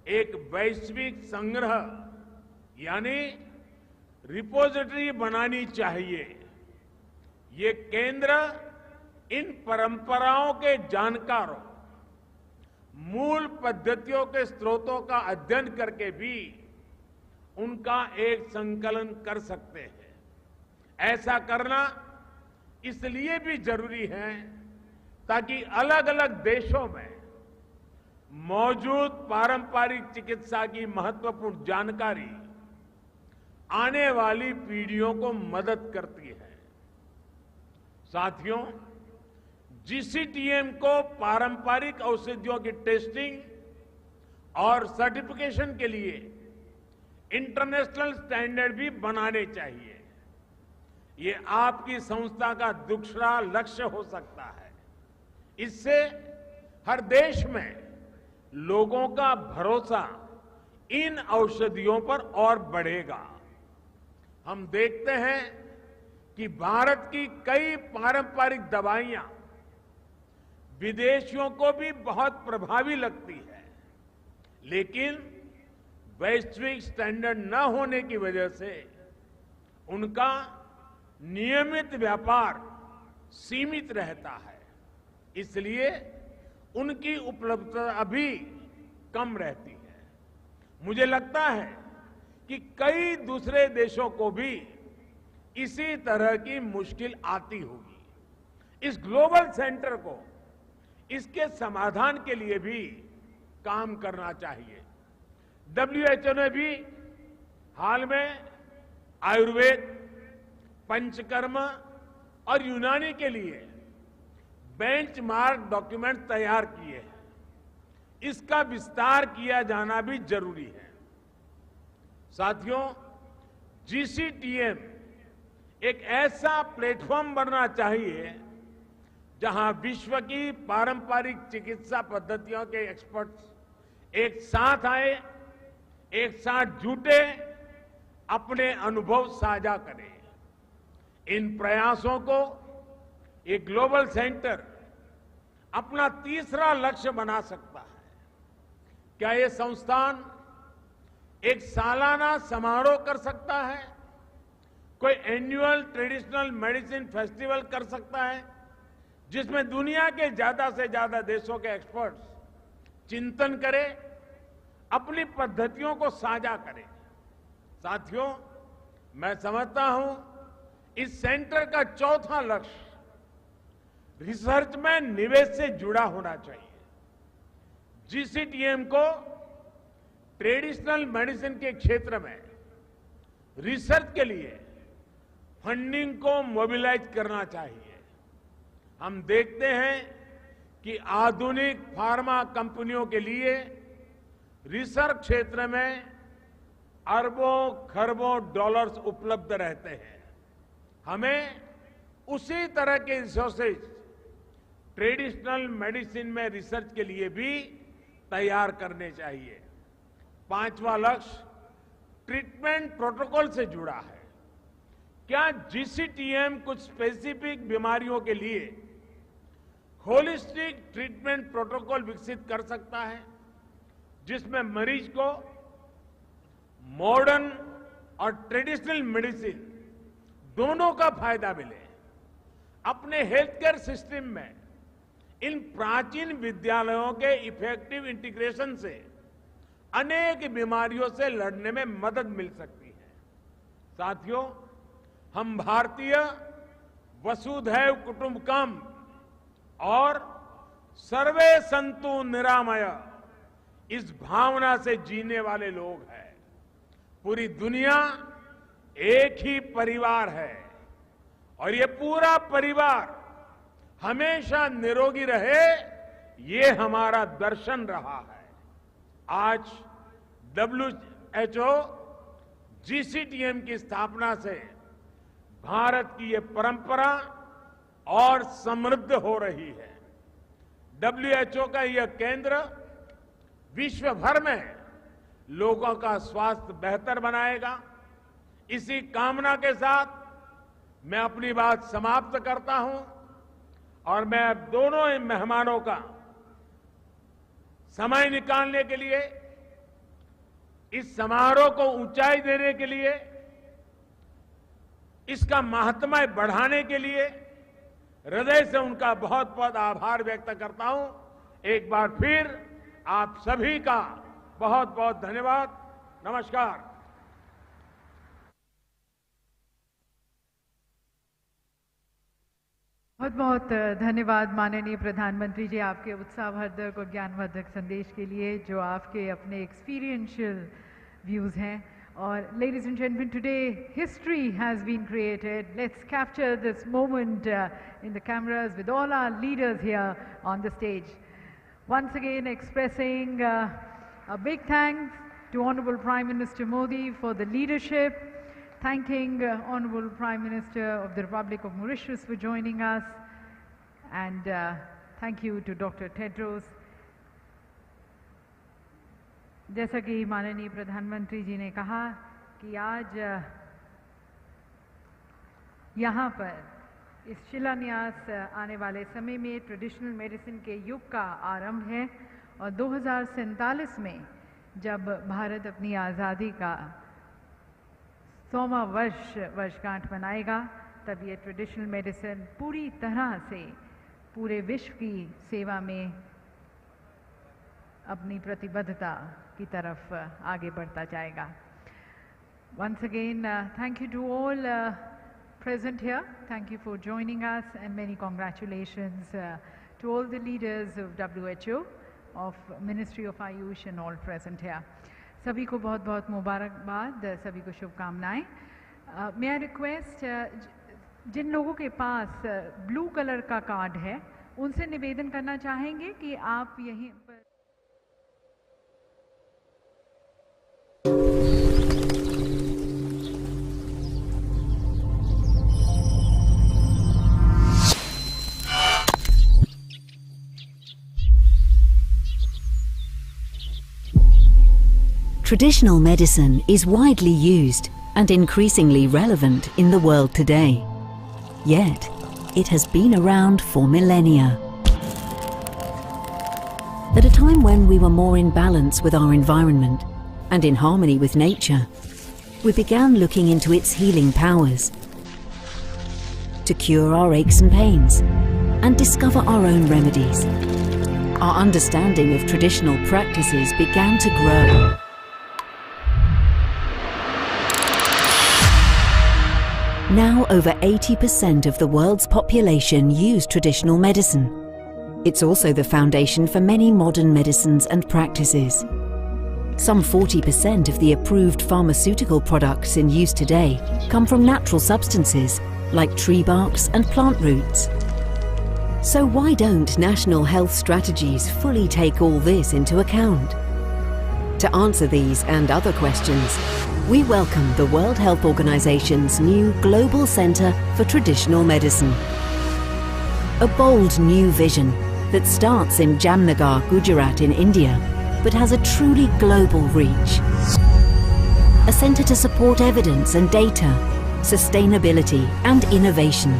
Speaker 12: एक वैश्विक संग्रह यानी रिपोजिटरी बनानी चाहिए। ये केंद्र इन परंपराओं के जानकारों, मूल पद्धतियों के स्रोतों का अध्ययन करके भी उनका एक संकलन कर सकते हैं। ऐसा करना इसलिए भी जरूरी है ताकि अलग अलग देशों में मौजूद पारंपरिक चिकित्सा की महत्वपूर्ण जानकारी आने वाली पीढ़ियों को मदद करती है। साथियों, जीसीटीएम को पारंपरिक औषधियों की टेस्टिंग और सर्टिफिकेशन के लिए इंटरनेशनल स्टैंडर्ड भी बनाने चाहिए। ये आपकी संस्था का दूसरा लक्ष्य हो सकता है। इससे हर देश में लोगों का भरोसा इन औषधियों पर और बढ़ेगा। हम देखते हैं कि भारत की कई पारंपरिक दवाइयां विदेशियों को भी बहुत प्रभावी लगती है, लेकिन वैश्विक स्टैंडर्ड न होने की वजह से उनका नियमित व्यापार सीमित रहता है। इसलिए उनकी उपलब्धता अभी कम रहती है। मुझे लगता है कि कई दूसरे देशों को भी इसी तरह की मुश्किल आती होगी। इस ग्लोबल सेंटर को इसके समाधान के लिए भी काम करना चाहिए। WHO ने भी हाल में आयुर्वेद, पंचकर्म और यूनानी के लिए बेंचमार्क डॉक्यूमेंट तैयार किए हैं। इसका विस्तार किया जाना भी जरूरी है। साथियों, जीसीटीएम एक ऐसा प्लेटफॉर्म बनना चाहिए जहां विश्व की पारंपरिक चिकित्सा पद्धतियों के एक्सपर्ट्स एक साथ आए, एक साथ जुटे, अपने अनुभव साझा करें। इन प्रयासों को एक ग्लोबल सेंटर अपना तीसरा लक्ष्य बना सकता है। क्या ये संस्थान एक सालाना समारोह कर सकता है? कोई एनुअल ट्रेडिशनल मेडिसिन फेस्टिवल कर सकता है जिसमें दुनिया के ज्यादा से ज्यादा देशों के एक्सपर्ट्स चिंतन करें, अपनी पद्धतियों को साझा करें। साथियों, मैं समझता हूं इस सेंटर का चौथा लक्ष्य रिसर्च में निवेश से जुड़ा होना चाहिए। जीसीटीएम को ट्रेडिशनल मेडिसिन के क्षेत्र में रिसर्च के लिए फंडिंग को मोबिलाइज करना चाहिए। हम देखते हैं कि आधुनिक फार्मा कंपनियों के लिए रिसर्च क्षेत्र में अरबों खरबों डॉलर्स उपलब्ध रहते हैं। हमें उसी तरह के रिसोर्सेज ट्रेडिशनल मेडिसिन में रिसर्च के लिए भी तैयार करने चाहिए। पांचवा लक्ष्य ट्रीटमेंट प्रोटोकॉल से जुड़ा है। क्या जीसीटीएम कुछ स्पेसिफिक बीमारियों के लिए होलिस्टिक ट्रीटमेंट प्रोटोकॉल विकसित कर सकता है जिसमें मरीज को मॉडर्न और ट्रेडिशनल मेडिसिन दोनों का फायदा मिले? अपने हेल्थ केयर सिस्टम में इन प्राचीन विद्यालयों के इफेक्टिव इंटीग्रेशन से अनेक बीमारियों से लड़ने में मदद मिल सकती है। साथियों, हम भारतीय वसुधैव कुटुंबकम और सर्वे संतु निरामय इस भावना से जीने वाले लोग हैं। पूरी दुनिया एक ही परिवार है और ये पूरा परिवार हमेशा निरोगी रहे, ये हमारा दर्शन रहा है। आज WHO GCTM की स्थापना से भारत की ये परंपरा और समृद्ध हो रही है। WHO का यह केंद्र विश्व भर में लोगों का स्वास्थ्य बेहतर बनाएगा। इसी कामना के साथ मैं अपनी बात समाप्त करता हूं और मैं अब दोनों मेहमानों का समय निकालने के लिए, इस समारोह को ऊंचाई देने के लिए, इसका महात्म्य बढ़ाने के लिए हृदय से उनका बहुत बहुत आभार व्यक्त करता हूं। एक बार फिर आप सभी का बहुत बहुत धन्यवाद। नमस्कार।
Speaker 1: बहुत बहुत धन्यवाद माननीय प्रधानमंत्री जी, आपके उत्साहवर्धक और ज्ञानवर्धक संदेश के लिए, जो आपके अपने एक्सपीरियंशियल व्यूज़ हैं। और ladies and gentlemen, today history has been created. Let's capture this moment in the cameras with all our leaders here on the stage. Once again expressing a big thanks to Honorable Prime Minister Modi for the leadership, thanking Honorable Prime Minister of the Republic of Mauritius for joining us, and thank you to Dr. Tedros. जैसा कि माननीय प्रधानमंत्री जी ने कहा कि आज यहाँ पर इस शिलान्यास आने वाले समय में ट्रेडिशनल मेडिसिन के युग का आरंभ है, और 2047 में जब भारत अपनी आज़ादी का 100वां वर्षगांठ मनाएगा, तब ये ट्रेडिशनल मेडिसिन पूरी तरह से पूरे विश्व की सेवा में अपनी प्रतिबद्धता की तरफ आगे बढ़ता जाएगा। Once again, thank you to all present here. Thank you for joining us, and many congratulations to all the leaders of WHO, of Ministry of Ayush, and all present here. सभी को बहुत बहुत मुबारकबाद, सभी को शुभकामनाएं। May I request जिन लोगों के पास ब्लू कलर का कार्ड है, उनसे निवेदन करना चाहेंगे कि आप यहीं पर
Speaker 2: Traditional medicine is widely used and increasingly relevant in the world today. Yet, it has been around for millennia. At a time when we were more in balance with our environment and in harmony with nature, we began looking into its healing powers to cure our aches and pains and discover our own remedies. Our understanding of traditional practices began to grow. Now over 80% of the world's population use traditional medicine. It's also the foundation for many modern medicines and practices. Some 40% of the approved pharmaceutical products in use today come from natural substances like tree barks and plant roots. So why don't national health strategies fully take all this into account? To answer these and other questions, we welcome the World Health Organization's new Global Center for Traditional Medicine. A bold new vision that starts in Jamnagar, Gujarat in India, but has a truly global reach. A center to support evidence and data, sustainability and innovation,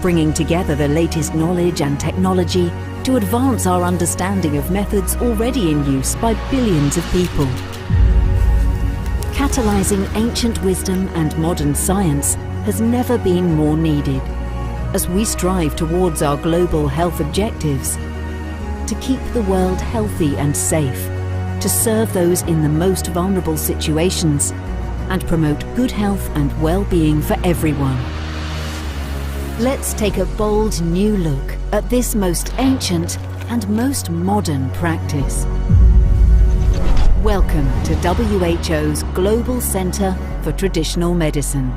Speaker 2: bringing together the latest knowledge and technology to advance our understanding of methods already in use by billions of people. Catalyzing ancient wisdom and modern science has never been more needed as we strive towards our global health objectives to keep the world healthy and safe, to serve those in the most vulnerable situations and promote good health and well-being for everyone. Let's take a bold new look at this most ancient and most modern practice. Welcome to WHO's Global Center for Traditional Medicine.